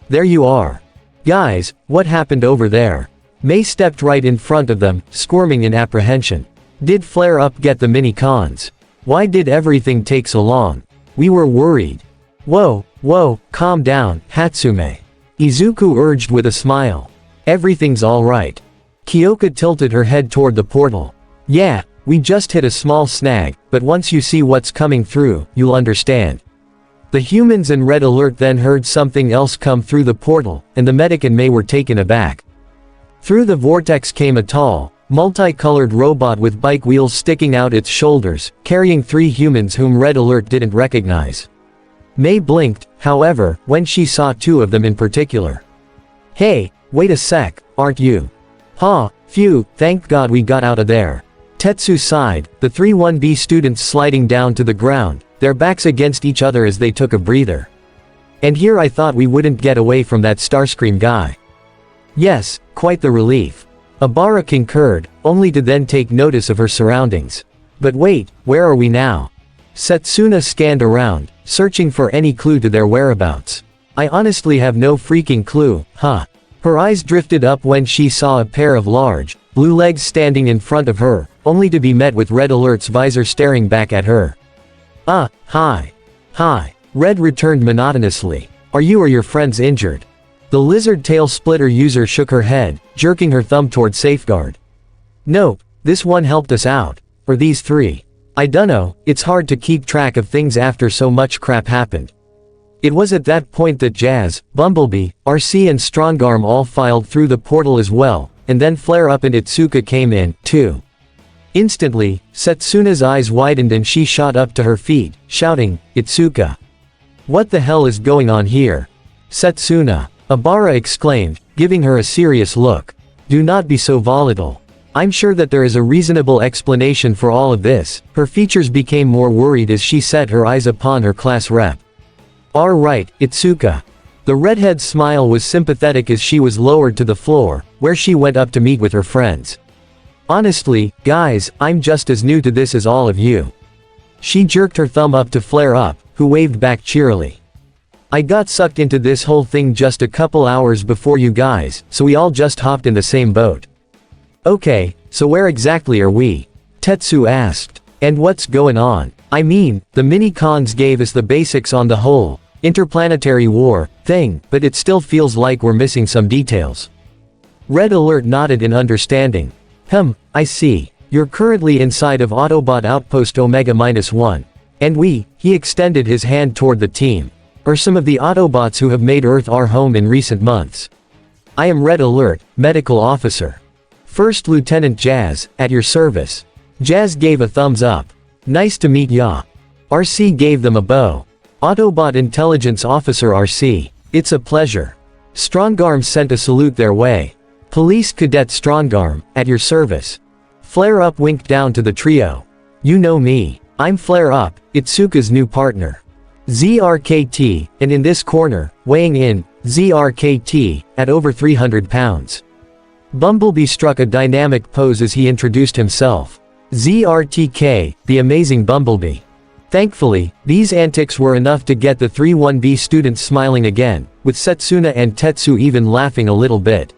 "There you are. Guys, what happened over there?" May stepped right in front of them, squirming in apprehension. "Did Flare-Up get the mini-cons? Why did everything take so long? We were worried." Whoa, calm down, Hatsume." Izuku urged with a smile. "Everything's alright." Kyoka tilted her head toward the portal. "Yeah, we just hit a small snag, but once you see what's coming through, you'll understand." The humans and Red Alert then heard something else come through the portal, and the medic and May were taken aback. Through the vortex came a tall, multicolored robot with bike wheels sticking out its shoulders, carrying 3 humans whom Red Alert didn't recognize. May blinked, however, when she saw 2 of them in particular. "Hey, wait a sec, aren't you?" Phew, thank God we got out of there." Tetsu sighed, the 3 1B students sliding down to the ground, their backs against each other as they took a breather. "And here I thought we wouldn't get away from that Starscream guy." "Yes, quite the relief." Abara concurred, only to then take notice of her surroundings. "But wait, where are we now?" Setsuna scanned around, searching for any clue to their whereabouts. "I honestly have no freaking clue, huh?" Her eyes drifted up when she saw a pair of large, blue legs standing in front of her, only to be met with Red Alert's visor staring back at her. Hi. Red returned monotonously. "Are you or your friends injured?" The lizard tail splitter user shook her head, jerking her thumb toward Safeguard. "Nope, this one helped us out. Or these 3. I dunno, it's hard to keep track of things after so much crap happened." It was at that point that Jazz, Bumblebee, RC and Strongarm all filed through the portal as well, and then Flare-Up and Itsuka came in, too. Instantly, Setsuna's eyes widened and she shot up to her feet, shouting, "Itsuka! What the hell is going on here?" "Setsuna!" Abara exclaimed, giving her a serious look. "Do not be so volatile. I'm sure that there is a reasonable explanation for all of this. Her features became more worried as she set her eyes upon her class rep. All right, Itsuka. The redhead's smile was sympathetic as she was lowered to the floor, where she went up to meet with her friends. Honestly, guys, I'm just as new to this as all of you. She jerked her thumb up to Flare Up, who waved back cheerily. I got sucked into this whole thing just a couple hours before you guys, so we all just hopped in the same boat. Okay, so where exactly are we? Tetsu asked. And what's going on? I mean, the mini-cons gave us the basics on the whole interplanetary war thing, but it still feels like we're missing some details. Red Alert nodded in understanding. I see. You're currently inside of Autobot Outpost Omega-1. And he extended his hand toward the team, are some of the Autobots who have made Earth our home in recent months. I am Red Alert, Medical Officer. First Lieutenant Jazz, at your service. Jazz gave a thumbs up. Nice to meet ya. RC gave them a bow. Autobot Intelligence Officer RC. It's a pleasure. Strongarm sent a salute their way. Police Cadet Strongarm, at your service. Flare Up winked down to the trio. You know me. I'm Flare Up, Itsuka's new partner. ZRKT, and in this corner, weighing in, ZRKT, at over 300 pounds. Bumblebee struck a dynamic pose as he introduced himself. ZRTK, the amazing Bumblebee. Thankfully, these antics were enough to get the 3-1B students smiling again, with Setsuna and Tetsu even laughing a little bit.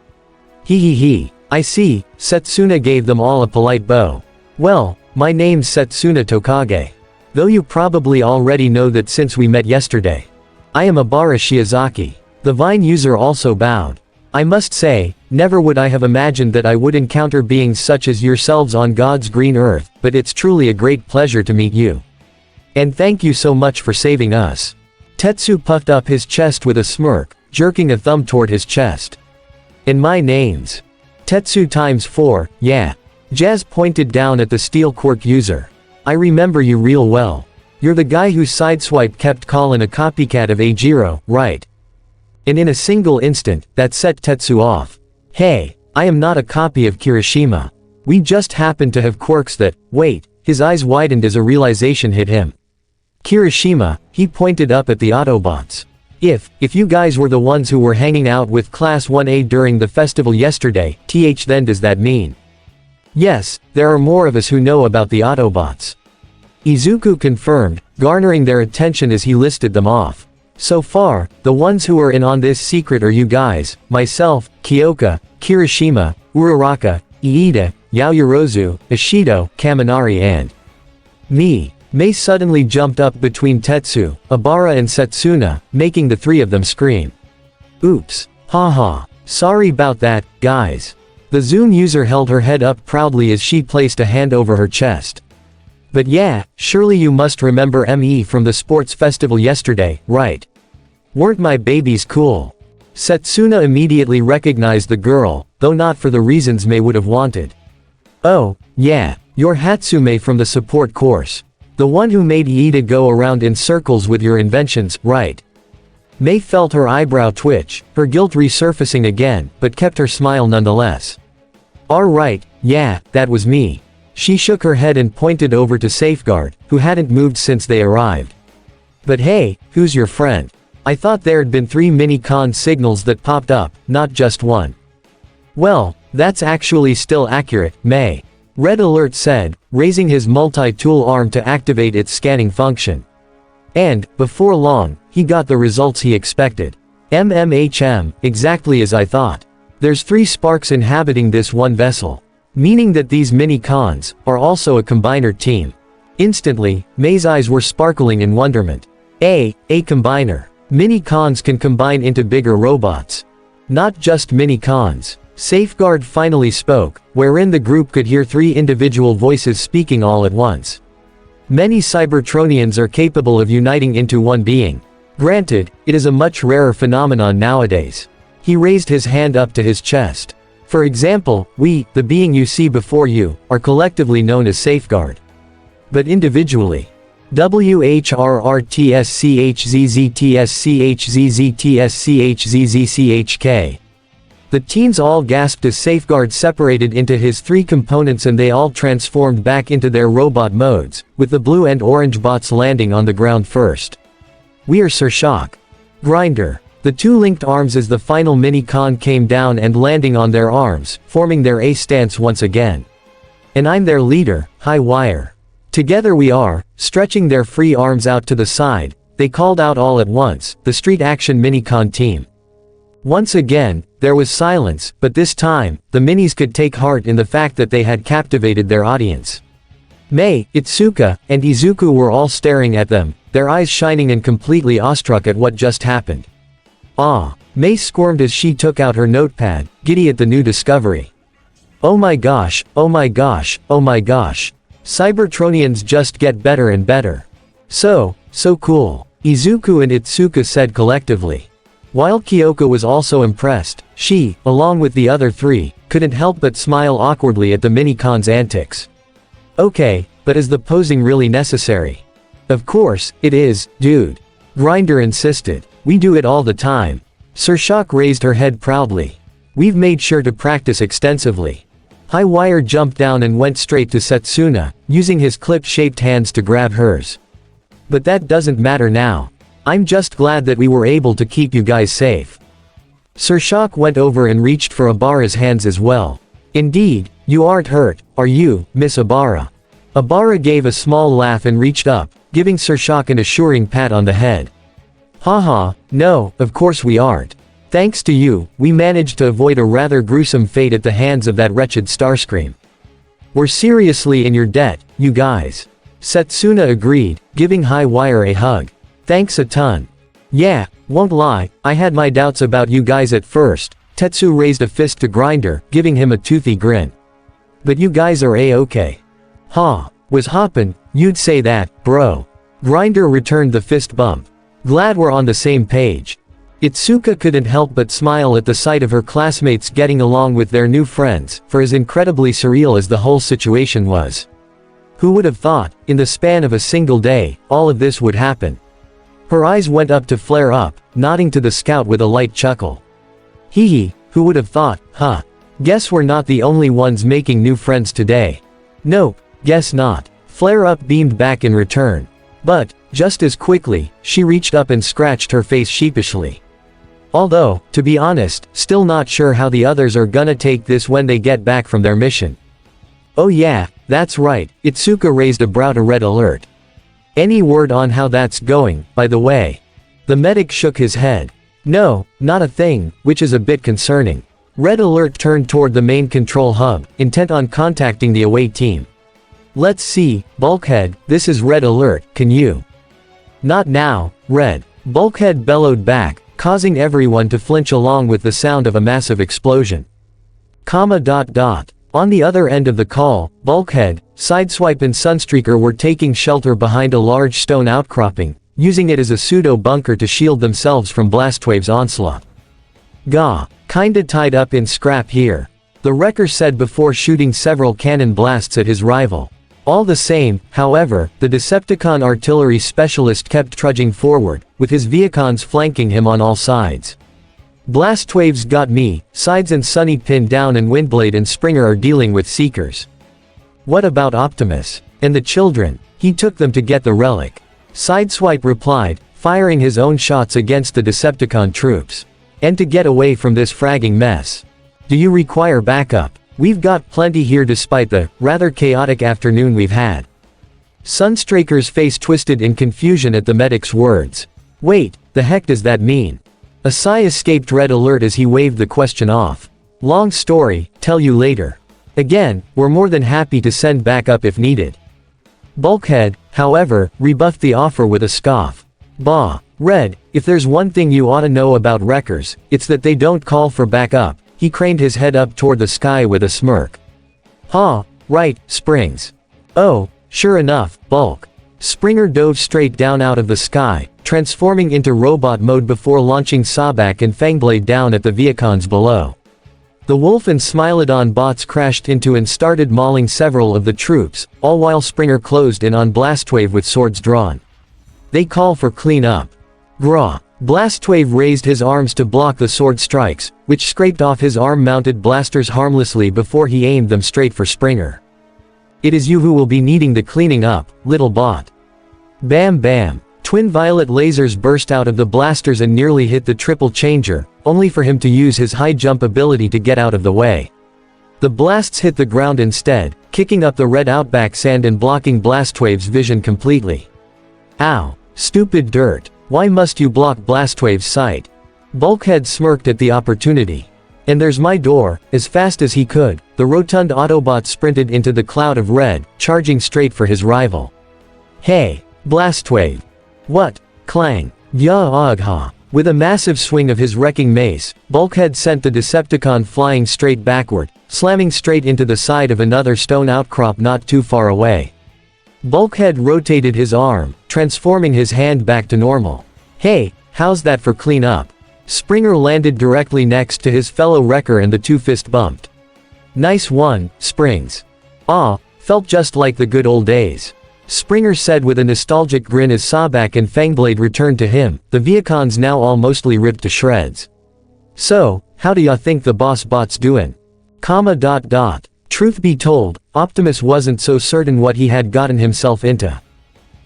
Hee. I see. Setsuna gave them all a polite bow. Well, my name's Setsuna Tokage. Though you probably already know that since we met yesterday. I am Abara Shiozaki. The Vine user also bowed. I must say, never would I have imagined that I would encounter beings such as yourselves on God's green earth, but it's truly a great pleasure to meet you. And thank you so much for saving us. Tetsu puffed up his chest with a smirk, jerking a thumb toward his chest. And my name's Tetsu times 4, yeah. Jazz pointed down at the steel quirk user. I remember you real well. You're the guy whose sideswipe kept calling a copycat of Ajiro, right? And in a single instant, that set Tetsu off. Hey, I am not a copy of Kirishima. We just happen to have quirks that, wait, his eyes widened as a realization hit him. Kirishima, he pointed up at the Autobots. If you guys were the ones who were hanging out with Class 1A during the festival yesterday, then does that mean? Yes, there are more of us who know about the Autobots. Izuku confirmed, garnering their attention as he listed them off. So far, the ones who are in on this secret are you guys, myself, Kyoka, Kirishima, Uraraka, Iida, Yaoyorozu, Ishido, Kaminari and me. Mei suddenly jumped up between Tetsu, Abara and Setsuna, making the three of them scream. Oops. Haha. Sorry about that, guys. The Zoom user held her head up proudly as she placed a hand over her chest. But yeah, surely you must remember ME from the sports festival yesterday, right? Weren't my babies cool? Setsuna immediately recognized the girl, though not for the reasons Mei would have wanted. Oh, yeah, you're Hatsume from the support course. The one who made Iida go around in circles with your inventions, right? Mei felt her eyebrow twitch, her guilt resurfacing again, but kept her smile nonetheless. Alright, yeah, that was me. She shook her head and pointed over to Safeguard, who hadn't moved since they arrived. But hey, who's your friend? I thought there'd been 3 mini-con signals that popped up, not just one. Well, that's actually still accurate, Mei. Red Alert said, raising his multi-tool arm to activate its scanning function. And, before long, he got the results he expected. Exactly as I thought. There's 3 sparks inhabiting this one vessel. Meaning that these mini-cons are also a combiner team. Instantly, Mei's eyes were sparkling in wonderment. A combiner. Mini-cons can combine into bigger robots. Not just mini-cons. Safeguard finally spoke, wherein the group could hear 3 individual voices speaking all at once. Many Cybertronians are capable of uniting into one being. Granted, it is a much rarer phenomenon nowadays. He raised his hand up to his chest. For example, we, the being you see before you, are collectively known as Safeguard. But individually. WHRRTSCHZZTSCHZZTSCHZZCHK. The teens all gasped as Safeguard separated into his 3 components and they all transformed back into their robot modes, with the blue and orange bots landing on the ground first. We are Sir Shock. Grinder. The 2 linked arms as the final mini-con came down and landing on their arms, forming their A stance once again. And I'm their leader, High Wire. Together we are, stretching their free arms out to the side, they called out all at once, the Street Action Mini-con team. Once again, there was silence, but this time, the minis could take heart in the fact that they had captivated their audience. Mei, Itsuka, and Izuku were all staring at them, their eyes shining and completely awestruck at what just happened. Mei squirmed as she took out her notepad, giddy at the new discovery. Oh my gosh, oh my gosh, oh my gosh. Cybertronians just get better and better. So cool. Izuku and Itsuka said collectively. While Kyoko was also impressed, she, along with the other 3, couldn't help but smile awkwardly at the mini-con's antics. Okay, but is the posing really necessary? Of course, it is, dude. Grinder insisted. We do it all the time. Sir Shock raised her head proudly. We've made sure to practice extensively. High Wire jumped down and went straight to Setsuna, using his clip-shaped hands to grab hers. But that doesn't matter now. I'm just glad that we were able to keep you guys safe. Sir Shock went over and reached for Abara's hands as well. Indeed, you aren't hurt, are you, Miss Abara? Abara gave a small laugh and reached up, giving Sir Shock an assuring pat on the head. Haha, no, of course we aren't. Thanks to you, we managed to avoid a rather gruesome fate at the hands of that wretched Starscream. We're seriously in your debt, you guys. Setsuna agreed, giving High Wire a hug. Thanks a ton. Yeah, won't lie, I had my doubts about you guys at first. Tetsu raised a fist to Grinder, giving him a toothy grin. But you guys are A-okay. Was hoppin', you'd say that, bro. Grinder returned the fist bump. Glad we're on the same page. Itsuka couldn't help but smile at the sight of her classmates getting along with their new friends, for as incredibly surreal as the whole situation was. Who would have thought, in the span of a single day, all of this would happen? Her eyes went up to flare up, nodding to the scout with a light chuckle. Hee, who would have thought, huh? Guess we're not the only ones making new friends today. Nope, guess not. Flare up beamed back in return. But, just as quickly, she reached up and scratched her face sheepishly. Although, to be honest, still not sure how the others are gonna take this when they get back from their mission. Oh yeah, that's right, Itsuka raised a brow to red alert. Any word on how that's going, by the way? The medic shook his head. No, not a thing, which is a bit concerning. Red alert turned toward the main control hub, intent on contacting the away team. Let's see, Bulkhead, this is Red alert, can you? Not now, Red. Bulkhead bellowed back, causing everyone to flinch along with the sound of a massive explosion. On the other end of the call, Bulkhead, Sideswipe and Sunstreaker were taking shelter behind a large stone outcropping, using it as a pseudo-bunker to shield themselves from Blastwave's onslaught. Gah, kinda tied up in scrap here. The wrecker said before shooting several cannon blasts at his rival. All the same, however, the Decepticon artillery specialist kept trudging forward, with his Vehicons flanking him on all sides. Blastwave's got me, Sides and Sunny pinned down and Windblade and Springer are dealing with Seekers. What about Optimus? And the children? He took them to get the relic. Sideswipe replied, firing his own shots against the Decepticon troops. And to get away from this fragging mess. Do you require backup? We've got plenty here despite the rather chaotic afternoon we've had. Sunstreaker's face twisted in confusion at the medic's words. Wait, the heck does that mean? A sigh escaped Red alert as he waved the question off. Long story, tell you later. Again, we're more than happy to send backup if needed. Bulkhead, however, rebuffed the offer with a scoff. Bah, Red, if there's one thing you ought to know about wreckers, it's that they don't call for backup. He craned his head up toward the sky with a smirk. Right, Springs. Oh, sure enough, Bulk. Springer dove straight down out of the sky, transforming into robot mode before launching Sabak and Fangblade down at the Vehicons below. The Wolf and Smilodon bots crashed into and started mauling several of the troops, all while Springer closed in on Blastwave with swords drawn. They call for clean up. Grah. Blastwave raised his arms to block the sword strikes, which scraped off his arm-mounted blasters harmlessly before he aimed them straight for Springer. "It is you who will be needing the cleaning up, little bot." Bam bam. Twin violet lasers burst out of the blasters and nearly hit the triple changer, only for him to use his high jump ability to get out of the way. The blasts hit the ground instead, kicking up the red outback sand and blocking Blastwave's vision completely. "Ow. Stupid dirt. Why must you block Blastwave's sight?" Bulkhead smirked at the opportunity. "And there's my door." As fast as he could, the rotund Autobot sprinted into the cloud of red, charging straight for his rival. "Hey, Blastwave." "What?" Clang. Yah-agha. With a massive swing of his wrecking mace, Bulkhead sent the Decepticon flying straight backward, slamming straight into the side of another stone outcrop not too far away. Bulkhead rotated his arm, transforming his hand back to normal. "Hey, how's that for clean-up?" Springer landed directly next to his fellow wrecker and the two fist bumped. "Nice one, Springs." "Ah, felt just like the good old days," Springer said with a nostalgic grin as Sawback and Fangblade returned to him, the Viacons now all mostly ripped to shreds. "So, how do ya think the boss bot's doin'?" Truth be told, Optimus wasn't so certain what he had gotten himself into.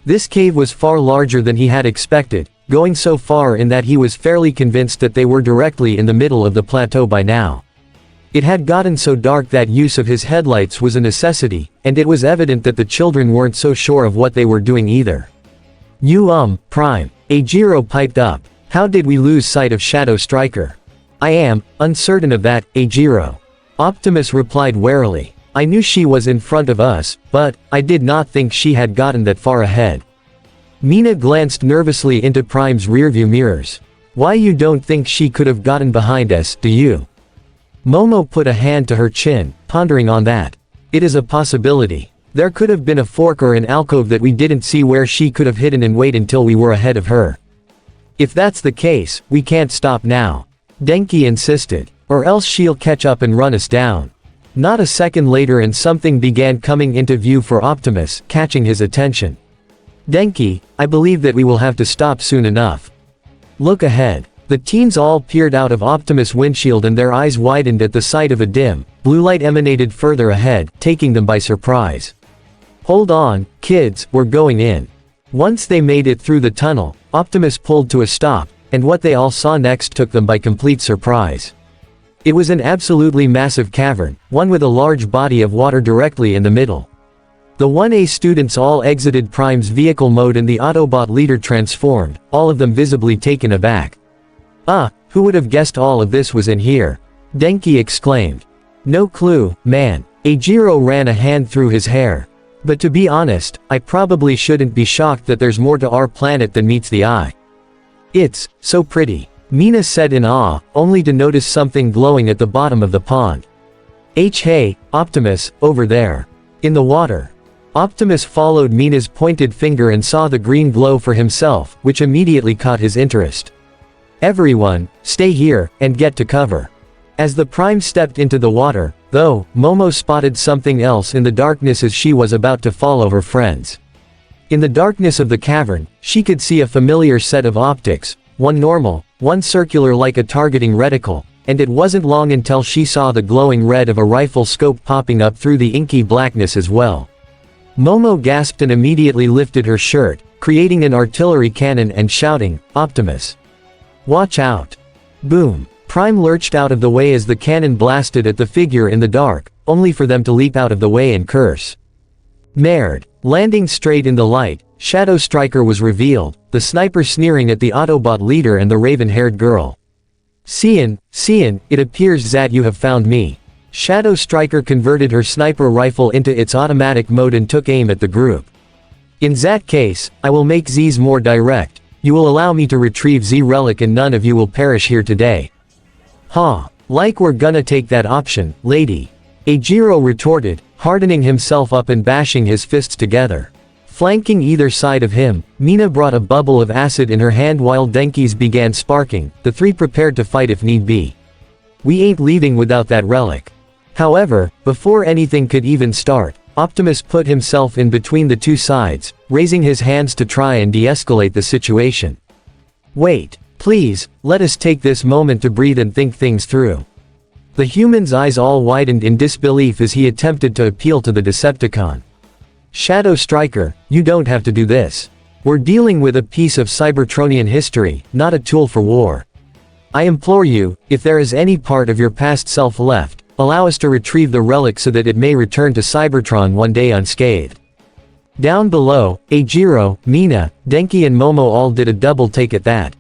This cave was far larger than he had expected, going so far in that he was fairly convinced that they were directly in the middle of the plateau by now. It had gotten so dark that use of his headlights was a necessity, and it was evident that the children weren't so sure of what they were doing either. Prime. Ajiro piped up. "How did we lose sight of Shadow Striker?" "I am uncertain of that, Ajiro," Optimus replied warily. "I knew she was in front of us, but I did not think she had gotten that far ahead." Mina glanced nervously into Prime's rearview mirrors. "Why you don't think she could have gotten behind us, do you?" Momo put a hand to her chin, pondering on that. "It is a possibility. There could have been a fork or an alcove that we didn't see where she could have hidden and wait until we were ahead of her. If that's the case, we can't stop now," Denki insisted. "Or else she'll catch up and run us down." Not a second later and something began coming into view for Optimus, catching his attention. "Denki, I believe that we will have to stop soon enough. Look ahead." The teens all peered out of Optimus' windshield and their eyes widened at the sight of a dim, blue light emanated further ahead, taking them by surprise. "Hold on, kids, we're going in." Once they made it through the tunnel, Optimus pulled to a stop, and what they all saw next took them by complete surprise. It was an absolutely massive cavern, one with a large body of water directly in the middle. The 1A students all exited Prime's vehicle mode and the Autobot leader transformed, all of them visibly taken aback. Who would have guessed all of this was in here?" Denki exclaimed. "No clue, man." Ajiro ran a hand through his hair. "But to be honest, I probably shouldn't be shocked that there's more to our planet than meets the eye. It's so pretty," Mina said in awe, only to notice something glowing at the bottom of the pond. Hey, Optimus, over there. In the water." Optimus followed Mina's pointed finger and saw the green glow for himself, which immediately caught his interest. "Everyone, stay here, and get to cover." As the Prime stepped into the water, though, Momo spotted something else in the darkness as she was about to follow her friends. In the darkness of the cavern, she could see a familiar set of optics, one normal, one circular like a targeting reticle, and it wasn't long until she saw the glowing red of a rifle scope popping up through the inky blackness as well. Momo gasped and immediately lifted her shirt, creating an artillery cannon and shouting, "Optimus! Watch out!" Boom! Prime lurched out of the way as the cannon blasted at the figure in the dark, only for them to leap out of the way and curse. Merde! Landing straight in the light, Shadow Striker was revealed, the sniper sneering at the Autobot leader and the raven-haired girl. Cian, it appears that you have found me." Shadow Striker converted her sniper rifle into its automatic mode and took aim at the group. "In that case, I will make Z's more direct. You will allow me to retrieve Z relic and none of you will perish here today." Like we're gonna take that option, lady," Ajiro retorted, hardening himself up and bashing his fists together. Flanking either side of him, Mina brought a bubble of acid in her hand while Denki's began sparking, the three prepared to fight if need be. "We ain't leaving without that relic." However, before anything could even start, Optimus put himself in between the two sides, raising his hands to try and de-escalate the situation. "Wait, Please, let us take this moment to breathe and think things through. The human's eyes all widened in disbelief as he attempted to appeal to the Decepticon. Shadow Striker, you don't have to do this. We're dealing with a piece of Cybertronian history, not a tool for war. I implore you, if there is any part of your past self left, allow us to retrieve the relic so that it may return to Cybertron one day unscathed. Down below, Eijiro, Mina, Denki and Momo all did a double take at that.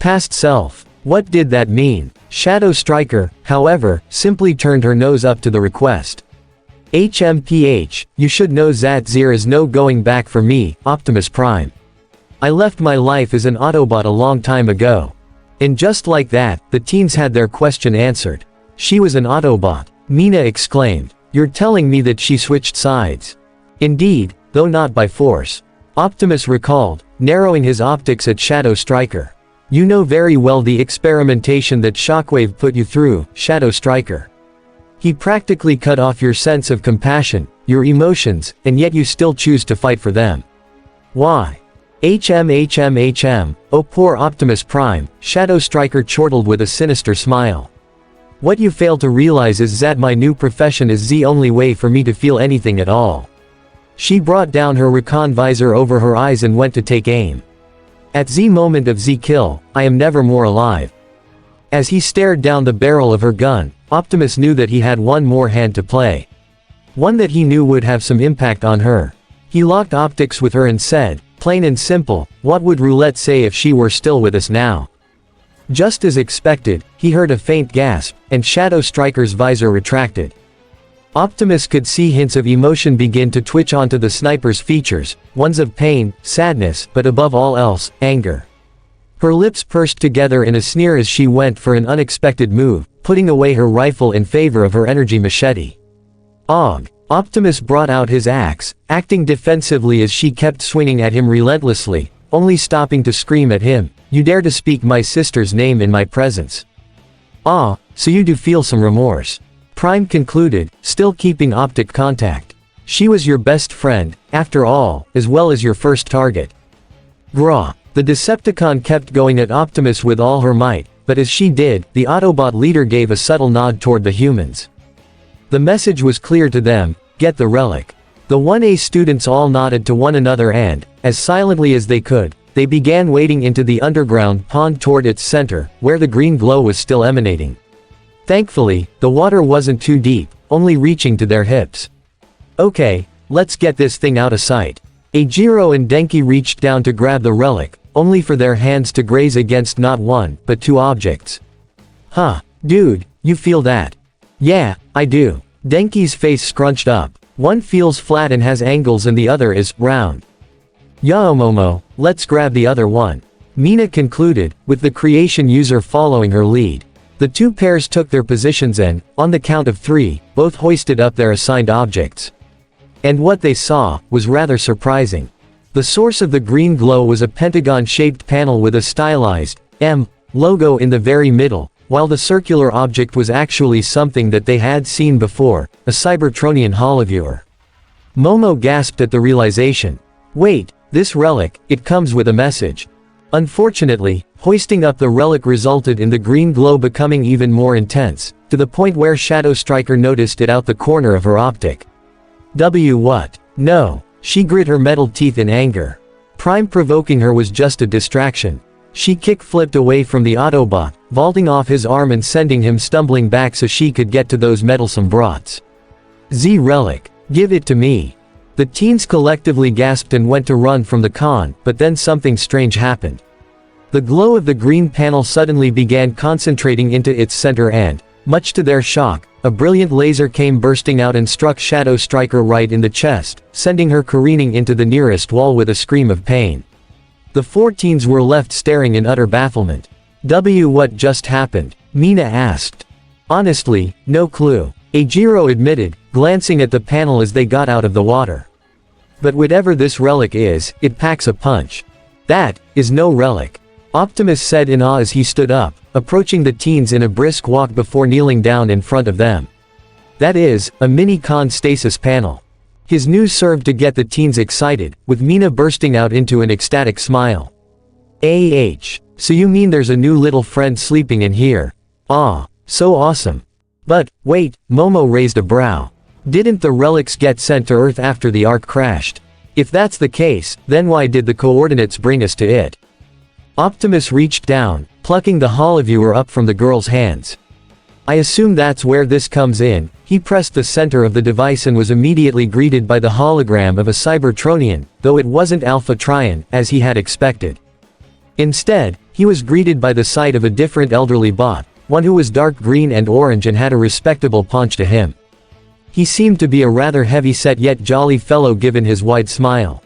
Past self. What did that mean? Shadow Striker, however, simply turned her nose up to the request. HMPH, you should know that there is no going back for me, Optimus Prime. I left my life as an Autobot a long time ago. And just like that, the teens had their question answered. She was an Autobot. Mina exclaimed. You're telling me that she switched sides? Indeed, though not by force. Optimus recalled, narrowing his optics at Shadow Striker. You know very well the experimentation that Shockwave put you through, Shadow Striker. He practically cut off your sense of compassion, your emotions, and yet you still choose to fight for them. Why? HM, oh poor Optimus Prime, Shadow Striker chortled with a sinister smile. What you fail to realize is that my new profession is the only way for me to feel anything at all. She brought down her recon visor over her eyes and went to take aim. At the moment of the kill, I am never more alive. As he stared down the barrel of her gun, Optimus knew that he had one more hand to play. One that he knew would have some impact on her. He locked optics with her and said, plain and simple, what would Roulette say if she were still with us now? Just as expected, he heard a faint gasp, and Shadow Striker's visor retracted. Optimus could see hints of emotion begin to twitch onto the sniper's features, ones of pain, sadness, but above all else, anger. Her lips pursed together in a sneer as she went for an unexpected move, putting away her rifle in favor of her energy machete. Og. Optimus brought out his axe, acting defensively as she kept swinging at him relentlessly, only stopping to scream at him, "You dare to speak my sister's name in my presence? Ah, so you do feel some remorse." Prime concluded, still keeping optic contact. She was your best friend, after all, as well as your first target. Grah. The Decepticon kept going at Optimus with all her might, but as she did, the Autobot leader gave a subtle nod toward the humans. The message was clear to them, get the relic. The 1A students all nodded to one another and, as silently as they could, they began wading into the underground pond toward its center, where the green glow was still emanating. Thankfully, the water wasn't too deep, only reaching to their hips. Okay, let's get this thing out of sight. Eijiro and Denki reached down to grab the relic, only for their hands to graze against not one, but two objects. Huh, dude, you feel that? Yeah, I do. Denki's face scrunched up. One feels flat and has angles and the other is round. Yaomomo, let's grab the other one. Mina concluded, with the creation user following her lead. The two pairs took their positions and, on the count of 3, both hoisted up their assigned objects. And what they saw was rather surprising. The source of the green glow was a pentagon-shaped panel with a stylized M logo in the very middle, while the circular object was actually something that they had seen before, a Cybertronian holoviewer. Momo gasped at the realization. Wait, this relic, it comes with a message. Unfortunately, hoisting up the relic resulted in the green glow becoming even more intense, to the point where Shadow Striker noticed it out the corner of her optic. What? No. She grit her metal teeth in anger. Prime provoking her was just a distraction. She kick-flipped away from the Autobot, vaulting off his arm and sending him stumbling back so she could get to those meddlesome brats. Z relic. Give it to me. The teens collectively gasped and went to run from the con, but then something strange happened. The glow of the green panel suddenly began concentrating into its center and, much to their shock, a brilliant laser came bursting out and struck Shadow Striker right in the chest, sending her careening into the nearest wall with a scream of pain. The 4 teens were left staring in utter bafflement. What just happened? Mina asked. Honestly, no clue. Eijiro admitted, glancing at the panel as they got out of the water. But whatever this relic is, it packs a punch. That is no relic. Optimus said in awe as he stood up, approaching the teens in a brisk walk before kneeling down in front of them. That is, a mini-con stasis panel. His news served to get the teens excited, with Mina bursting out into an ecstatic smile. So you mean there's a new little friend sleeping in here? Ah, so awesome. But, wait, Momo raised a brow. Didn't the relics get sent to Earth after the Ark crashed? If that's the case, then why did the coordinates bring us to it? Optimus reached down, plucking the Holoviewer up from the girl's hands. I assume that's where this comes in. He pressed the center of the device and was immediately greeted by the hologram of a Cybertronian, though it wasn't Alpha Trion, as he had expected. Instead, he was greeted by the sight of a different elderly bot, one who was dark green and orange and had a respectable paunch to him. He seemed to be a rather heavy-set yet jolly fellow given his wide smile.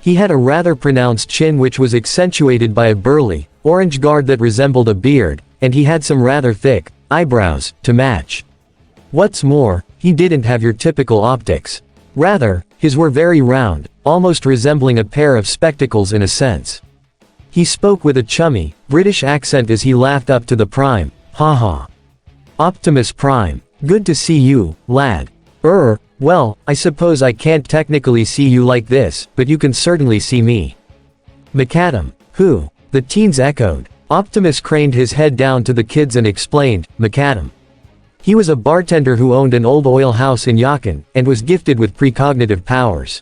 He had a rather pronounced chin which was accentuated by a burly, orange guard that resembled a beard, and he had some rather thick eyebrows to match. What's more, he didn't have your typical optics. Rather, his were very round, almost resembling a pair of spectacles in a sense. He spoke with a chummy, British accent as he laughed up to the Prime. Haha. Optimus Prime. Good to see you, lad. Well, I suppose I can't technically see you like this, but you can certainly see me. McAdam. Who? The teens echoed. Optimus craned his head down to the kids and explained, McAdam. He was a bartender who owned an old oil house in Yakin, and was gifted with precognitive powers.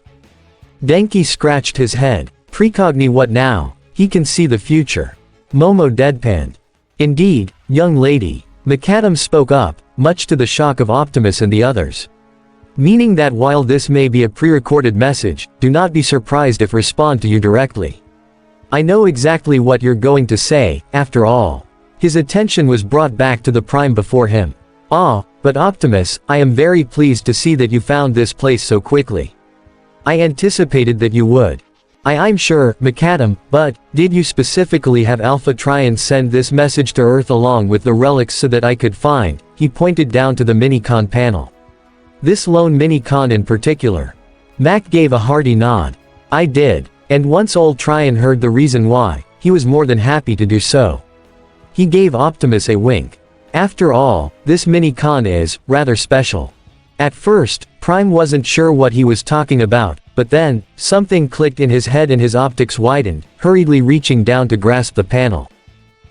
Denki scratched his head. Precogni what now? He can see the future. Momo deadpanned. Indeed, young lady. McAdam spoke up, much to the shock of Optimus and the others. Meaning that while this may be a pre-recorded message, do not be surprised if respond to you directly. I know exactly what you're going to say, after all. His attention was brought back to the Prime before him. Ah, but Optimus, I am very pleased to see that you found this place so quickly. I anticipated that you would. I'm sure, McAdam, but, did you specifically have Alpha Trion send this message to Earth along with the relics so that I could find? He pointed down to the Mini-Con panel. This lone Mini-Con in particular. Mac gave a hearty nod. I did, and once old Trion heard the reason why, he was more than happy to do so. He gave Optimus a wink. After all, this Mini-Con is, rather special. At first, Prime wasn't sure what he was talking about, but then, something clicked in his head and his optics widened, hurriedly reaching down to grasp the panel.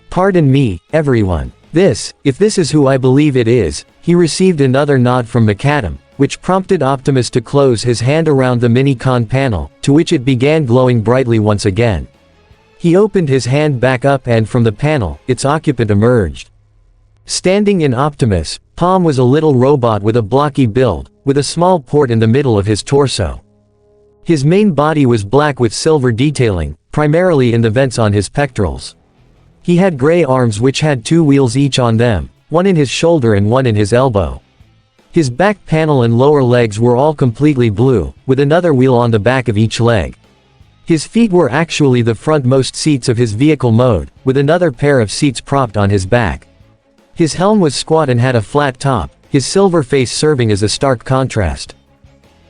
Pardon me, everyone. If this is who I believe it is, he received another nod from McAdam, which prompted Optimus to close his hand around the Mini-Con panel, to which it began glowing brightly once again. He opened his hand back up and from the panel, its occupant emerged. Standing in Optimus' palm was a little robot with a blocky build, with a small port in the middle of his torso. His main body was black with silver detailing, primarily in the vents on his pectorals. He had gray arms which had 2 wheels each on them, one in his shoulder and one in his elbow. His back panel and lower legs were all completely blue, with another wheel on the back of each leg. His feet were actually the frontmost seats of his vehicle mode, with another pair of seats propped on his back. His helm was squat and had a flat top, his silver face serving as a stark contrast.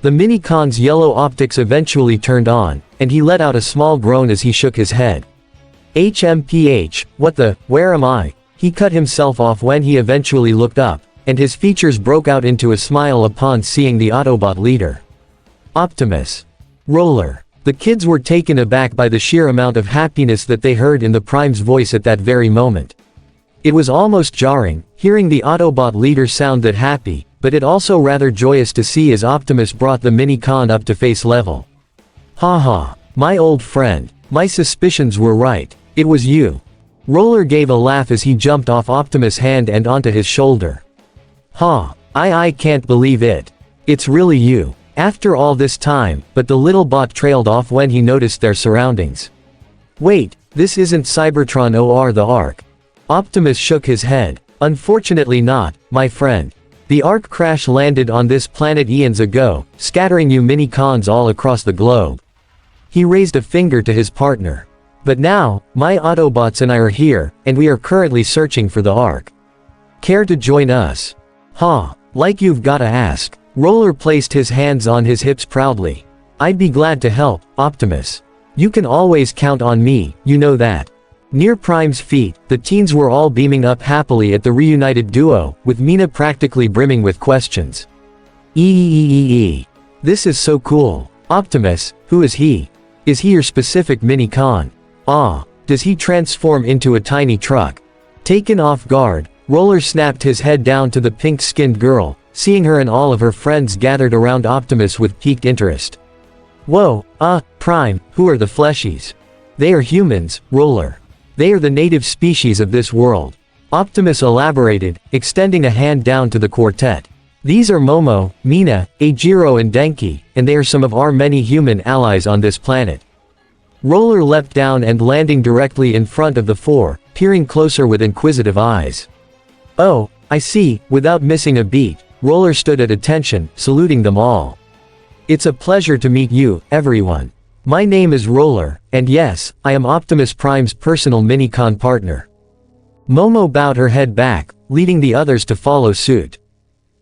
The Mini-Con's yellow optics eventually turned on, and he let out a small groan as he shook his head. HMPH, where am I? He cut himself off when he eventually looked up, and his features broke out into a smile upon seeing the Autobot leader. Optimus. Roller. The kids were taken aback by the sheer amount of happiness that they heard in the Prime's voice at that very moment. It was almost jarring, hearing the Autobot leader sound that happy, but it also rather joyous to see as Optimus brought the Mini-Con up to face level. Haha, my old friend, my suspicions were right, it was you. Roller gave a laugh as he jumped off Optimus' hand and onto his shoulder. I can't believe it. It's really you. After all this time, but the little bot trailed off when he noticed their surroundings. Wait, this isn't Cybertron or the Ark. Optimus shook his head. Unfortunately not, my friend. The Ark crash landed on this planet eons ago, scattering you Mini-Cons all across the globe. He raised a finger to his partner. But now, my Autobots and I are here, and we are currently searching for the Ark. Care to join us? Like you've gotta ask. Roller placed his hands on his hips proudly. I'd be glad to help, Optimus. You can always count on me, you know that. Near Prime's feet, the teens were all beaming up happily at the reunited duo, with Mina practically brimming with questions. This is so cool. Optimus, who is he? Is he your specific Mini-Con? does he transform into a tiny truck? Taken off guard, Roller snapped his head down to the pink-skinned girl, seeing her and all of her friends gathered around Optimus with piqued interest. Whoa, Prime, who are the fleshies? They are humans, Roller. They are the native species of this world. Optimus elaborated, extending a hand down to the quartet. These are Momo, Mina, Eijiro and Denki, and they are some of our many human allies on this planet. Roller leapt down and landing directly in front of the four, peering closer with inquisitive eyes. Oh, I see. Without missing a beat, Roller stood at attention, saluting them all. It's a pleasure to meet you, everyone. My name is Roller, and yes, I am Optimus Prime's personal mini-con partner. Momo bowed her head back, leading the others to follow suit.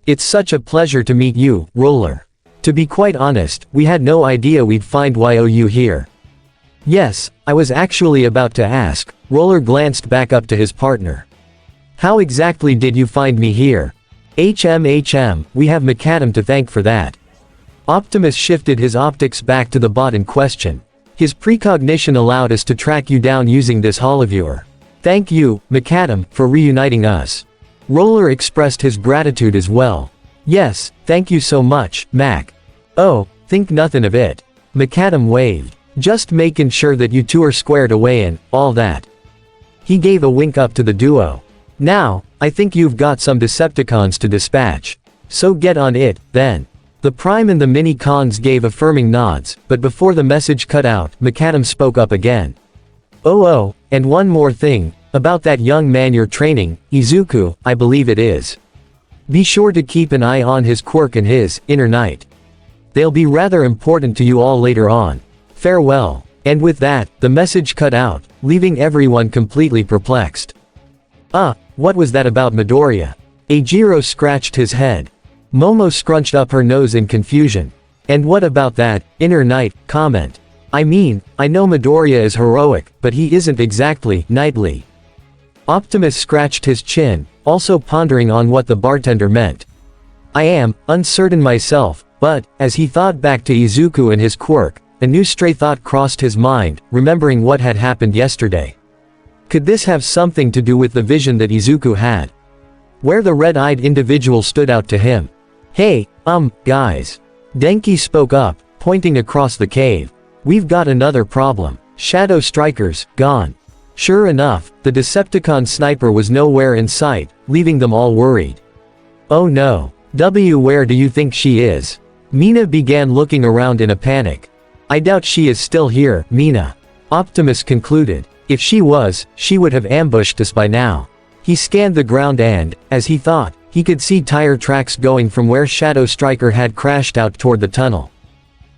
It's such a pleasure to meet you, Roller. To be quite honest, we had no idea we'd find you here. Yes, I was actually about to ask. Roller glanced back up to his partner. How exactly did you find me here? HM, we have Macadam to thank for that. Optimus shifted his optics back to the bot in question. His precognition allowed us to track you down using this holoviewer. Thank you, Macadam, for reuniting us. Roller expressed his gratitude as well. Yes, thank you so much, Mac. Oh, think nothing of it. Macadam waved. Just making sure that you two are squared away and all that. He gave a wink up to the duo. Now, I think you've got some Decepticons to dispatch. So get on it, then. The Prime and the Mini-Cons gave affirming nods, but before the message cut out, Macadam spoke up again. Oh, and one more thing, about that young man you're training, Izuku, I believe it is. Be sure to keep an eye on his quirk and his inner knight. They'll be rather important to you all later on. Farewell. And with that, the message cut out, leaving everyone completely perplexed. What was that about Midoriya? Eijiro scratched his head. Momo scrunched up her nose in confusion. And what about that inner knight comment? I mean, I know Midoriya is heroic, but he isn't exactly knightly. Optimus scratched his chin, also pondering on what the bartender meant. I am uncertain myself, but, as he thought back to Izuku and his quirk, a new stray thought crossed his mind, remembering what had happened yesterday. Could this have something to do with the vision that Izuku had? Where the red-eyed individual stood out to him. Hey, guys. Denki spoke up, pointing across the cave. We've got another problem. Shadow Strikers, gone. Sure enough, the Decepticon sniper was nowhere in sight, leaving them all worried. Oh no. Where do you think she is? Mina began looking around in a panic. I doubt she is still here, Mina. Optimus concluded. If she was, she would have ambushed us by now. He scanned the ground and, as he thought, he could see tire tracks going from where Shadow Striker had crashed out toward the tunnel.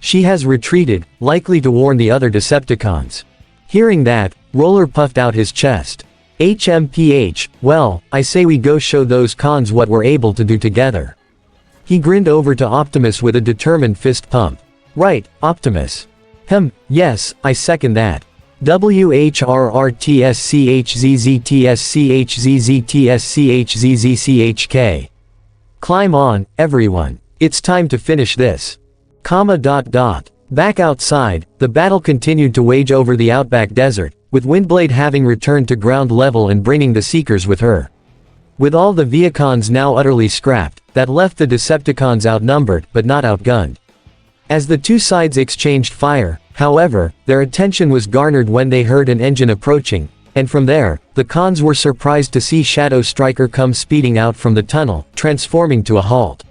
She has retreated, likely to warn the other Decepticons. Hearing that, Roller puffed out his chest. HMPH, well, I say we go show those cons what we're able to do together. He grinned over to Optimus with a determined fist pump. Right, Optimus. Yes, I second that. WHRRTSCHZZTSCHZZTSCHZZCHK. Climb on, everyone. It's time to finish this. Back outside, the battle continued to wage over the Outback Desert, with Windblade having returned to ground level and bringing the Seekers with her. With all the Viacons now utterly scrapped, that left the Decepticons outnumbered, but not outgunned. As the two sides exchanged fire, however, their attention was garnered when they heard an engine approaching, and from there, the cons were surprised to see Shadow Striker come speeding out from the tunnel, transforming to a halt.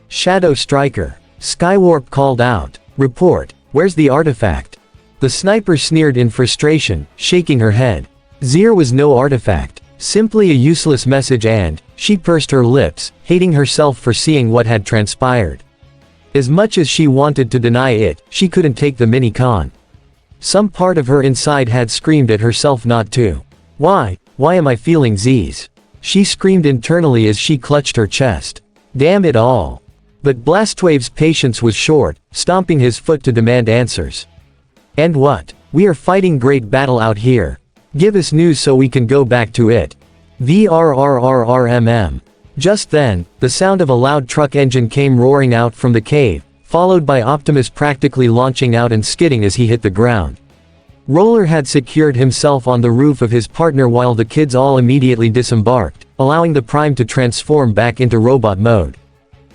Shadow Striker. Skywarp called out. Report. Where's the artifact? The sniper sneered in frustration, shaking her head. There was no artifact. Simply a useless message and, she pursed her lips, hating herself for seeing what had transpired. As much as she wanted to deny it, she couldn't take the mini-con. Some part of her inside had screamed at herself not to. Why am I feeling Z's? She screamed internally as she clutched her chest. Damn it all. But Blastwave's patience was short, stomping his foot to demand answers. And what? We are fighting great battle out here. Give us news so we can go back to it. VRRRRMM. Just then, the sound of a loud truck engine came roaring out from the cave, followed by Optimus practically launching out and skidding as he hit the ground. Roller had secured himself on the roof of his partner while the kids all immediately disembarked, allowing the Prime to transform back into robot mode.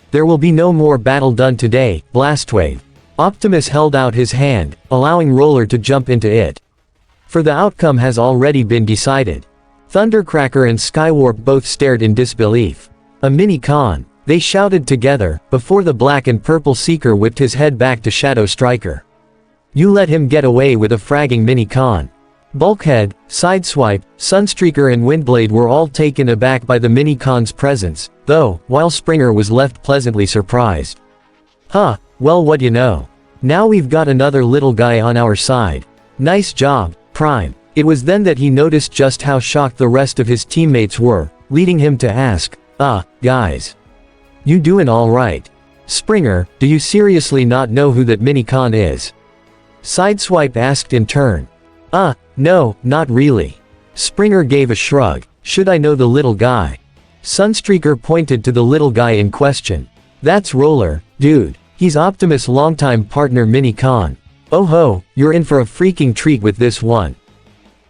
There will be no more battle done today, Blastwave. Optimus held out his hand, allowing Roller to jump into it. For the outcome has already been decided. Thundercracker and Skywarp both stared in disbelief. A mini-con, they shouted together, before the black and purple Seeker whipped his head back to Shadow Striker. You let him get away with a fragging mini-con. Bulkhead, Sideswipe, Sunstreaker and Windblade were all taken aback by the mini-con's presence, though, while Springer was left pleasantly surprised. Huh, well what you know. Now we've got another little guy on our side. Nice job, Prime. It was then that he noticed just how shocked the rest of his teammates were, leading him to ask, guys. You doing alright? Springer, do you seriously not know who that mini-con is? Sideswipe asked in turn. No, not really. Springer gave a shrug. Should I know the little guy? Sunstreaker pointed to the little guy in question. That's Roller, dude. He's Optimus' longtime partner mini-con. Oh ho, you're in for a freaking treat with this one.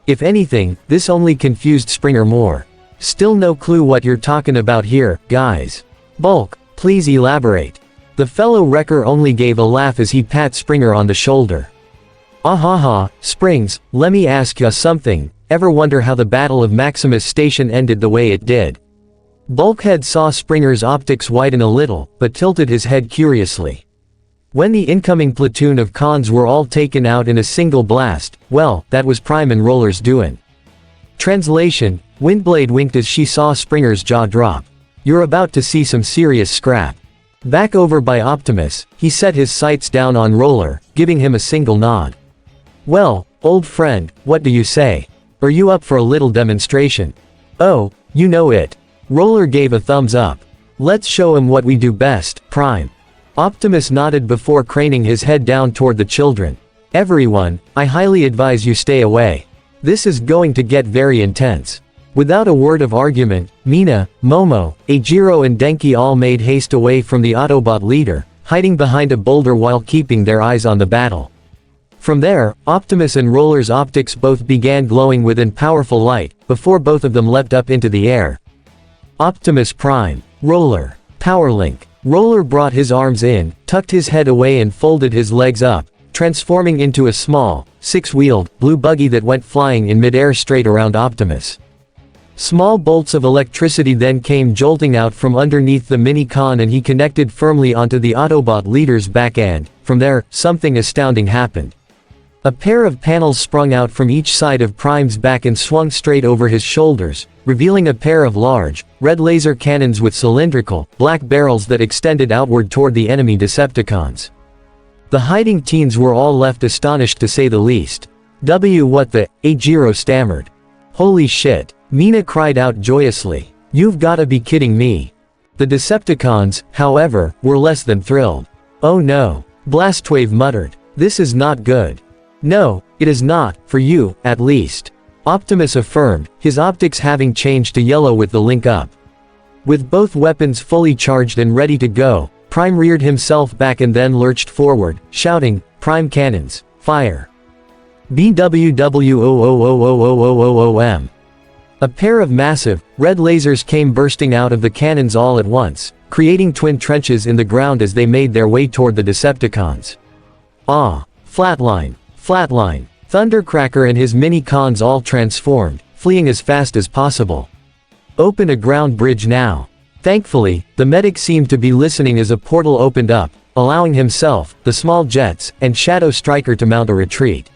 If anything, this only confused Springer more. Still no clue what you're talking about here, guys. Bulk, please elaborate. The fellow wrecker only gave a laugh as he pat Springer on the shoulder. Ahaha, Springs, let me ask ya something, ever wonder how the Battle of Maximus Station ended the way it did? Bulkhead saw Springer's optics widen a little, but tilted his head curiously. When the incoming platoon of cons were all taken out in a single blast, well, that was Prime and Roller's doing. Translation, Windblade winked as she saw Springer's jaw drop. You're about to see some serious scrap. Back over by Optimus, he set his sights down on Roller, giving him a single nod. Well, old friend, what do you say? Are you up for a little demonstration? Oh, you know it. Roller gave a thumbs up. Let's show him what we do best, Prime. Optimus nodded before craning his head down toward the children. Everyone, I highly advise you stay away. This is going to get very intense. Without a word of argument, Mina, Momo, Eijiro and Denki all made haste away from the Autobot leader, hiding behind a boulder while keeping their eyes on the battle. From there, Optimus and Roller's optics both began glowing with powerful light, before both of them leapt up into the air. Optimus Prime. Roller. Powerlink. Roller brought his arms in, tucked his head away and folded his legs up, transforming into a small, six-wheeled, blue buggy that went flying in midair straight around Optimus. Small bolts of electricity then came jolting out from underneath the mini-con and he connected firmly onto the Autobot leader's back end. From there, something astounding happened. A pair of panels sprung out from each side of Prime's back and swung straight over his shoulders, revealing a pair of large, red laser cannons with cylindrical, black barrels that extended outward toward the enemy Decepticons. The hiding teens were all left astonished to say the least. What the, Eijiro stammered. Holy shit, Mina cried out joyously. You've gotta be kidding me. The Decepticons, however, were less than thrilled. Oh no, Blastwave muttered. This is not good. No, it is not, for you, at least. Optimus affirmed, his optics having changed to yellow with the link up. With both weapons fully charged and ready to go, Prime reared himself back and then lurched forward, shouting, Prime cannons, fire. BWWOOOOOOOOOM. A pair of massive, red lasers came bursting out of the cannons all at once, creating twin trenches in the ground as they made their way toward the Decepticons. Flatline. Flatline. Thundercracker and his mini-cons all transformed, fleeing as fast as possible. Open a ground bridge now. Thankfully, the medic seemed to be listening as a portal opened up, allowing himself, the small jets, and Shadow Striker to mount a retreat.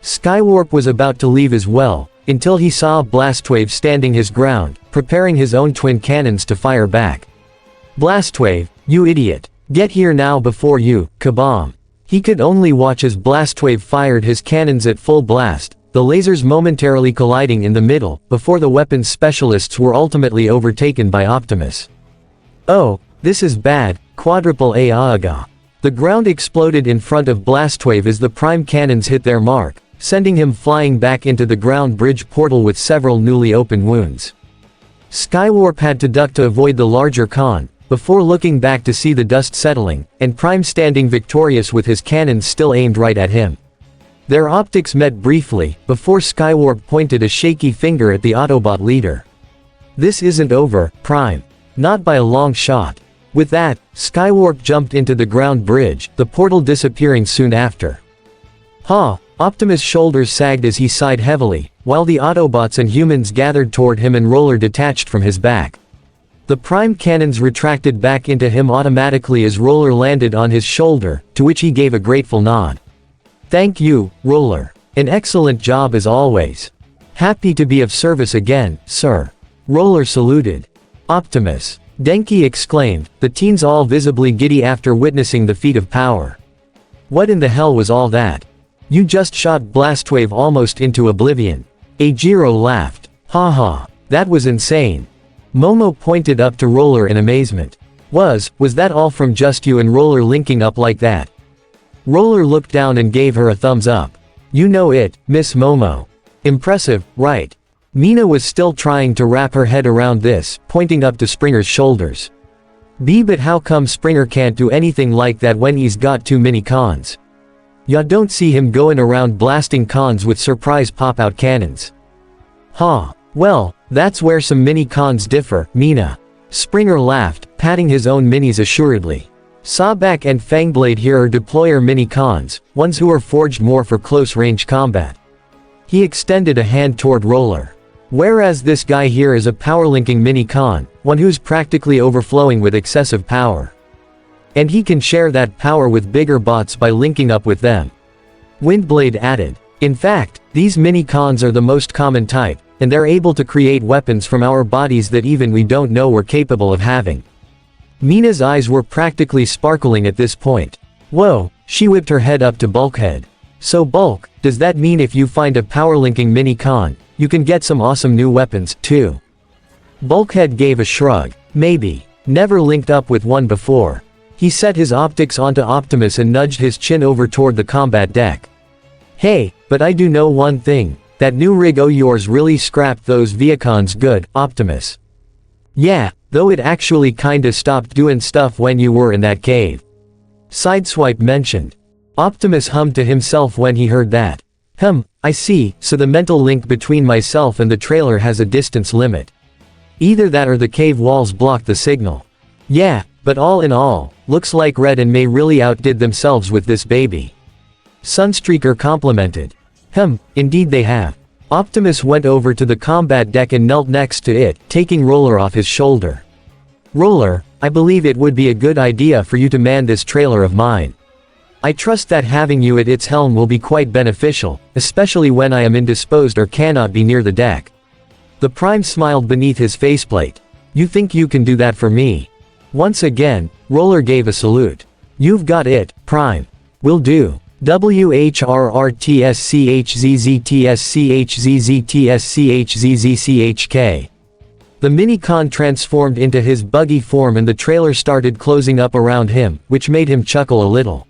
Skywarp was about to leave as well, until he saw Blastwave standing his ground, preparing his own twin cannons to fire back. Blastwave, you idiot. Get here now before you, kabomb. He could only watch as Blastwave fired his cannons at full blast, the lasers momentarily colliding in the middle, before the weapons specialists were ultimately overtaken by Optimus. Oh, this is bad, quadruple Aaga. The ground exploded in front of Blastwave as the prime cannons hit their mark, sending him flying back into the ground bridge portal with several newly opened wounds. Skywarp had to duck to avoid the larger con, before looking back to see the dust settling, and Prime standing victorious with his cannons still aimed right at him. Their optics met briefly, before Skywarp pointed a shaky finger at the Autobot leader. "This isn't over, Prime. Not by a long shot." With that, Skywarp jumped into the ground bridge, the portal disappearing soon after. Optimus' shoulders sagged as he sighed heavily, while the Autobots and humans gathered toward him and Roller detached from his back. The Prime cannons retracted back into him automatically as Roller landed on his shoulder, to which he gave a grateful nod. "Thank you, Roller. An excellent job as always. Happy to be of service again, sir." Roller saluted. "Optimus!" Denki exclaimed, the teens all visibly giddy after witnessing the feat of power. "What in the hell was all that? You just shot Blastwave almost into oblivion." Eijiro laughed. "Haha, that was insane." Momo pointed up to Roller in amazement. Was that all from just you and Roller linking up like that?" Roller looked down and gave her a thumbs up. "You know it, Miss Momo. Impressive, right?" Mina was still trying to wrap her head around this, pointing up to Springer's shoulders. But how come Springer can't do anything like that when he's got too many cons? Ya don't see him going around blasting cons with surprise pop-out cannons." Well, that's where some mini-cons differ, Mina." Springer laughed, patting his own minis assuredly. "Sawback and Fangblade here are deployer mini-cons, ones who are forged more for close-range combat." He extended a hand toward Roller. "Whereas this guy here is a power-linking mini-con, one who's practically overflowing with excessive power. And he can share that power with bigger bots by linking up with them." Windblade added. "In fact, these mini-cons are the most common type, and they're able to create weapons from our bodies that even we don't know we're capable of having." Mina's eyes were practically sparkling at this point. "Whoa," she whipped her head up to Bulkhead. "So Bulk, does that mean if you find a power-linking mini-con, you can get some awesome new weapons, too?" Bulkhead gave a shrug. "Maybe. Never linked up with one before." He set his optics onto Optimus and nudged his chin over toward the combat deck. "Hey, but I do know one thing. That new rig o' yours really scrapped those Viacons good, Optimus." "Yeah, though it actually kinda stopped doing stuff when you were in that cave," Sideswipe mentioned. Optimus hummed to himself when he heard that. I see, so the mental link between myself and the trailer has a distance limit. Either that or the cave walls block the signal. Yeah, but all in all, looks like Red and May really outdid themselves with this baby. Sunstreaker complimented. Indeed they have. Optimus went over to the combat deck and knelt next to it, taking Roller off his shoulder. "Roller, I believe it would be a good idea for you to man this trailer of mine. I trust that having you at its helm will be quite beneficial, especially when I am indisposed or cannot be near the deck." The Prime smiled beneath his faceplate. "You think you can do that for me?" Once again, Roller gave a salute. "You've got it, Prime. Will do. WHRRTSCHZZTSCHZZTSCHZZCHK." The mini-con transformed into his buggy form and the trailer started closing up around him, which made him chuckle a little.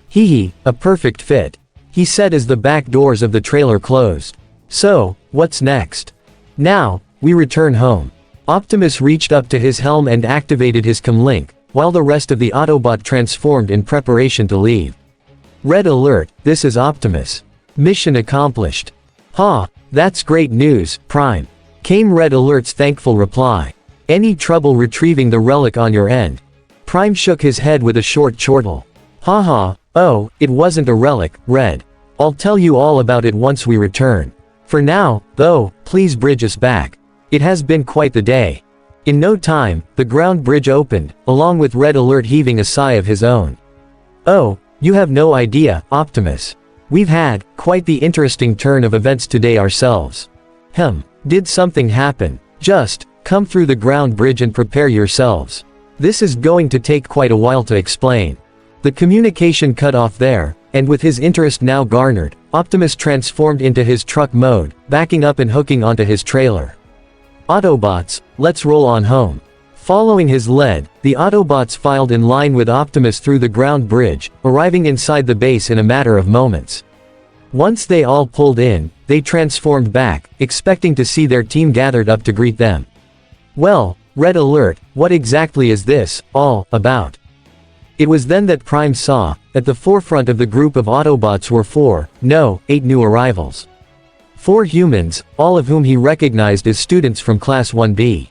"Hee, a perfect fit," he said as the back doors of the trailer closed. "So, what's next?" "Now, we return home." Optimus reached up to his helm and activated his comlink, while the rest of the Autobot transformed in preparation to leave. Red alert, this is Optimus. Mission accomplished. That's great news, Prime. Came Red Alert's thankful reply. Any trouble retrieving the relic on your end? Prime shook his head with a short chortle. Oh, it wasn't a relic, Red. I'll tell you all about it once we return. For now, though, please bridge us back. It has been quite the day. In no time, the ground bridge opened, along with Red Alert heaving a sigh of his own. "Oh, you have no idea, Optimus. We've had quite the interesting turn of events today ourselves." Did something happen? Just come through the ground bridge and prepare yourselves. This is going to take quite a while to explain. The communication cut off there, and with his interest now garnered, Optimus transformed into his truck mode, backing up and hooking onto his trailer. "Autobots, let's roll on home." Following his lead, the Autobots filed in line with Optimus through the ground bridge, arriving inside the base in a matter of moments. Once they all pulled in, they transformed back, expecting to see their team gathered up to greet them. "Well, Red Alert, what exactly is this all about?" It was then that Prime saw, at the forefront of the group of Autobots were 8 new arrivals. 4 humans, all of whom he recognized as students from Class 1B.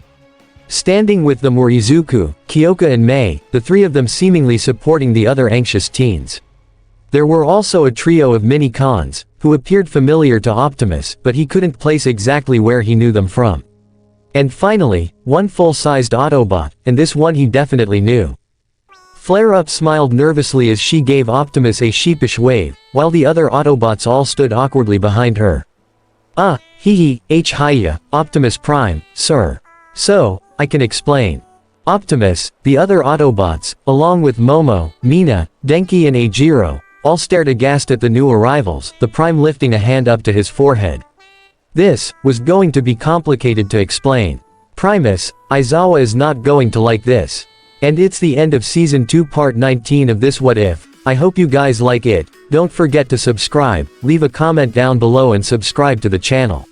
Standing with them were Izuku, Kyoka and Mei, the 3 of them seemingly supporting the other anxious teens. There were also a trio of mini-cons, who appeared familiar to Optimus, but he couldn't place exactly where he knew them from. And finally, one full-sized Autobot, and this one he definitely knew. Flare-Up smiled nervously as she gave Optimus a sheepish wave, while the other Autobots all stood awkwardly behind her. Hiya, Optimus Prime, sir. So, I can explain. Optimus, the other Autobots, along with Momo, Mina, Denki and Eijiro, all stared aghast at the new arrivals, the Prime lifting a hand up to his forehead. This was going to be complicated to explain. Primus, Aizawa is not going to like this. And it's the end of Season 2 Part 19 of this What If. I hope you guys like it. Don't forget to subscribe, leave a comment down below and subscribe to the channel.